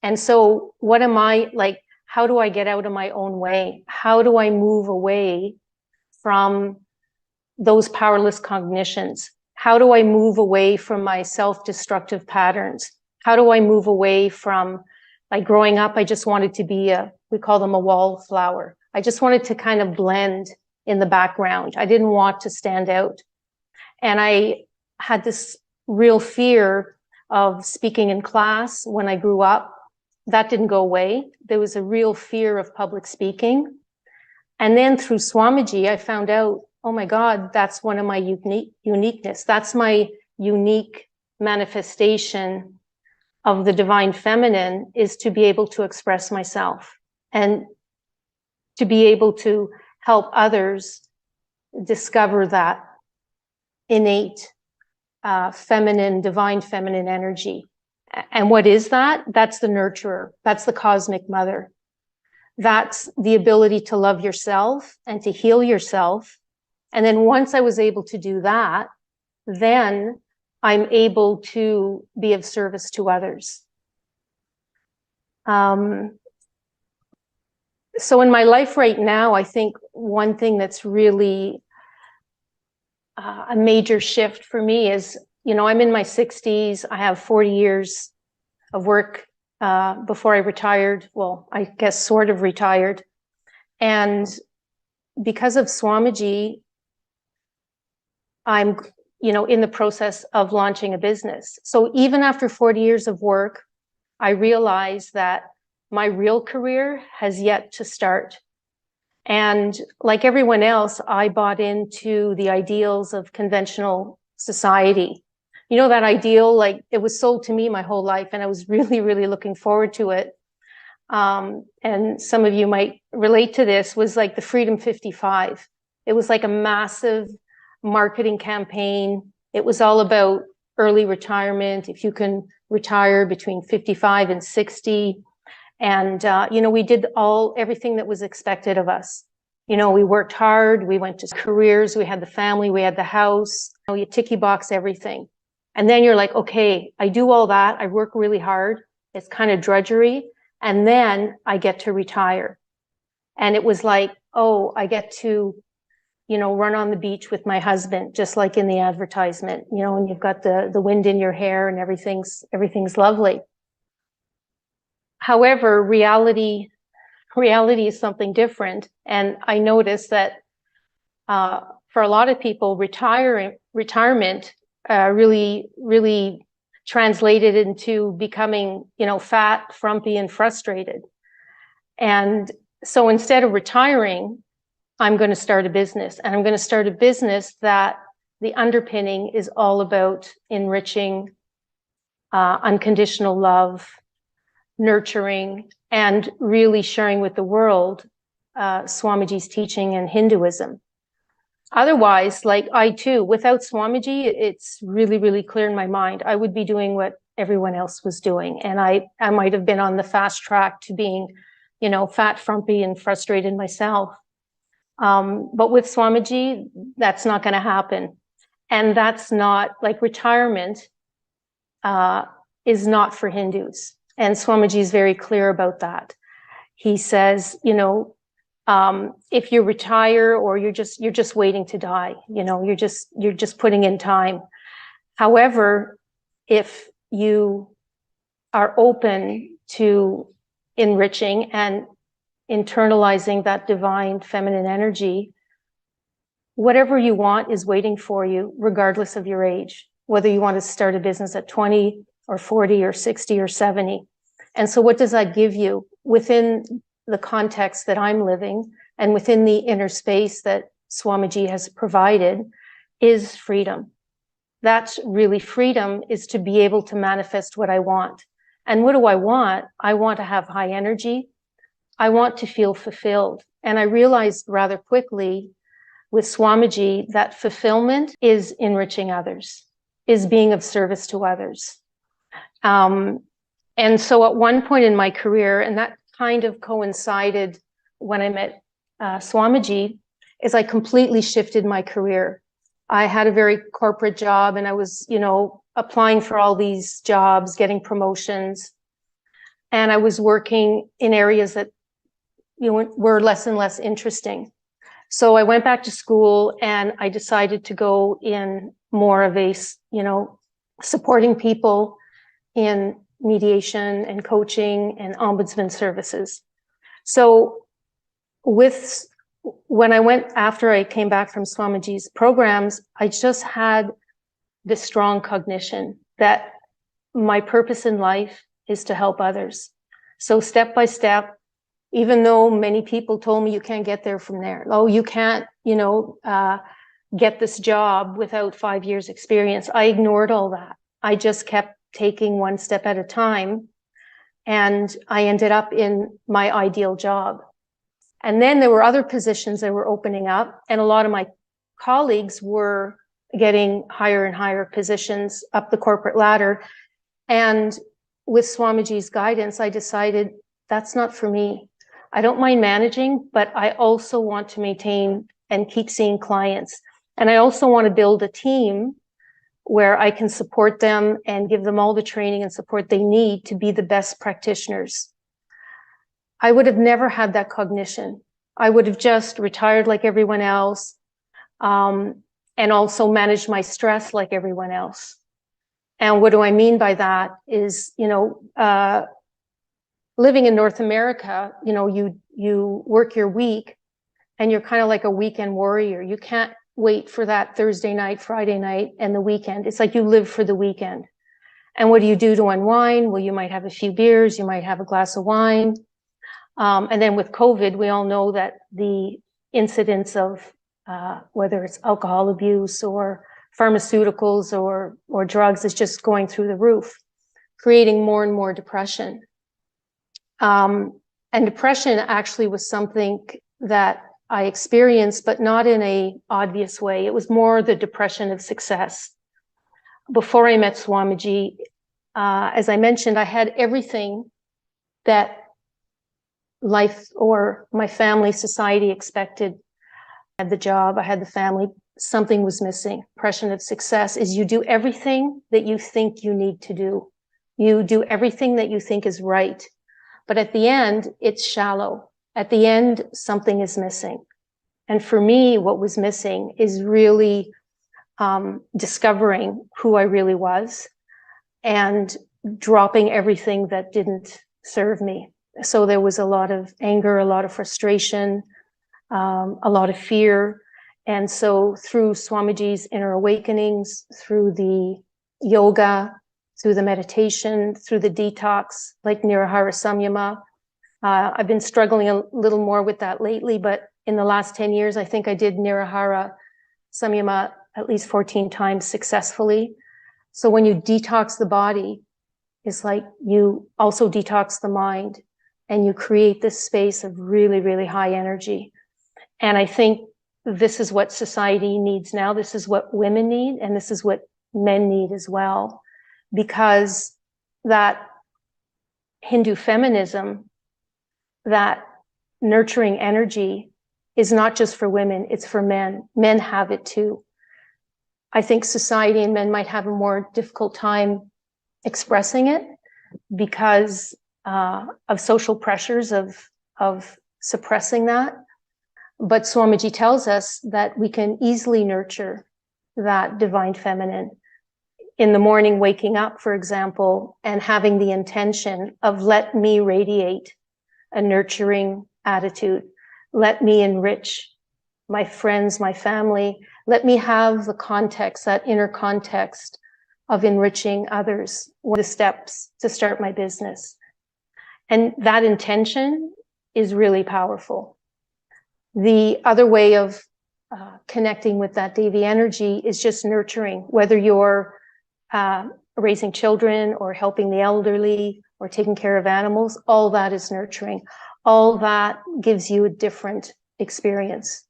And so what am I like? How do I get out of my own way? How do I move away from those powerless cognitions? How do I move away from my self-destructive patterns? How do I move away from, like growing up, I just wanted to be we call them a wallflower. I just wanted to kind of blend in the background. I didn't want to stand out. And I had this real fear of speaking in class when I grew up. That didn't go away. There was a real fear of public speaking. And then through Swamiji, I found out, oh my God, that's one of my uniqueness. That's my unique manifestation of the divine feminine, is to be able to express myself and to be able to help others discover that innate feminine, divine feminine energy. And what is that? That's the nurturer. That's the cosmic mother. That's the ability to love yourself and to heal yourself. And then once I was able to do that, then I'm able to be of service to others. So in my life right now, I think one thing that's really a major shift for me is, you know, I'm in my 60s. I have 40 years of work before I retired. Well, I guess sort of retired. And because of Swamiji, I'm, you know, in the process of launching a business. So even after 40 years of work, I realized that my real career has yet to start. And like everyone else, I bought into the ideals of conventional society. You know, that ideal, like it was sold to me my whole life, and I was really, really looking forward to it. And some of you might relate to this, was like the Freedom 55. It was like a massive marketing campaign. It was all about early retirement, if you can retire between 55 and 60. And, you know, we did everything that was expected of us. You know, we worked hard, we went to careers, we had the family, we had the house, you know, you ticky box everything. And then you're like, okay, I do all that. I work really hard. It's kind of drudgery. And then I get to retire. And it was like, oh, I get to, you know, run on the beach with my husband, just like in the advertisement, you know, and you've got the wind in your hair and everything's lovely. However, reality is something different. And I noticed that for a lot of people, retirement really translated into becoming, you know, fat, frumpy, and frustrated. And so instead of retiring, I'm going to start a business. And I'm going to start a business that the underpinning is all about enriching, unconditional love, nurturing, and really sharing with the world Swamiji's teaching and Hinduism. Otherwise, like I too, without Swamiji, it's really, really clear in my mind, I would be doing what everyone else was doing. And I might have been on the fast track to being, you know, fat, frumpy, and frustrated myself. But with Swamiji, that's not going to happen. And that's not, like, retirement is not for Hindus. And Swamiji is very clear about that. He says, you know, if you retire or you're just waiting to die, you know, you're just putting in time. However, if you are open to enriching and internalizing that divine feminine energy, whatever you want is waiting for you, regardless of your age, whether you want to start a business at 20 or 40 or 60 or 70. And so what does that give you within the context that I'm living and within the inner space that Swamiji has provided is freedom. That's really freedom, is to be able to manifest what I want. And what do I want? I want to have high energy. I want to feel fulfilled. And I realized rather quickly with Swamiji that fulfillment is enriching others, is being of service to others. And so at one point in my career, and that kind of coincided when I met Swamiji, is I completely shifted my career. I had a very corporate job and I was, you know, applying for all these jobs, getting promotions. And I was working in areas that, you know, were less and less interesting. So I went back to school and I decided to go in more of a, you know, supporting people in mediation and coaching and ombudsman services. So with when I went, after I came back from Swamiji's programs, I just had this strong cognition that my purpose in life is to help others. So step by step, even though many people told me you can't get there from there. Oh, you can't, get this job without 5 years experience. I ignored all that. I just kept taking one step at a time. And I ended up in my ideal job. And then there were other positions that were opening up, and a lot of my colleagues were getting higher and higher positions up the corporate ladder. And with Swamiji's guidance, I decided that's not for me. I don't mind managing, but I also want to maintain and keep seeing clients. And I also want to build a team where I can support them and give them all the training and support they need to be the best practitioners. I would have never had that cognition. I would have just retired like everyone else, and also managed my stress like everyone else. And what do I mean by that is, living in North America, you work your week and you're kind of like a weekend warrior. You can't wait for that Thursday night, Friday night, and the weekend. It's like you live for the weekend. And what do you do to unwind? Well, you might have a few beers, you might have a glass of wine. And then with COVID, we all know that the incidence of whether it's alcohol abuse or pharmaceuticals or drugs is just going through the roof, creating more and more depression. And depression actually was something that I experienced, but not in a obvious way. It was more the depression of success. Before I met Swamiji, as I mentioned, I had everything that life or my family, society expected. I had the job, I had the family, something was missing. Depression of success is you do everything that you think you need to do. You do everything that you think is right. But at the end, it's shallow. At the end, something is missing. And for me, what was missing is really discovering who I really was and dropping everything that didn't serve me. So there was a lot of anger, a lot of frustration, a lot of fear. And so through Swamiji's inner awakenings, through the yoga, through the meditation, through the detox, like Nirahara Samyama, I've been struggling a little more with that lately, but in the last 10 years, I think I did Nirahara Samyama at least 14 times successfully. So when you detox the body, it's like you also detox the mind and you create this space of really, really high energy. And I think this is what society needs now. This is what women need, and this is what men need as well, because that Hindu feminism, that nurturing energy is not just for women, it's for men. Men have it too. I think society and men might have a more difficult time expressing it because of social pressures of suppressing that. But Swamiji tells us that we can easily nurture that divine feminine. In the morning, waking up, for example, and having the intention of let me radiate a nurturing attitude. Let me enrich my friends, my family. Let me have the context, that inner context of enriching others. What are the steps to start my business? And that intention is really powerful. The other way of connecting with that Devi energy is just nurturing, whether you're raising children or helping the elderly or taking care of animals, all that is nurturing. All that gives you a different experience.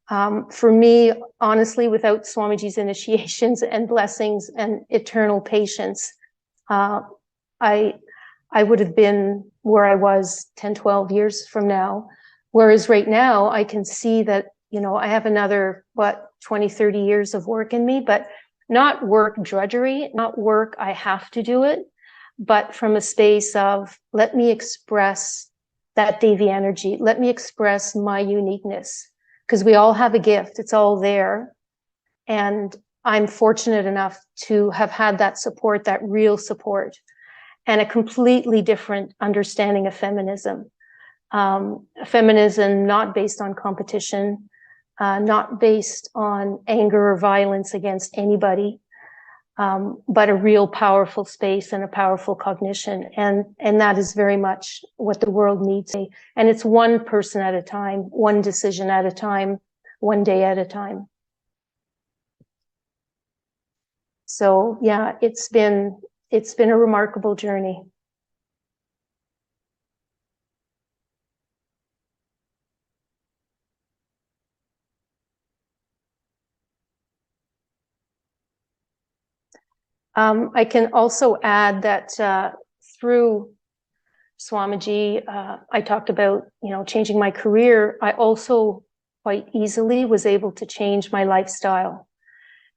For me, honestly, without Swamiji's initiations and blessings and eternal patience, I would have been where I was 10, 12 years from now. Whereas right now, I can see that, I have another, 20, 30 years of work in me, but not work drudgery, not work I have to do it, but from a space of, let me express that Devi energy. Let me express my uniqueness, because we all have a gift. It's all there. And I'm fortunate enough to have had that support, that real support, and a completely different understanding of feminism. Feminism not based on competition, not based on anger or violence against anybody, but a real powerful space and a powerful cognition. And that is very much what the world needs. And it's one person at a time, one decision at a time, one day at a time. So yeah, it's been a remarkable journey. I can also add that through Swamiji, I talked about, changing my career. I also quite easily was able to change my lifestyle.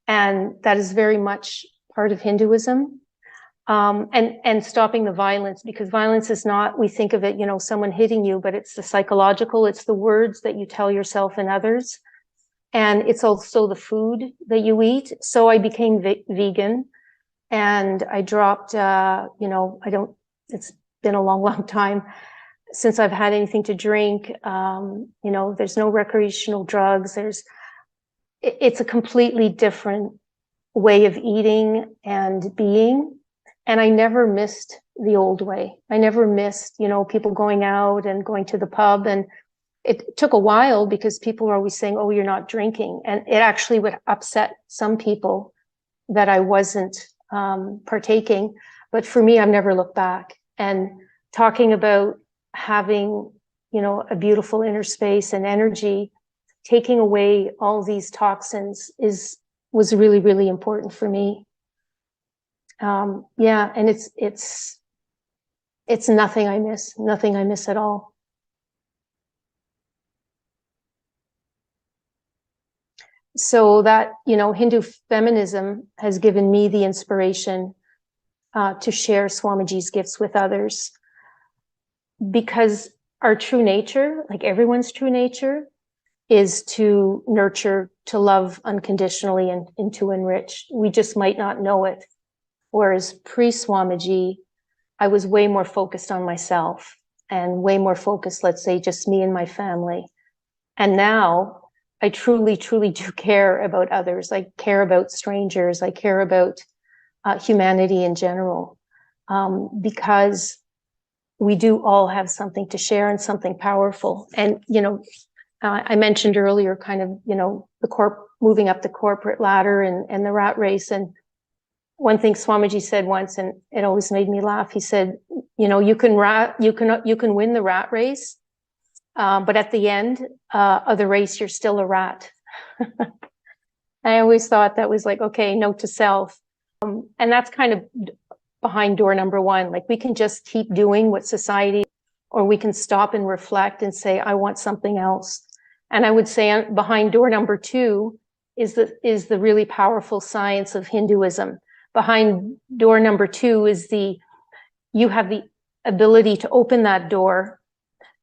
And that is very much part of Hinduism. And stopping the violence, because violence is not, we think of it, someone hitting you, but it's the psychological, it's the words that you tell yourself and others. And it's also the food that you eat. So I became vegan. And I dropped, it's been a long, long time since I've had anything to drink. There's no recreational drugs. It's a completely different way of eating and being. And I never missed the old way. I never missed, people going out and going to the pub. And it took a while because people were always saying, oh, you're not drinking. And it actually would upset some people that I wasn't partaking. But for me, I've never looked back. And talking about having, a beautiful inner space and energy, taking away all these toxins was really, really important for me. And it's nothing I miss at all. So that, Hindu feminism has given me the inspiration to share Swamiji's gifts with others, because our true nature, like everyone's true nature, is to nurture, to love unconditionally, and to enrich. We just might not know it. Whereas pre-Swamiji, I was way more focused on myself and way more focused, let's say, just me and my family. And now I truly, truly do care about others. I care about strangers. I care about humanity in general, because we do all have something to share and something powerful. And, I mentioned earlier kind of, moving up the corporate ladder and the rat race. And one thing Swamiji said once, and it always made me laugh. He said, you can win the rat race, but at the end of the race, you're still a rat. I always thought that was like, okay, note to self. And that's kind of behind door number one. Like, we can just keep doing what society, or we can stop and reflect and say, I want something else. And I would say behind door number two is the really powerful science of Hinduism. Behind door number two is you have the ability to open that door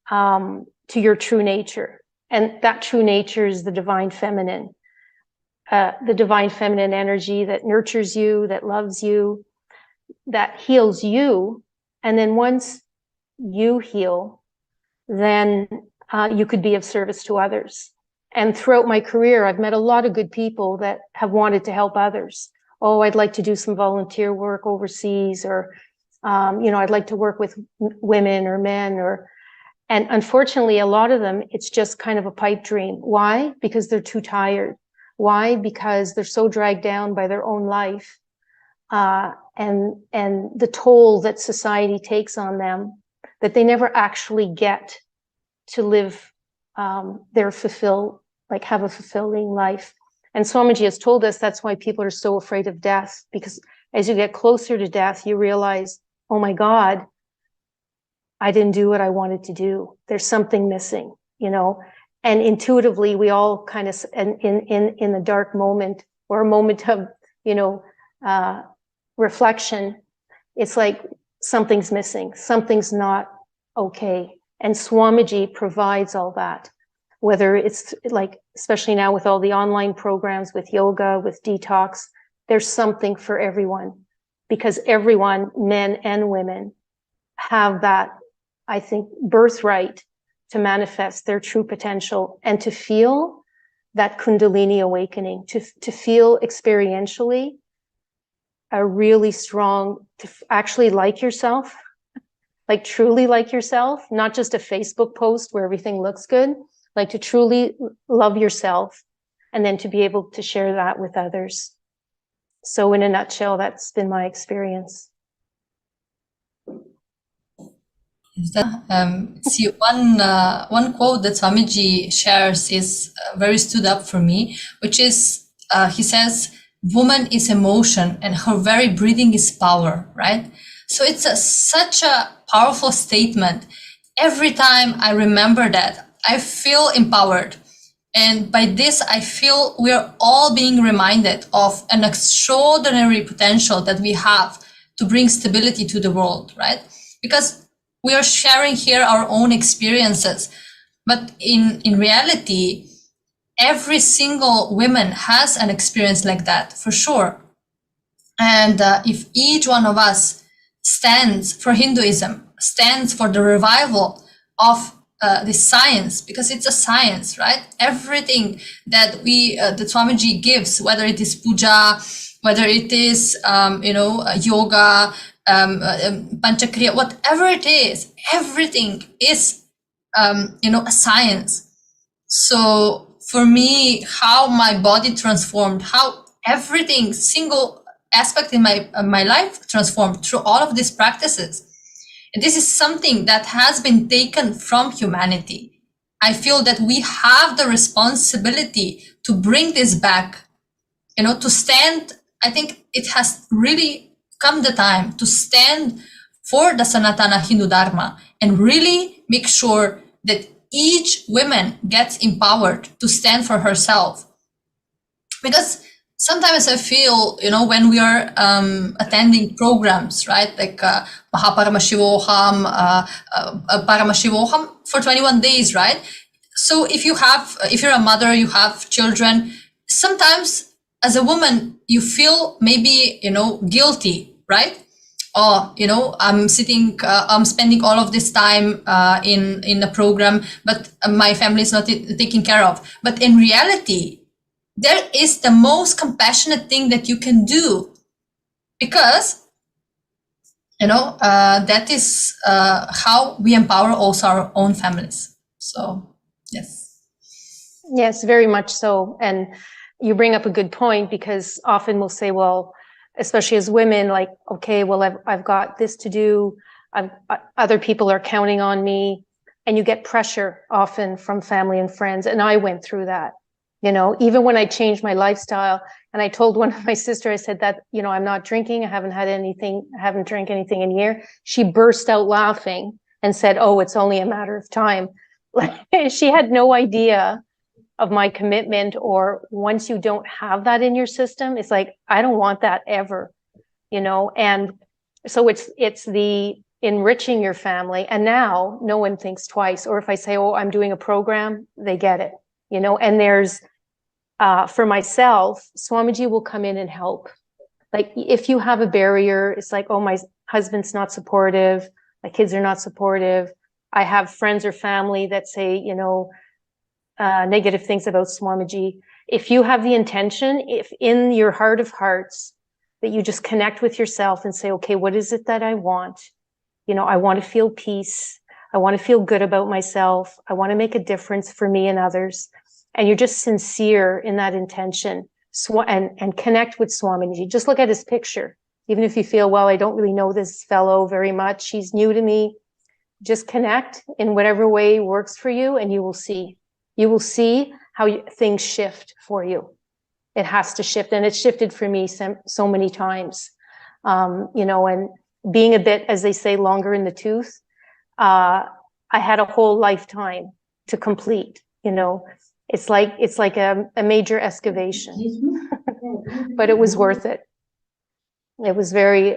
to your true nature. And that true nature is the divine feminine energy that nurtures you, that loves you, that heals you. And then once you heal, then you could be of service to others. And throughout my career, I've met a lot of good people that have wanted to help others. Oh, I'd like to do some volunteer work overseas, or, I'd like to work with women or men, and unfortunately, a lot of them, it's just kind of a pipe dream. Why? Because they're too tired. Why? Because they're so dragged down by their own life, and the toll that society takes on them, that they never actually get to live have a fulfilling life. And Swamiji has told us that's why people are so afraid of death, because as you get closer to death, you realize, oh my God, I didn't do what I wanted to do. There's something missing, and intuitively we all kind of, in the dark moment, or a moment of, reflection, it's like something's missing, something's not okay. And Swamiji provides all that, whether it's like, especially now with all the online programs, with yoga, with detox, there's something for everyone, because everyone, men and women, have that, I think, birthright to manifest their true potential and to feel that Kundalini awakening, to feel experientially a really strong, to actually like yourself, like truly like yourself, not just a Facebook post where everything looks good, like to truly love yourself and then to be able to share that with others. So in a nutshell, that's been my experience. See, one quote that Swamiji shares is very stood up for me, which is, he says, woman is emotion and her very breathing is power, right? So it's such a powerful statement. Every time I remember that, I feel empowered. And by this, I feel we are all being reminded of an extraordinary potential that we have to bring stability to the world, right? Because we are sharing here our own experiences. But in reality, every single woman has an experience like that, for sure. And if each one of us stands for Hinduism, stands for the revival of this science, because it's a science, right? Everything that that Swamiji gives, whether it is puja, whether it is, yoga, panchakriya, whatever it is, everything is, a science. So for me, how my body transformed, how everything, single aspect in my life transformed through all of these practices. And this is something that has been taken from humanity. I feel that we have the responsibility to bring this back, to stand. I think it has really come the time to stand for the Sanatana Hindu Dharma and really make sure that each woman gets empowered to stand for herself. Because sometimes I feel, when we are attending programs, right, like Paramashivam, Paramashivam for 21 days, right? So if you're a mother, you have children, sometimes as a woman, you feel maybe, guilty, right? Or, I'm spending all of this time in a program, but my family is not taken care of. But in reality, there is the most compassionate thing that you can do, because, that is how we empower also our own families. So, yes. Yes, very much so. And you bring up a good point, because often we'll say, well, especially as women, like, okay, well, I've got this to do. Other people are counting on me, and you get pressure often from family and friends. And I went through that. Even when I changed my lifestyle, and I told one of my sister, I said that, I'm not drinking. I haven't drank anything in a year. She burst out laughing and said, oh, it's only a matter of time. She had no idea of my commitment, or once you don't have that in your system, it's like, I don't want that ever, and so it's the enriching your family. And now no one thinks twice. Or if I say, oh, I'm doing a program, they get it. And there's, for myself, Swamiji will come in and help. Like if you have a barrier, it's like, oh, my husband's not supportive, my kids are not supportive. I have friends or family that say, negative things about Swamiji. If you have the intention, if in your heart of hearts, that you just connect with yourself and say, okay, what is it that I want? I want to feel peace. I want to feel good about myself. I want to make a difference for me and others. And you're just sincere in that intention, and connect with Swamiji. Just look at his picture. Even if you feel, well, I don't really know this fellow very much, he's new to me. Just connect in whatever way works for you, and you will see. You will see how things shift for you. It has to shift, and it's shifted for me so many times. And being a bit, as they say, longer in the tooth, I had a whole lifetime to complete. It's like a major excavation, but it was worth it. It was very,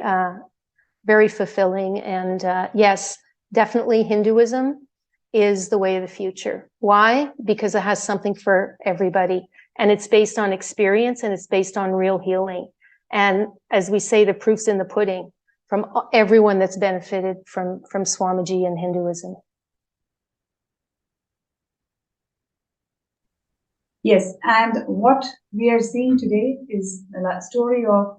very fulfilling. And yes, definitely Hinduism is the way of the future. Why? Because it has something for everybody, and it's based on experience, and it's based on real healing. And as we say, the proof's in the pudding from everyone that's benefited from Swamiji and Hinduism. Yes, and what we are seeing today is the story of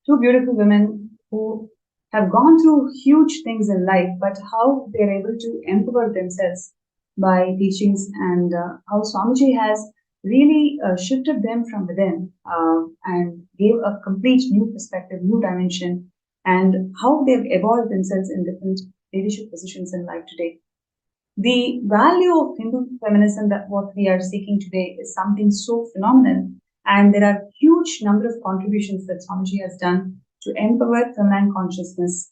two beautiful women who have gone through huge things in life, but how they're able to empower themselves by teachings, and how Swamiji has really shifted them from within and gave a complete new perspective, new dimension, and how they've evolved themselves in different leadership positions in life today. The value of Hindu feminism, that what we are seeking today, is something so phenomenal, and there are huge number of contributions that Swamiji has done to empower feminine consciousness.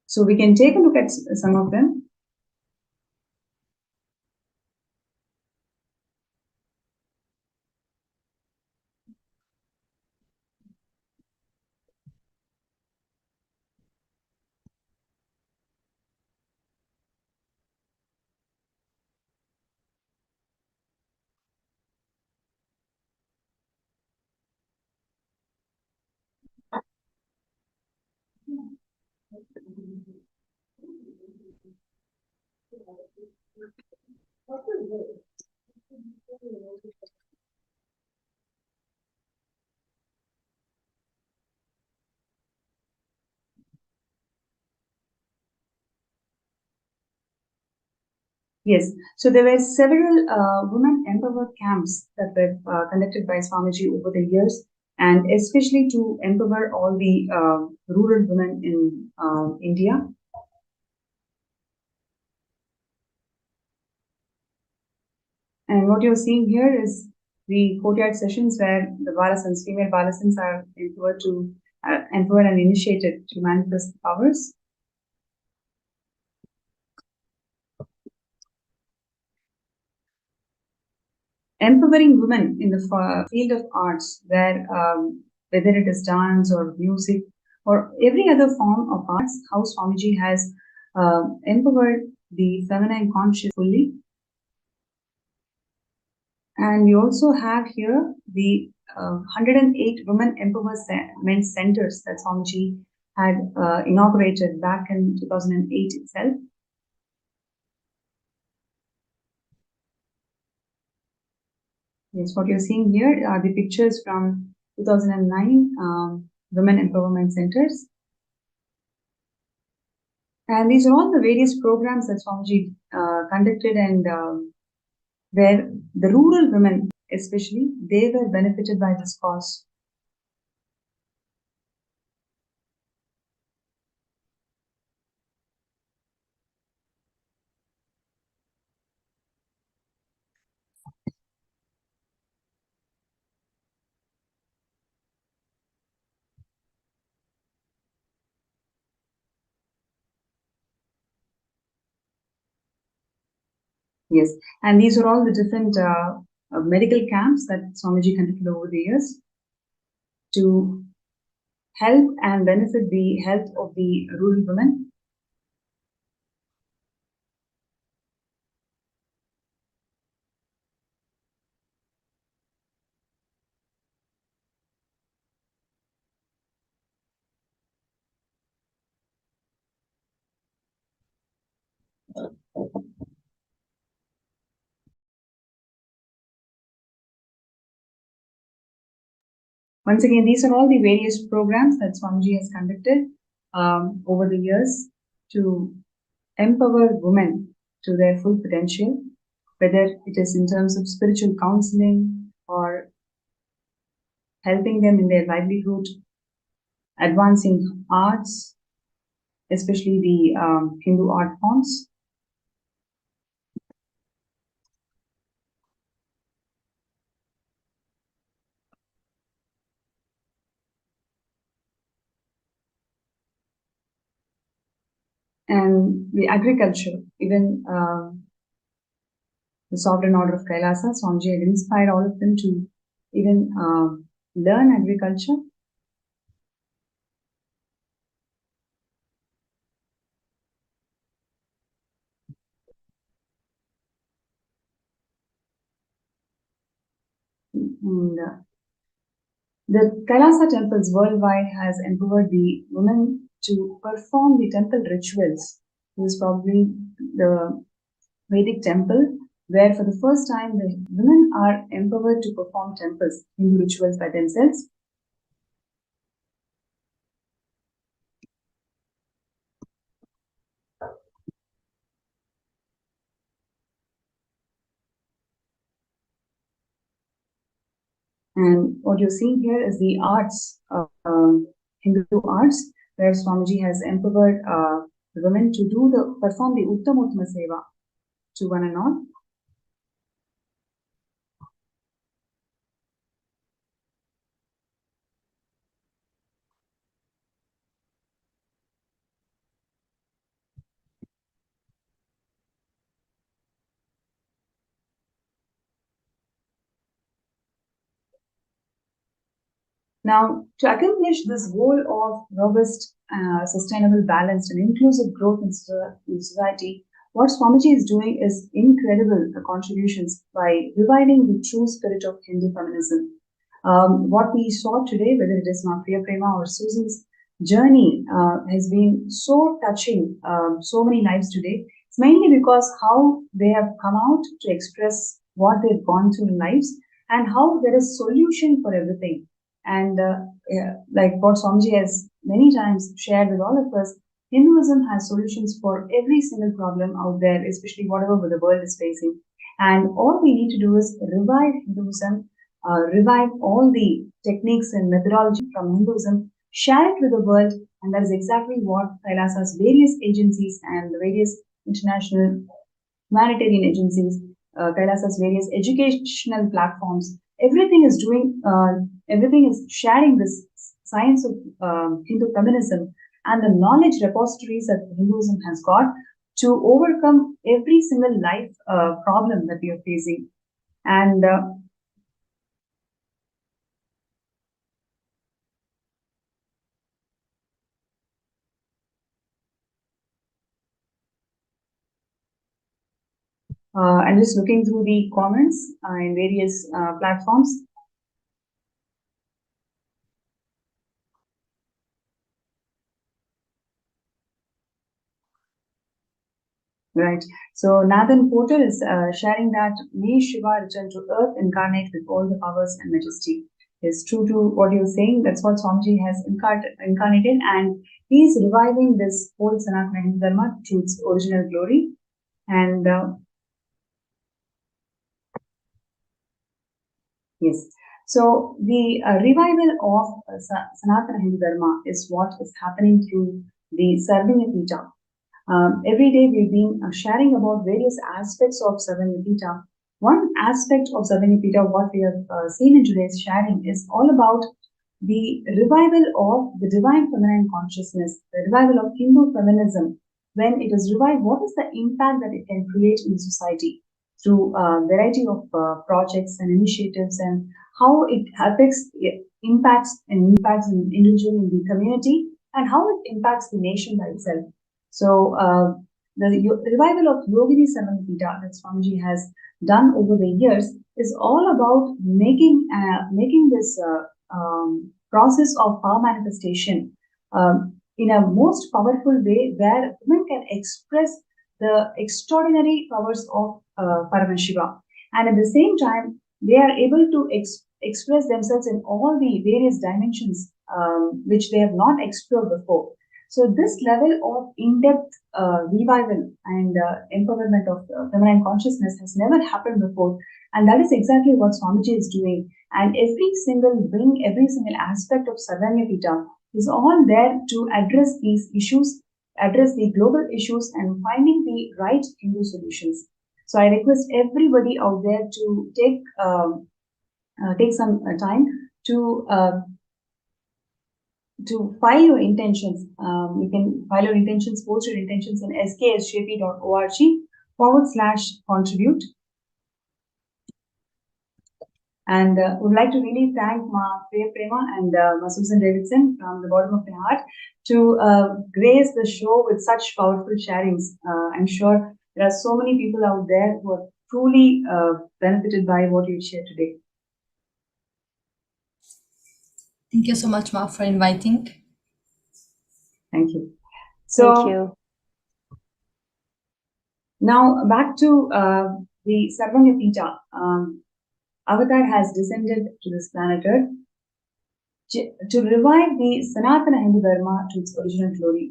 So we can take a look at some of them. Yes, so there were several women empower camps that were conducted by Swamiji over the years, and especially to empower all the rural women in India. And what you're seeing here is the courtyard sessions where the Balasans, female Balasans, are empowered to empowered and initiated to manifest powers. Empowering women in the field of arts, where whether it is dance or music or every other form of arts, how Swamiji has empowered the feminine conscious fully. And we also have here the 108 women empowerment centers that Swamiji had inaugurated back in 2008 itself. Yes, what you're seeing here are the pictures from 2009 women empowerment centers. And these are all the various programs that Swamiji conducted, and where the rural women, especially, they were benefited by this cause. Yes, and these are all the different medical camps that Swamiji conducted over the years to help and benefit the health of the rural women. Once again, these are all the various programs that Swamiji has conducted over the years to empower women to their full potential, whether it is in terms of spiritual counseling or helping them in their livelihood, advancing arts, especially the Hindu art forms. And the agriculture, even the sovereign order of Kailasa, Swamiji had inspired all of them to even learn agriculture. And the Kailasa temples worldwide has empowered the women to perform the temple rituals. This is probably the Vedic temple where for the first time the women are empowered to perform temples, Hindu rituals by themselves. And what you're seeing here is the arts, Hindu arts, where Swamiji has empowered the women to perform the Uttamottama Seva to one and all. Now, to accomplish this goal of robust, sustainable, balanced, and inclusive growth in society, what Swamiji is doing is incredible contributions by reviving the true spirit of Hindu feminism. What we saw today, whether it is Priya Prema or Susan's journey, has been so touching, so many lives today. It's mainly because how they have come out to express what they've gone through in lives and how there is solution for everything. And like what Swamiji has many times shared with all of us, Hinduism has solutions for every single problem out there, especially whatever the world is facing. And all we need to do is revive Hinduism, revive all the techniques and methodology from Hinduism, share it with the world, and that is exactly what Kailasa's various agencies and the various international humanitarian agencies, Kailasa's various educational platforms, everything is doing, everything is sharing this science of Hindu feminism and the knowledge repositories that Hinduism has got to overcome every single life problem that we are facing. And I'm just looking through the comments in various platforms. Right. So Nathan Porter is sharing that may Shiva return to earth, incarnate with all the powers and majesty. Is true to what you're saying. That's what Swamiji has incarnated, and he's reviving this whole Sanatana Hindu Dharma to its original glory. And yes, so the revival of Sanatana Hindu Dharma is what is happening through the Sarvanyapita. Every day we've been sharing about various aspects of Sarvanyapita. One aspect of Sarvanyapita, what we have seen in today's sharing, is all about the revival of the divine feminine consciousness, the revival of Hindu feminism. When it is revived, what is the impact that it can create in society through a variety of projects and initiatives, and how it impacts an individual in the community, and how it impacts the nation by itself. So the revival of Yogini Sarvanyapita that Swamiji has done over the years is all about making this process of power manifestation in a most powerful way, where women can express the extraordinary powers of Paramashivam, and at the same time they are able to express themselves in all the various dimensions which they have not explored before. So this level of in-depth revival and empowerment of feminine consciousness has never happened before, and that is exactly what Swamiji is doing. And every single wing, every single aspect of Sarvanyapita is all there to address these issues, address the global issues, and finding the right Hindu solutions. So I request everybody out there to take some time to file your intentions. You can file your intentions, post your intentions in sksjp.org/contribute. And would like to really thank Ma Priya Prema and Ma Susan Davidson from the bottom of my heart to grace the show with such powerful sharings. I'm sure there are so many people out there who are truly benefited by what you shared today. Thank you so much, Ma, for inviting. Thank you. So, Thank you. now back to the Sarvanyapita avatar has descended to this planet Earth to revive the Sanatana Hindu Dharma to its original glory.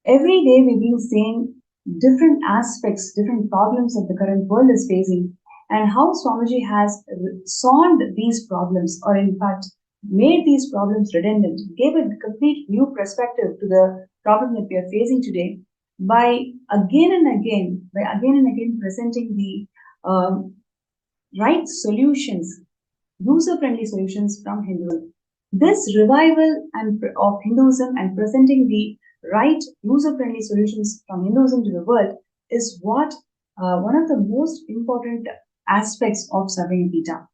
Every day we've been seeing different aspects, different problems that the current world is facing, and how Swamiji has solved these problems, or in fact made these problems redundant, gave a complete new perspective to the problem that we are facing today by again and again presenting the right solutions, user-friendly solutions from Hinduism. This revival of Hinduism and presenting the right user-friendly solutions from Hinduism to the world is what one of the most important aspects of Sarvanyapita.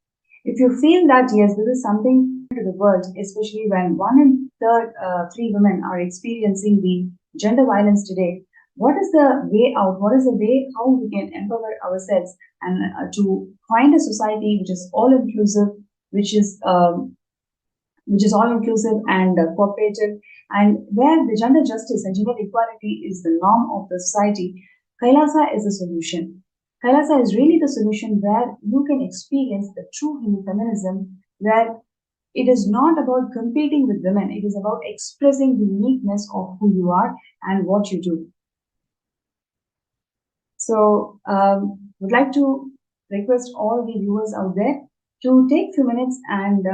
If you feel that yes, this is something to the world, especially when 1 in 3 women are experiencing the gender violence today, what is the way out? What is the way how we can empower ourselves and to find a society which is all inclusive, which is all inclusive and cooperative, and where the gender justice and gender equality is the norm of the society? Kailasa is the solution. Kailasa is really the solution where you can experience the true Hindu feminism, where it is not about competing with women, it is about expressing the uniqueness of who you are and what you do. So, would like to request all the viewers out there to take a few minutes and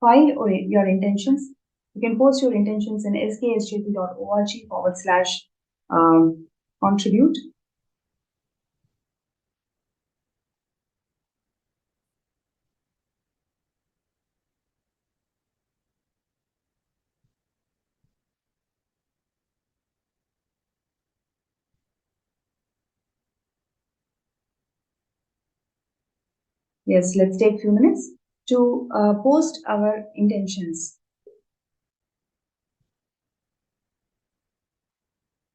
file your intentions. You can post your intentions in sksjp.org/contribute. Yes, let's take a few minutes to post our intentions.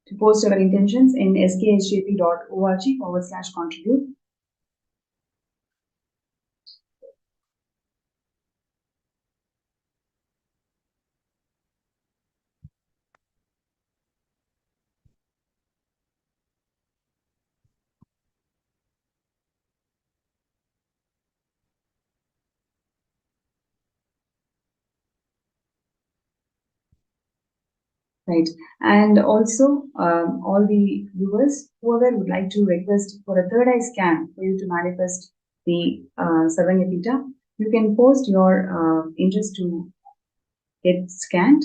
To post our intentions in sksjp.org/contribute. Right. And also, all the viewers, whoever would like to request for a third eye scan for you to manifest the Sarvanyapita, you can post your interest to get scanned.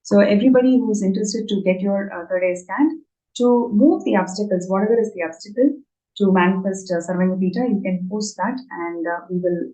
So everybody who's interested to get your third eye scanned, to move the obstacles, whatever is the obstacle, to manifest Sarvanyapita, you can post that and we will.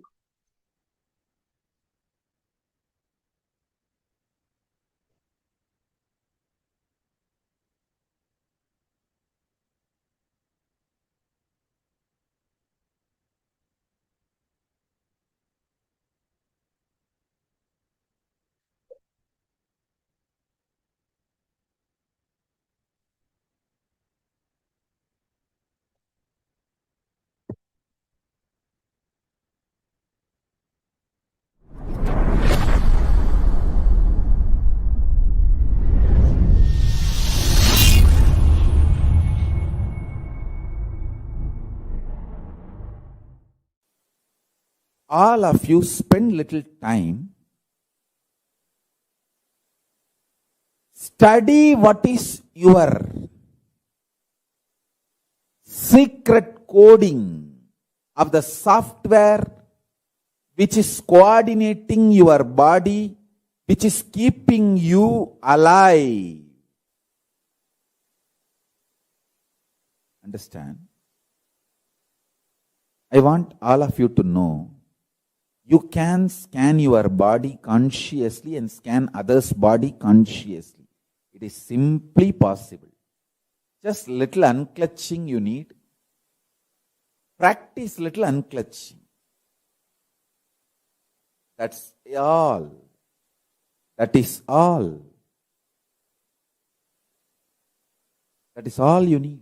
All of you spend little time, study what is your secret coding of the software which is coordinating your body, which is keeping you alive. Understand? I want all of you to know, you can scan your body consciously and scan others' body consciously. It is simply possible. Just little unclutching you need. Practice little unclutching. That's all. That is all. That is all you need.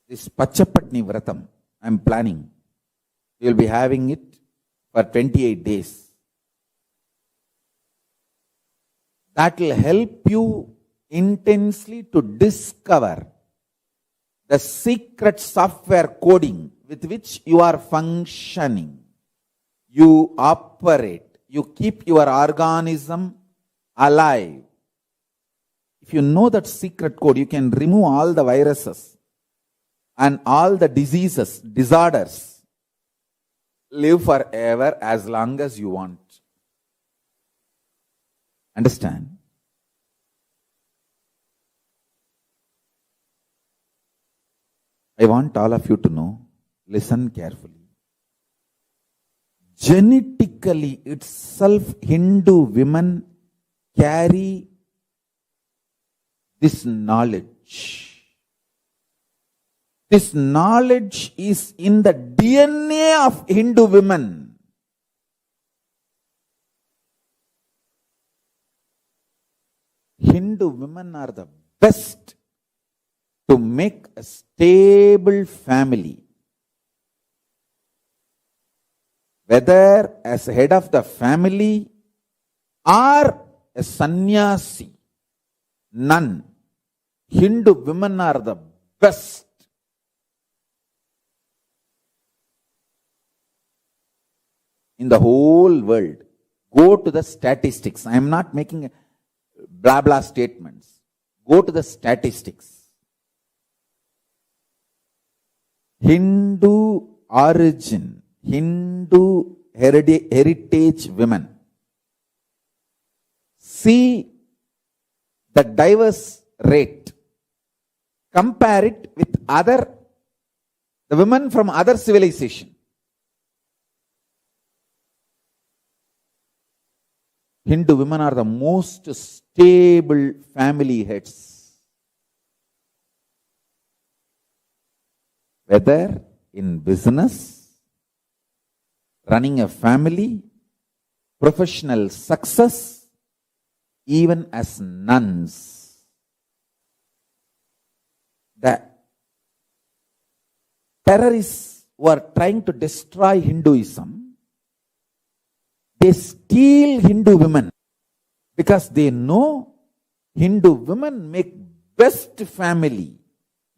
This Pachapatni Vratam, I am planning. You'll be having it for 28 days. That will help you intensely to discover the secret software coding with which you are functioning. You operate. You keep your organism alive. If you know that secret code, you can remove all the viruses and all the diseases, disorders. Live forever as long as you want. Understand? I want all of you to know, listen carefully. Genetically itself, Hindu women carry this knowledge. This knowledge is in the DNA of Hindu women. Hindu women are the best to make a stable family. Whether as head of the family or a sannyasi, nun, Hindu women are the best. In the whole world. Go to the statistics. I am not making blah blah statements. Go to the statistics. Hindu origin, Hindu heritage women. See the diverse rate. Compare it with the women from other civilization. Hindu women are the most stable family heads. Whether in business, running a family, professional success, even as nuns. The terrorists who are trying to destroy Hinduism, they steal Hindu women because they know Hindu women make best family.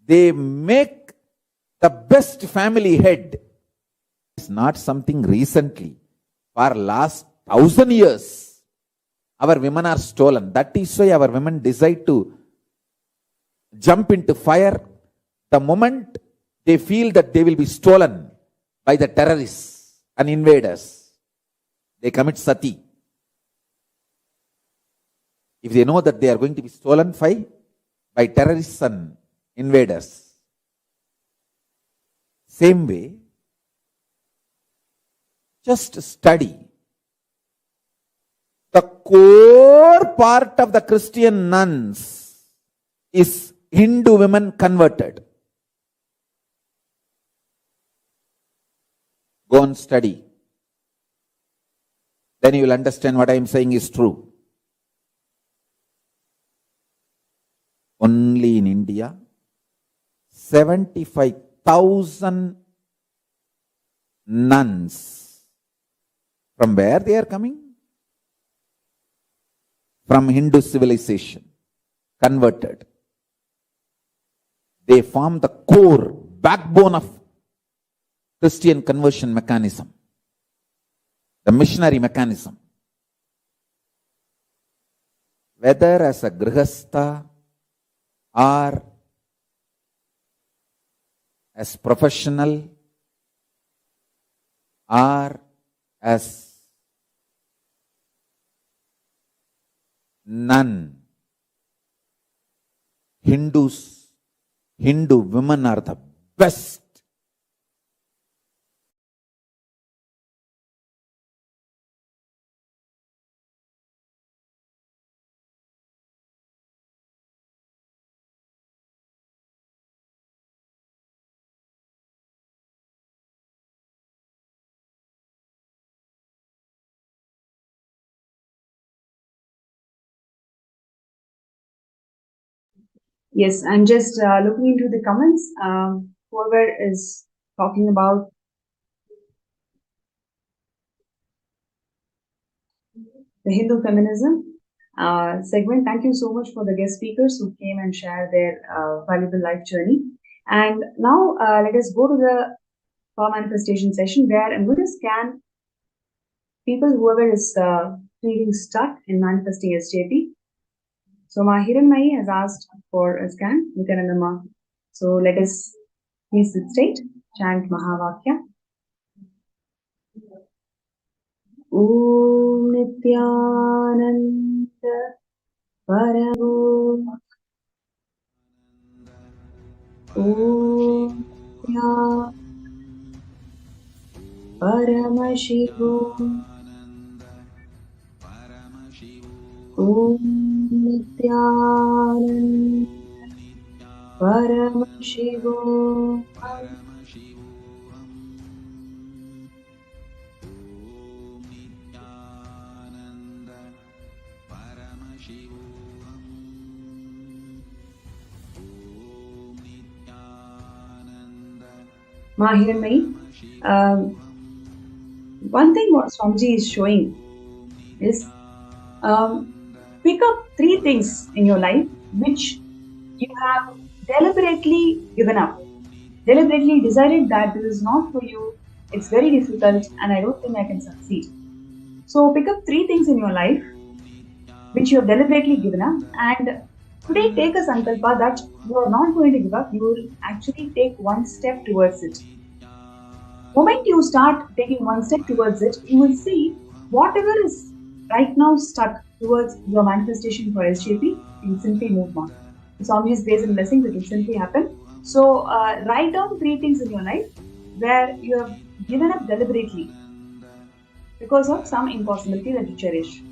They make the best family head. It's not something recently. For last 1,000 years, our women are stolen. That is why our women decide to jump into fire the moment they feel that they will be stolen by the terrorists and invaders. They commit sati. If they know that they are going to be stolen by terrorists and invaders. Same way, just study. The core part of the Christian nuns is Hindu women converted. Go and study. Then you will understand what I am saying is true. Only in India, 75,000 nuns. From where they are coming? From Hindu civilization, converted. They form the core, backbone of Christian conversion mechanism. The missionary mechanism. Whether as a grihastha or as professional or as nun, Hindu women are the best. Yes, I'm just looking into the comments. Whoever is talking about the Hindu feminism segment. Thank you so much for the guest speakers who came and shared their valuable life journey. And now let us go to the power manifestation session where I'm going to scan people, whoever is feeling stuck in manifesting SJP. So Hiranmayi has asked for a scan, Nithyananda. So let us please sit straight, chant Mahavakya. Om Nithyananda Paramo Om Paramashivam Om Nithyananda Paramashivam Hiranmayi, one thing what Swamiji is showing is pick up 3 things in your life which you have deliberately given up, deliberately decided that this is not for you, it's very difficult and I don't think I can succeed. So pick up 3 things in your life which you have deliberately given up, and today take a sankalpa that you are not going to give up, you will actually take one step towards it. The moment you start taking one step towards it, you will see whatever is right now stuck towards your manifestation for SJP, you will simply move on. Swamiji's grace and blessings, it will simply happen. So write down 3 things in your life where you have given up deliberately because of some impossibility that you cherish.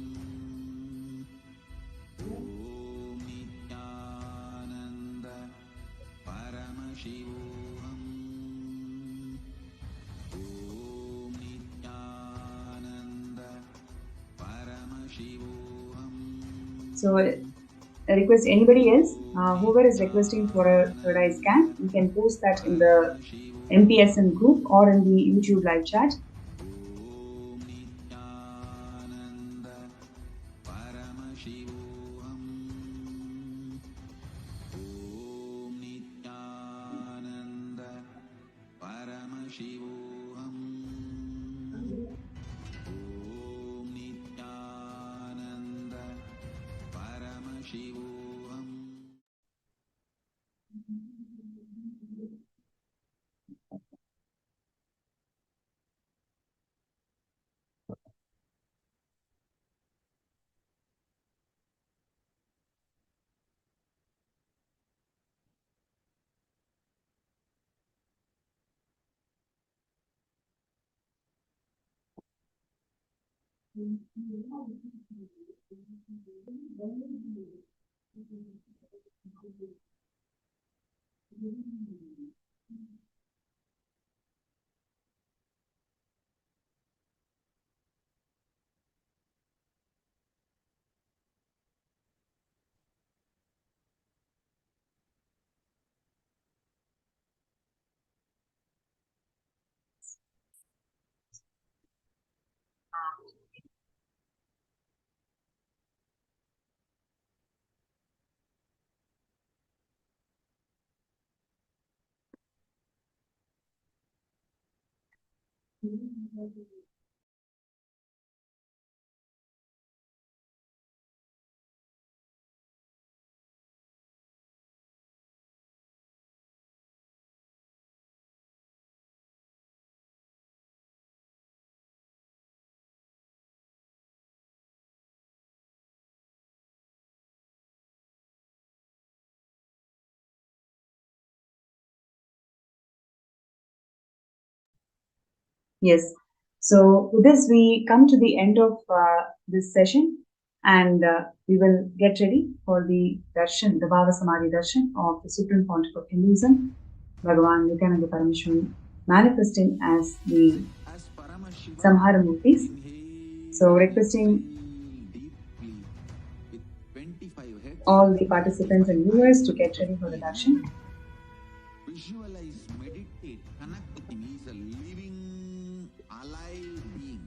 So I request anybody else, whoever is requesting for a third eye scan, you can post that in the MPSN group or in the YouTube live chat. Yes. So with this, we come to the end of this session, and we will get ready for the Darshan, the Bhava Samadhi Darshan of the Supreme Pontiff of Hinduism, Bhagavan Nithyananda Paramashivam, manifesting as the Samhara Murthis. So requesting all the participants and viewers to get ready for the Darshan. Visualize, meditate, connect with him. He is a living, alive being.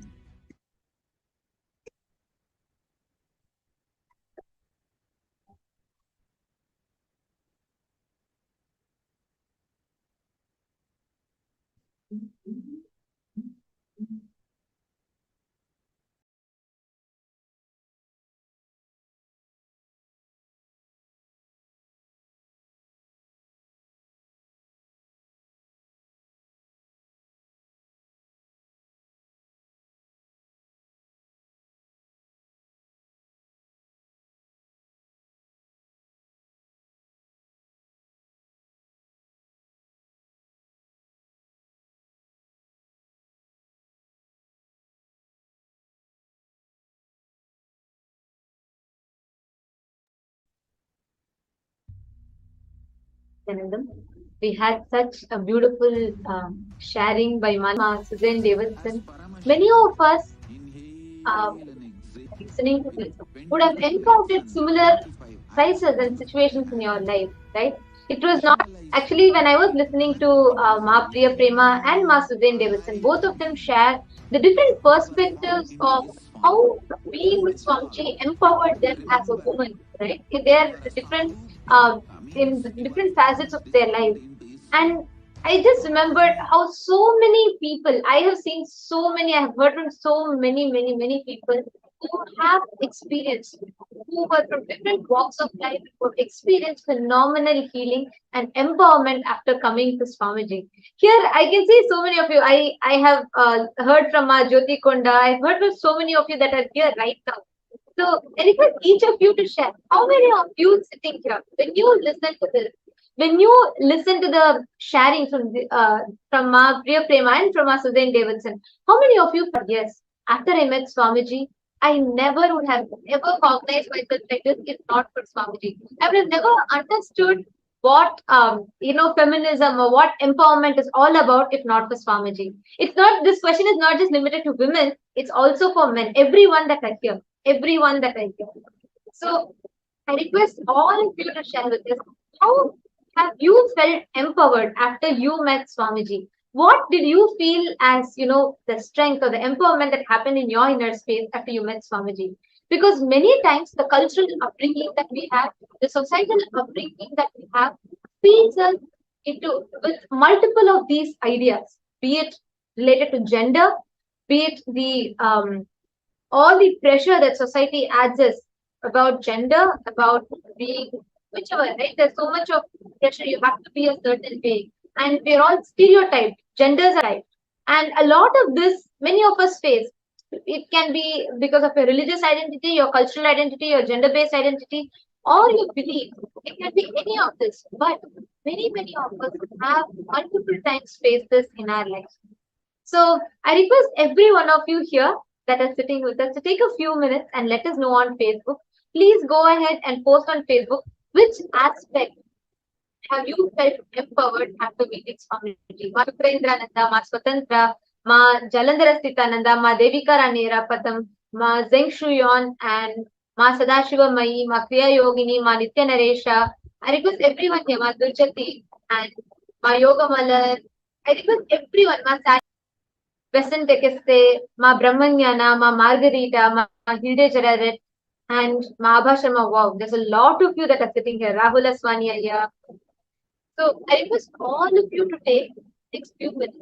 Nityanandam. We had such a beautiful sharing by Mama Suzanne Davidson. Many of us uh, listening to this would have encountered similar crises and situations in your life, right? It was not actually when I was listening to Ma Priya Prema and Ma Suzanne Davidson, both of them share the different perspectives of how being with Swamiji empowered them as a woman, right? In their different in the different facets of their life. And I just remembered how so many people, I have seen so many, I have heard from so many people who have experienced, who were from different walks of life, who have experienced phenomenal healing and empowerment after coming to Swamiji. Here, I can see so many of you. I have heard from Jyoti Konda. I've heard from so many of you that are here right now. So, I request each of you to share. How many of you sitting here, when you listen to this, when you listen to the sharing from Ma Priya Prema and from Ma Suzanne Davidson, how many of you thought, yes, after I met Swamiji, I never would have ever cognized myself like this if not for Swamiji. I would have never understood what feminism or what empowerment is all about if not for Swamiji. It's not, this question is not just limited to women, it's also for men, everyone that I hear. Everyone that I hear. So I request all of you to share with us, how have you felt empowered after you met Swamiji? What did you feel as, the strength or the empowerment that happened in your inner space after you met Swamiji? Because many times the cultural upbringing that we have, the societal upbringing that we have, feeds us into with multiple of these ideas, be it related to gender, be it the all the pressure that society adds us about gender, about being whichever, right? There's so much of pressure. You have to be a certain way, and we're all stereotyped. Genders are typed, and a lot of this, many of us face. It can be because of your religious identity, your cultural identity, your gender-based identity, or your belief. It can be any of this, but many of us have multiple times faced this in our lives. So I request every one of you here that are sitting with us to take a few minutes and let us know on Facebook. Please go ahead and post on Facebook which aspect have you felt empowered after meeting Swamiji. Ma Sukrendrananda, Ma Swatantra, Ma Jalandhara Sthitananda, Ma Devika Rani Rapatam, Ma Zeng Shuyon, and Ma Sadashiva Mai, Ma Kriya Yogini, Ma Nitya Naresha. I request everyone here, Ma Durjati and Ma Yoga Malar. I request everyone, Ma Besant Tekeste, Ma Brahmanyana, Ma Margarita, Ma Hilde Jararet, and Ma Abha Sharma. Wow, there's a lot of you that are sitting here. Rahul Aswani here. So I request all of you to take next few minutes.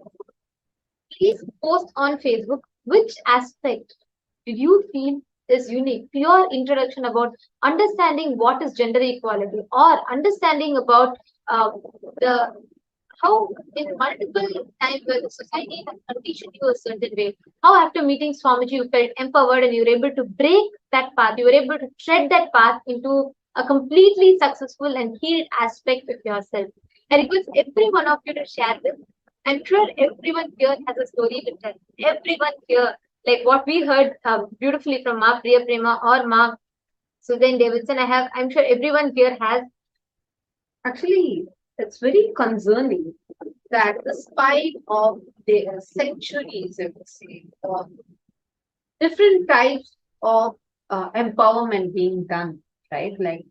Please post on Facebook which aspect did you feel is unique to your introduction about understanding what is gender equality, or understanding about the how in multiple times where the society has conditioned you a certain way, how after meeting Swamiji you felt empowered and you were able to break that path, you were able to tread that path into a completely successful and healed aspect of yourself. I request every one of you to share this. I'm sure everyone here has a story to tell. Everyone here, like what we heard beautifully from Ma Priya Prema or Ma Suzanne Davidson, I'm sure everyone here has. Actually, it's very concerning that despite of the centuries, I would say, of different types of empowerment being done, right? Like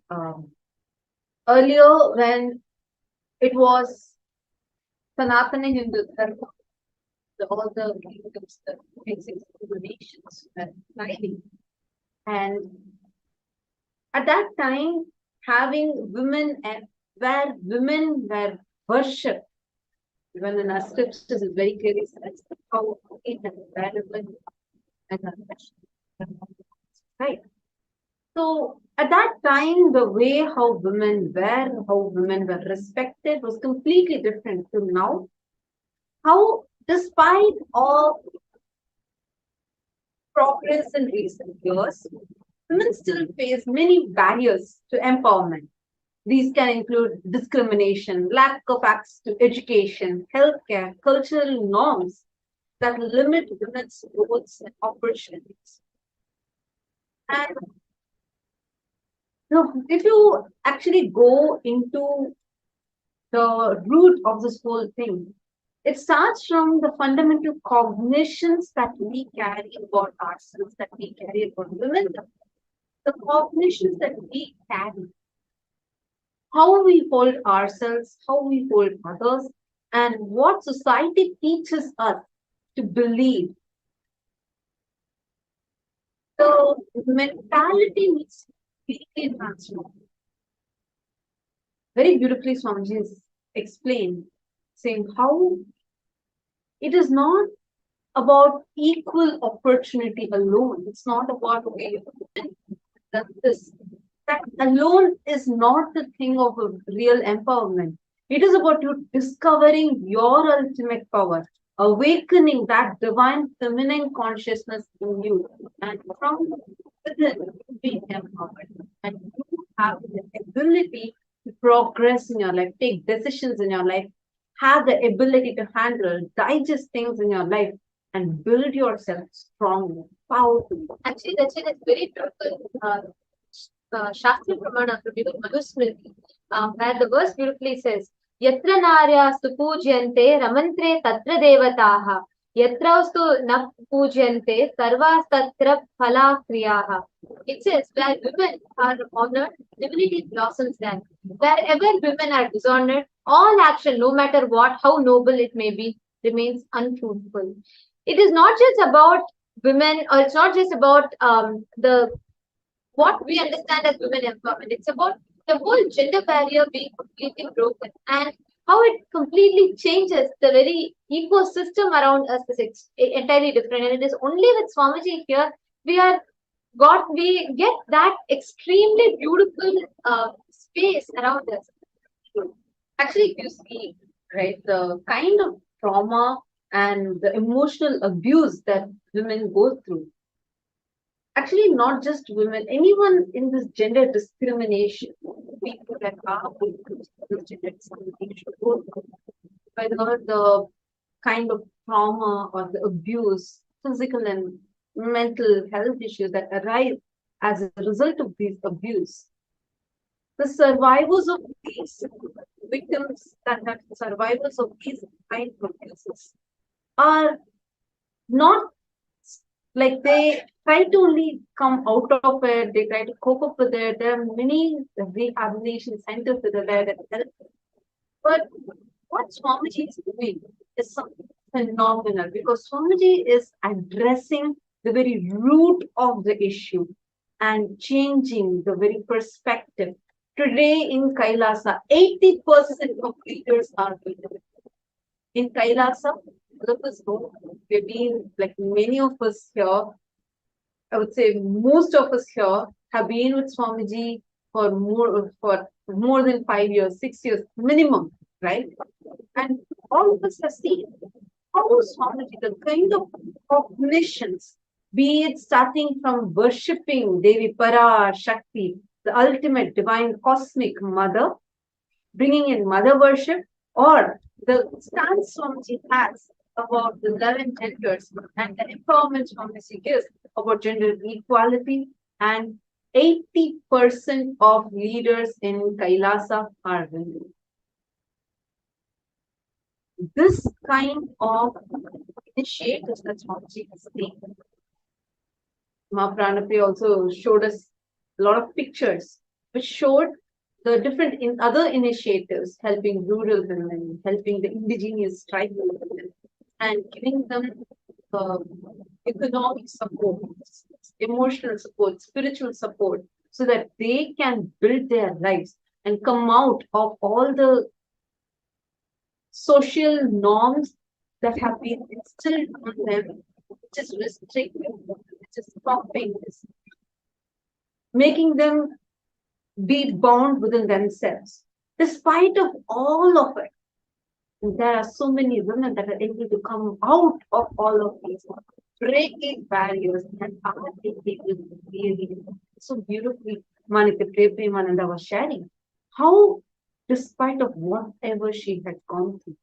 earlier when it was Sanatana Hindu Dharma, all the kingdoms, the basic nations were thriving. And at that time, having women and where women were worshipped Even in our scriptures, it very clearly says how it is valuable and right. So at that time, the way how women were respected was completely different to now. How, despite all progress in recent years, women still face many barriers to empowerment. These can include discrimination, lack of access to education, healthcare, cultural norms that limit women's growth and opportunities. And if you actually go into the root of this whole thing, it starts from the fundamental cognitions that we carry about ourselves, that we carry about women, the cognitions that we carry, how we hold ourselves, how we hold others, and what society teaches us to believe. The mentality needs to be completely transformed. Very beautifully, Swamiji has explained, saying how it is not about equal opportunity alone. It's not about, okay, that alone is not the thing of a real empowerment. It is about you discovering your ultimate power, awakening that divine feminine consciousness in you, and from within being empowered. And you have the ability to progress in your life, take decisions in your life, have the ability to handle, digest things in your life, and build yourself strong, powerful. Actually, that's it. It's very beautiful. Shastri Pramana attributed Manusmriti, where the verse beautifully says, Yatra Narya Supujyante Ramantre Tatra Devataha, Yatraustu Na Pujyante Sarvas Tatra Phala Kriyaha. It says, where women are honored, divinity blossoms there. Wherever women are dishonored, all action, no matter what, how noble it may be, remains unfruitful. It is not just about women, or it's not just about the what we understand as women empowerment. It's about the whole gender barrier being completely broken, and how it completely changes the very ecosystem around us is entirely different. And it is only with Swamiji here we get that extremely beautiful space around us. Actually, if you see, right, the kind of trauma and the emotional abuse that women go through, actually not just women, anyone in this gender discrimination, people that are victims of this gender discrimination, by the kind of trauma or the abuse, physical and mental health issues that arise as a result of these abuse. The survivors of these victims, that survivors of these kind of abuses, are not like they try to only come out of it, they try to cope up with it. There are many rehabilitation centers that are there that help. But what Swamiji is doing is something phenomenal, because Swamiji is addressing the very root of the issue and changing the very perspective. Today in Kailasa, 80% of leaders are women. In Kailasa, all of us know, we've been, like many of us here, I would say most of us here have been with Swamiji for more than 5 years, 6 years minimum, right? And all of us have seen how Swamiji, the kind of cognitions, be it starting from worshipping Devi Para Shakti, the ultimate divine cosmic mother, bringing in mother worship, or the stance Swamiji has about the 11 genders and the empowerment Swamiji gives about gender equality, and 80% of leaders in Kailasa are women. This kind of initiatives that Swamiji has taken. Ma Pranapriya also showed us a lot of pictures which showed the different other initiatives helping rural women, helping the indigenous tribal women, and giving them economic support, emotional support, spiritual support, so that they can build their lives and come out of all the social norms that have been instilled on them, which is restricting, which is stopping this, making them be bound within themselves. Despite of all of it, there are so many women that are able to come out of all of these, breaking barriers, and are able to really so beautifully. Manika Premananda was sharing how, despite of whatever she had gone through,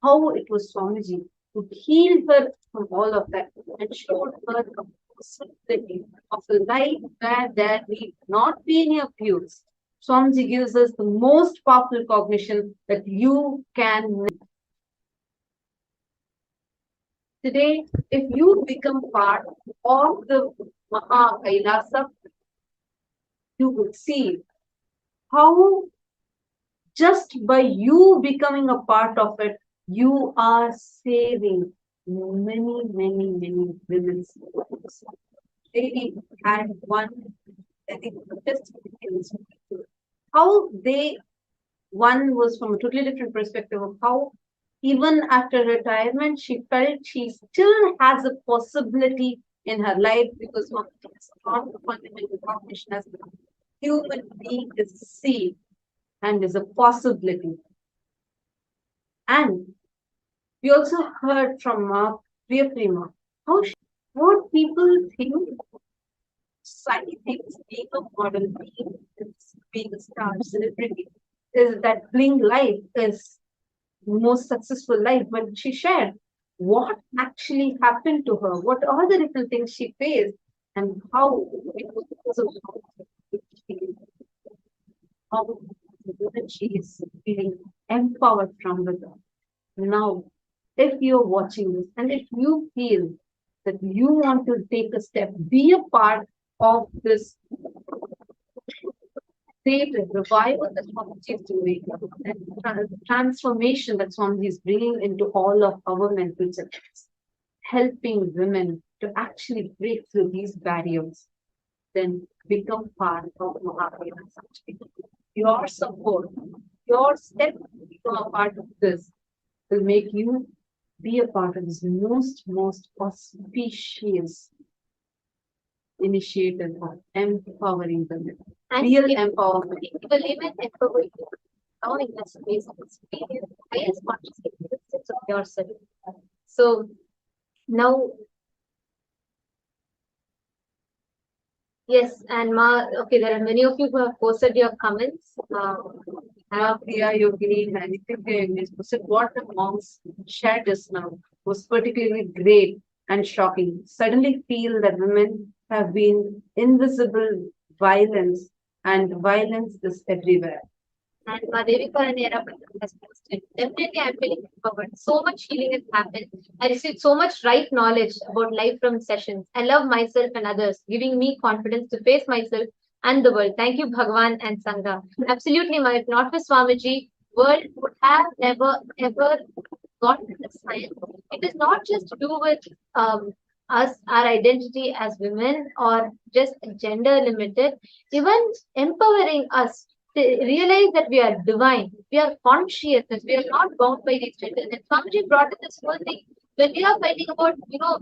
how it was Swamiji who healed her from all of that and showed her the possibility of a life where there need not be any abuse. Swamiji gives us the most powerful cognition that you can. Today, if you become part of the Maha Kailasa, you would see how just by you becoming a part of it, you are saving many, many, many women's lives. They had one, I think, just how they, one was from a totally different perspective of how even after retirement, she felt she still has a possibility in her life because of the fundamental cognition as a human being is a seed and is a possibility. And we also heard from Priya Prema how what people think society thinks being a model, being a star celebrity, is that bling life is most successful life, but she shared what actually happened to her, what are the different things she faced, and how it was because of how she is feeling empowered from within. Now, if you're watching this and if you feel that you want to take a step, be a part of this great revival that Swamiji is doing, and transformation that Swamiji is bringing into all of our mental systems, helping women to actually break through these barriers, then become part of Mahavira. Your support, your step to become a part of this will make you be a part of this most auspicious initiative of empowering women. And Real if empowerment. you will even empower you, now in the space of experience, highest consciousness of yourself. So now, yes, and okay, there are many of you who have posted your comments. Priya Yogini and Nithyananda Yogini, what the monks shared just now was particularly great and shocking. Suddenly feel that women have been invisible violence, and violence is everywhere. And Madhevika and Era has posted. Definitely, I'm feeling empowered. So much healing has happened. I received so much right knowledge about life from sessions. I love myself and others, giving me confidence to face myself and the world. Thank you, Bhagwan and Sangha. Absolutely, if not for Swamiji, world would have never ever gotten this sign. It is not just to do with us, our identity as women, or just gender limited. Even empowering us to realize that we are divine, we are conscious, that we are not bound by these genders. And Swamiji brought in this whole thing. When we are fighting about,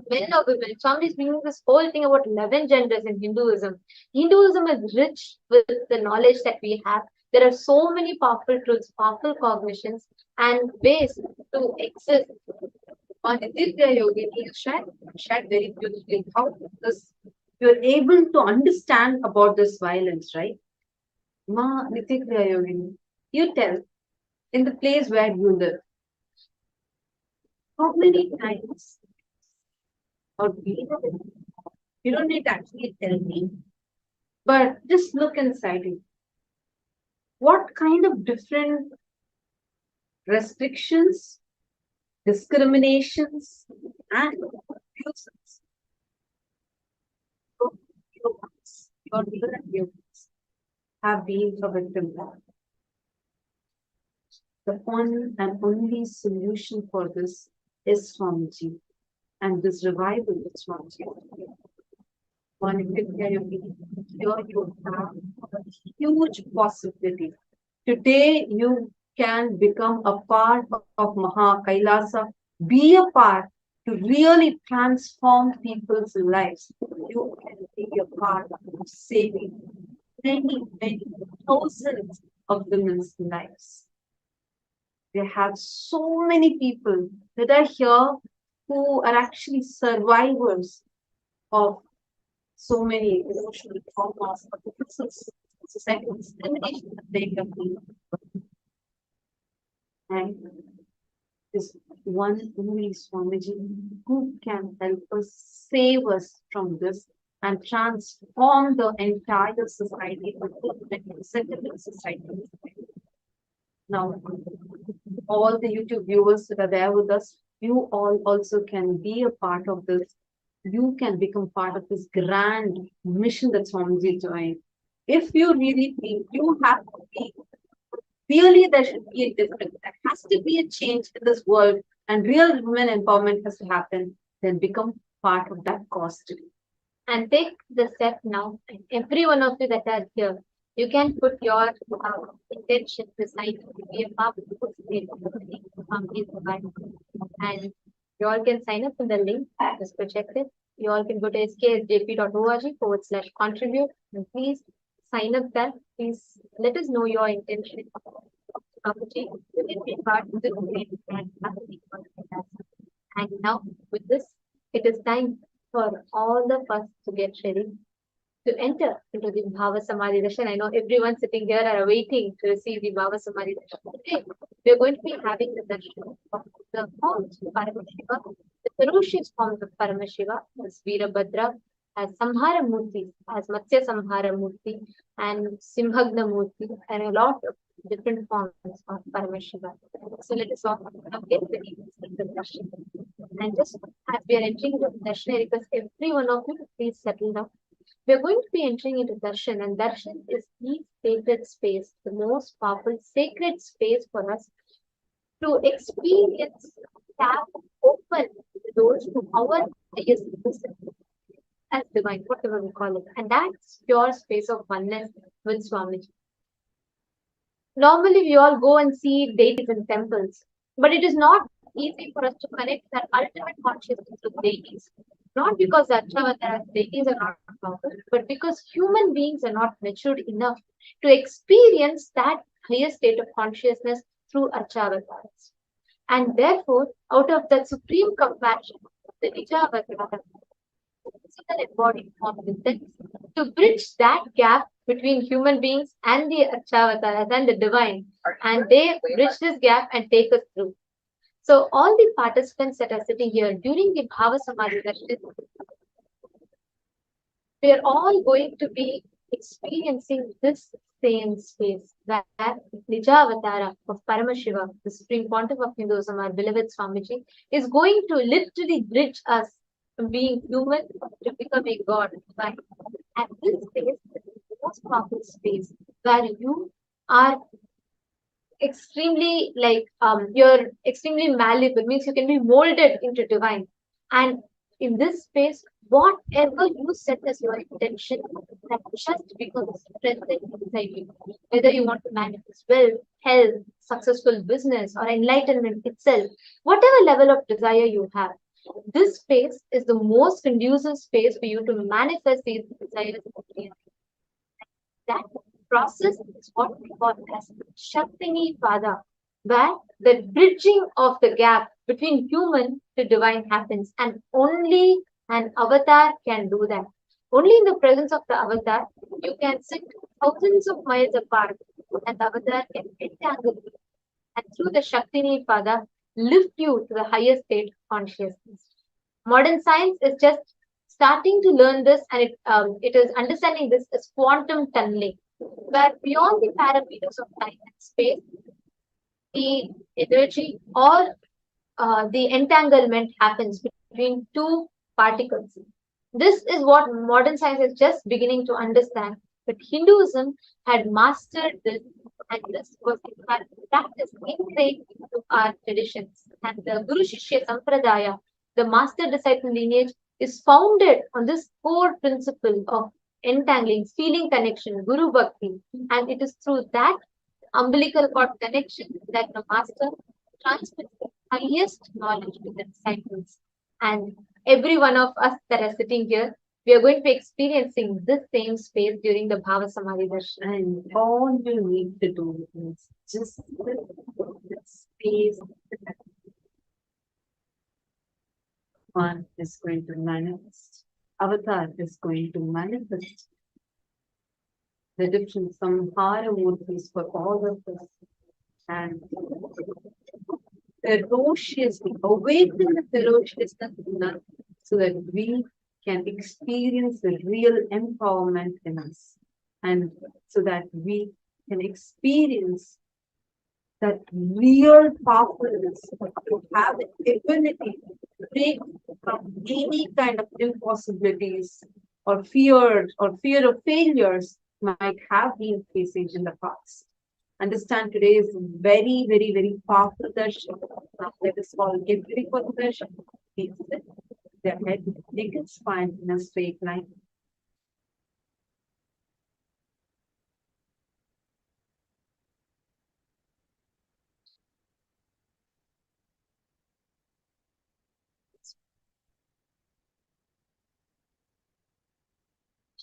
men or women, Swamiji is bringing this whole thing about 11 genders in Hinduism. Hinduism is rich with the knowledge that we have. There are so many powerful truths, powerful cognitions, and ways to exist. On Nithya Yogini shared very beautifully how this you're able to understand about this violence, right? Ma Nithya Yogini, you tell in the place where you live, how many times or you don't need to actually tell me, but just look inside you. What kind of different restrictions, discriminations, and abuses your have been a victim of? The one and only solution for this is Swamiji, and this revival is Swamiji. Here you have a huge possibility. Today, you can become a part of Maha Kailasa, be a part to really transform people's lives. You can be a part of saving many, many thousands of women's lives. We have so many people that are here who are actually survivors of so many emotional traumas of the societal discrimination that they have been. And this one only Swamiji who can help us, save us from this, and transform the entire society, the settlement society. Now, all the YouTube viewers that are there with us, you all also can be a part of this. You can become part of this grand mission that Swamiji is doing. If you really think you have to be, really there should be a difference. There has to be a change in this world and real women empowerment has to happen, then become part of that cause today. And take the step now. And every one of you that are here, you can put your intention beside to be a part of the and you all can sign up in the link just projected. You all can go to sksjp.org/contribute and please sign up there. Please let us know your intention. And now with this, it is time for all of us to get ready to enter into the Bhava Samadhi Darshan. I know everyone sitting here are waiting to receive the Bhava Samadhi Darshan. Today, we are going to be having the darshan of the forms of Paramashiva, the ferocious forms of Paramashiva, as Virabhadra, as Samhara Murthy, as Matsya Samhara Murthy, and Simhagna Murthy, and a lot of different forms of Paramashiva. So let us all get ready to the darshan. And just as we are entering the darshan, I request every one of you to please settle down. We are going to be entering into Darshan, and Darshan is the sacred space, the most powerful sacred space for us to experience, tap, open the doors to our highest wisdom as divine, whatever we call it. And that's pure space of oneness with Swamiji. Normally, we all go and see deities in temples, but it is not easy for us to connect that ultimate consciousness with deities. Not because Archavataras deities are not powerful, but because human beings are not matured enough to experience that higher state of consciousness through Archavataras. And therefore, out of that supreme compassion, the Nijavatara, physical embodied form within, to bridge that gap between human beings and the Archavataras and the divine, and they bridge this gap and take us through. So all the participants that are sitting here during the Bhava Samadhi Darshan, we are all going to be experiencing this same space where Nijavatara of Paramashiva, the Supreme Pontiff of Hinduism, our beloved Swamiji, is going to literally bridge us from being human to become a god. Right? And this space is the most powerful space where you are extremely you're extremely malleable, means you can be molded into divine. And in this space, whatever you set as your intention, that just becomes present inside you. Whether you want to manifest wealth, health, successful business, or enlightenment itself, whatever level of desire you have, this space is the most conducive space for you to manifest these desires. That process is what we call as Shaktini Pada, where the bridging of the gap between human to divine happens, and only an avatar can do that. Only in the presence of the avatar, you can sit thousands of miles apart, and the avatar can entangle you, and through the Shaktini Pada, lift you to the higher state of consciousness. Modern science is just starting to learn this, and it is understanding this as quantum tunneling, where beyond the parameters of time and space, the energy or the entanglement happens between two particles. This is what modern science is just beginning to understand, but Hinduism had mastered this, and this was in fact practiced ingrained into our traditions. And the Guru Shishya Sampradaya, the master disciple lineage, is founded on this core principle of entangling, feeling connection, Guru Bhakti, and it is through that umbilical cord connection that the master transmits the highest knowledge to the disciples. And every one of us that are sitting here, we are going to be experiencing this same space during the Bhava Samadhi Darshan. And all you need to do is just the space. One is going to manifest. Avatar is going to manifest the different samhara murtis for all of us. And ferociously awaken the ferociousness in us so that we can experience the real empowerment in us, and so that we can experience that real powerfulness to have the ability to break from any kind of impossibilities or fear of failures might have been facing in the past. Understand today is very, very, very powerful darshan. Now let us all get ready for the darshan. Please sit. Their head, naked spine in a straight line.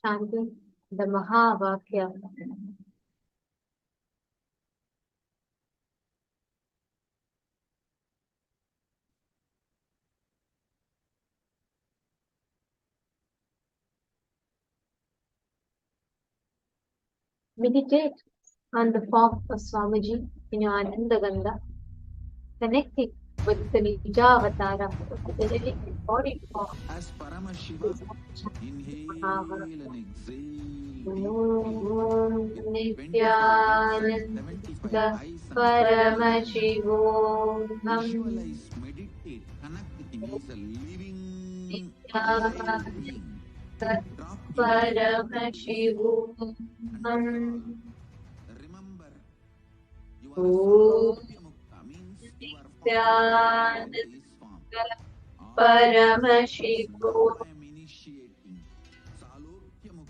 Chanting the Mahavakya. Meditate on the form of Swamiji in your Ananda Gandha, connecting with the Nijavatara, the living body form. As Paramashivam, inhale and exhale. Nithyananda Paramashivam. Visualize, meditate, connect with him. He's a living being. Paramashivam. Remember, you are Salokya Mukta, means you are from this form. Paramashivam. I am initiating Salokya Mukti.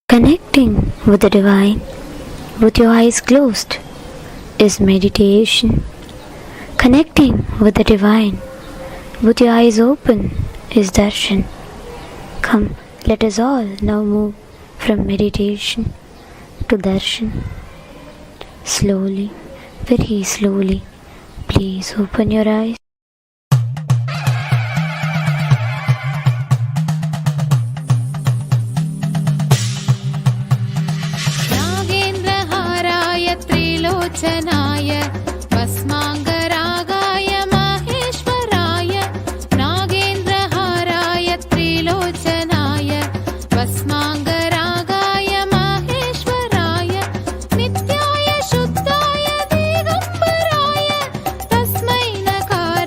Connecting with the divine with your eyes closed is meditation. Connecting with the divine with your eyes open is darshan. Come, let us all now move from meditation to darshan. Slowly, very slowly, please open your eyes. त्रिलोचनाय भस्माङ्गरागाय माहेश्वराय नागेन्द्रहाराय त्रिलोचनाय भस्माङ्गरागाय माहेश्वराय नित्याय शुद्धाय दिगम्बराय तस्मै नकार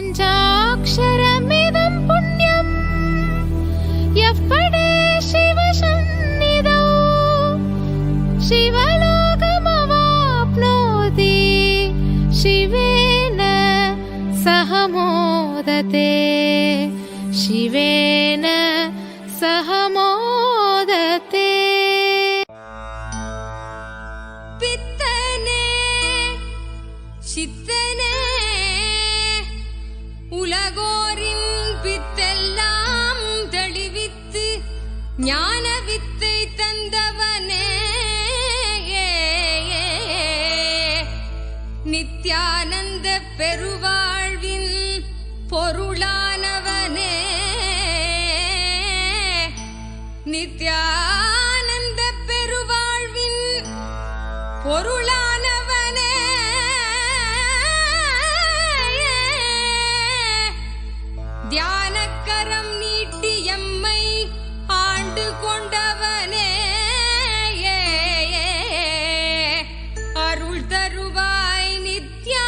पञ्चाक्षरमिदं पुण्यम् यः पठे शिवसन्निधौ शिवलोकमवाप्नोति शिवेन सह मोदते शिवेन सह मोदते பித்தனே சித்தனே உலகோரின் பித்தெல்லாம் தெளிவித்து ஞான வித்தை தந்தவனே நித்யானந்த பெருவாழ்வின் பொருளானவனே நித்யானந்த பெருவாழ்வின் பொருளானவனே தியானக்கரம் நீட்டி எம்மை ஆண்டு கொண்டவனே அருள் தருவாய் நித்யானந்தனே.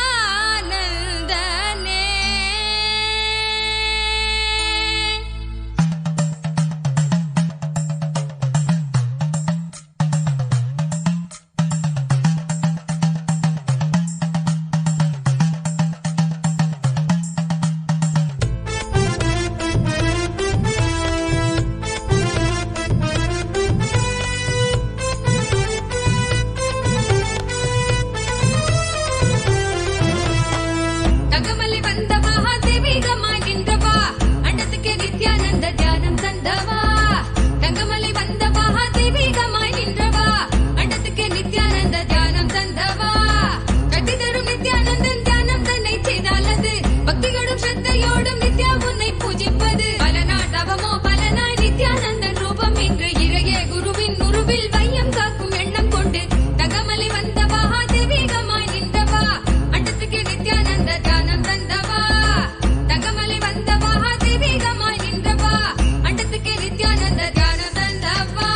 தகமலை வந்த மகாதேவிகமாய் நின்றவா அண்டத்துக்கு நித்யானந்த தியானம் தந்தவா தங்கமலை வந்த மகாதேவிகமாய் நின்றவா அண்டத்துக்கு நித்யானந்த தியானம் தந்தவா கட்டி தரும் நித்யானந்தன் தியானம் தன்னை செய்தாலது பக்தியோடும் ஸ்ரத்தையோடும் நித்யா உன்னை பூஜிப்பது பல நாள் தவமோ பல நாள் நித்யானந்தன் ரூபம் இன்று இறையே குருவின் உருவில் வையம் காக்கும் எண்ணம் கொண்டு தகமலை வந்த மகாதேவிகமாய் நின்றவா அண்டத்துக்கு நித்யானந்த தியானம் தந்தவா தங்கமலை வந்த மகாதேவிகமாய் நின்றவா அண்டத்துக்கு நித்யானந்த தியானம் தந்தவா.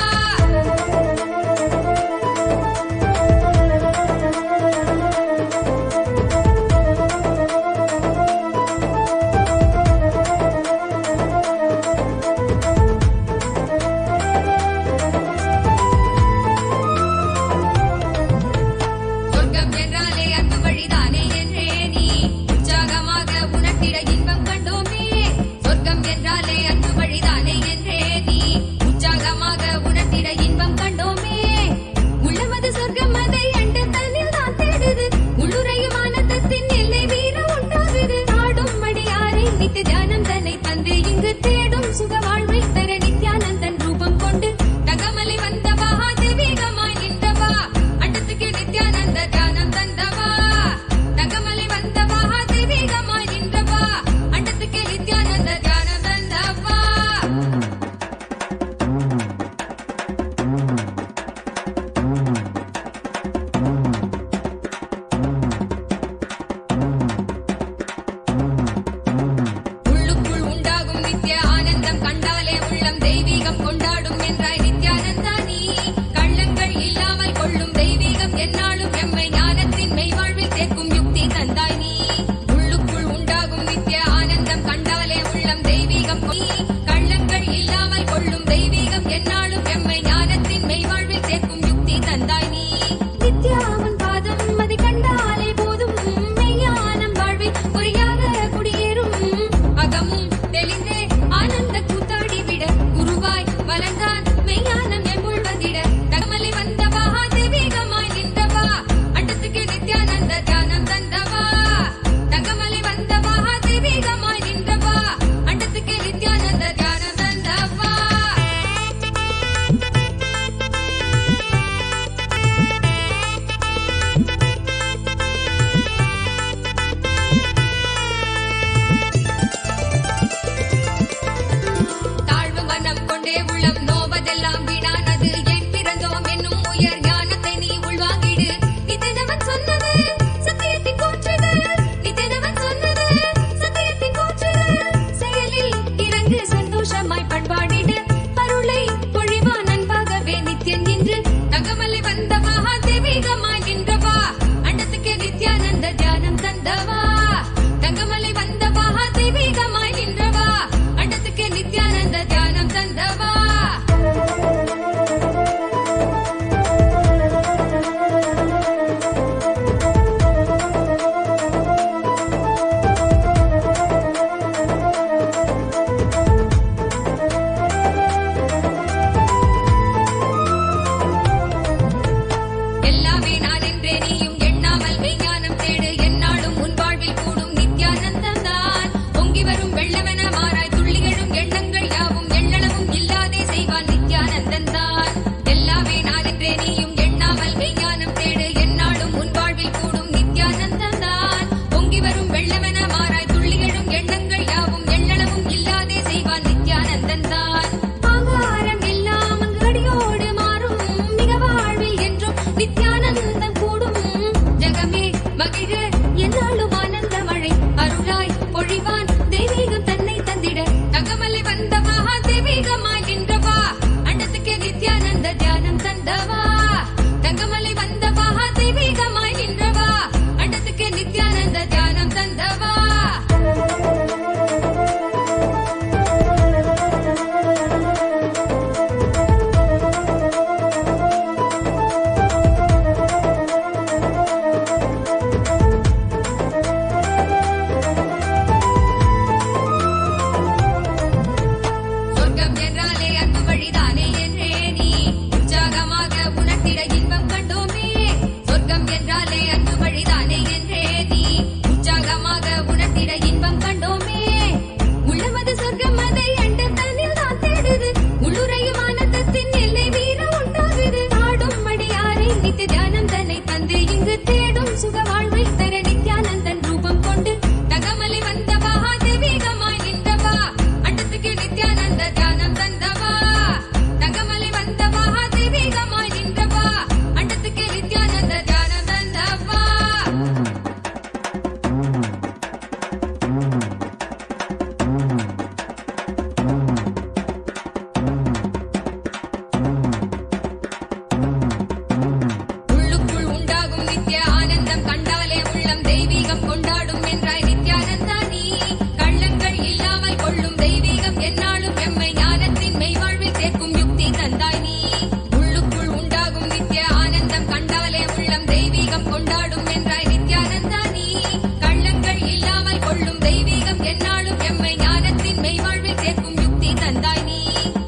என்னாலும் எம்மை ஞானத்தின் மெய்வாழ்வில் சேர்க்கும் யுக்தி தந்தாய் நீ.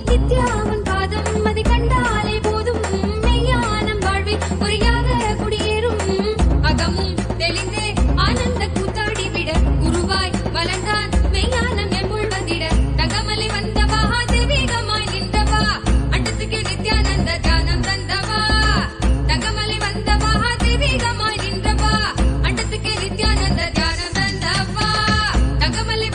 நித்யா உன் பாதம் அதை கண்டாலே போதும், மெய்ஞானம் வாழ்வில் பொறியாக குடியேறும். அகமும் தெளிந்தே ஆனந்த கூத்தாடி விட, குருவாய் வளர்ந்தான் மெய்ஞானம் எம்முள் வந்திட. தங்கமலை வந்தவா தெய்வீகமாய் நின்றவா, அண்டத்துக்கு நித்யானந்த தியானம் தந்தவா. தங்கமலை வந்தவா தெய்வீகமாய் நின்றவா, அண்டத்துக்கு நித்யானந்த தியானம் தந்தவா. தங்கமலை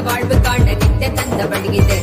வாழ்வு காண நித்த தந்த வழியிது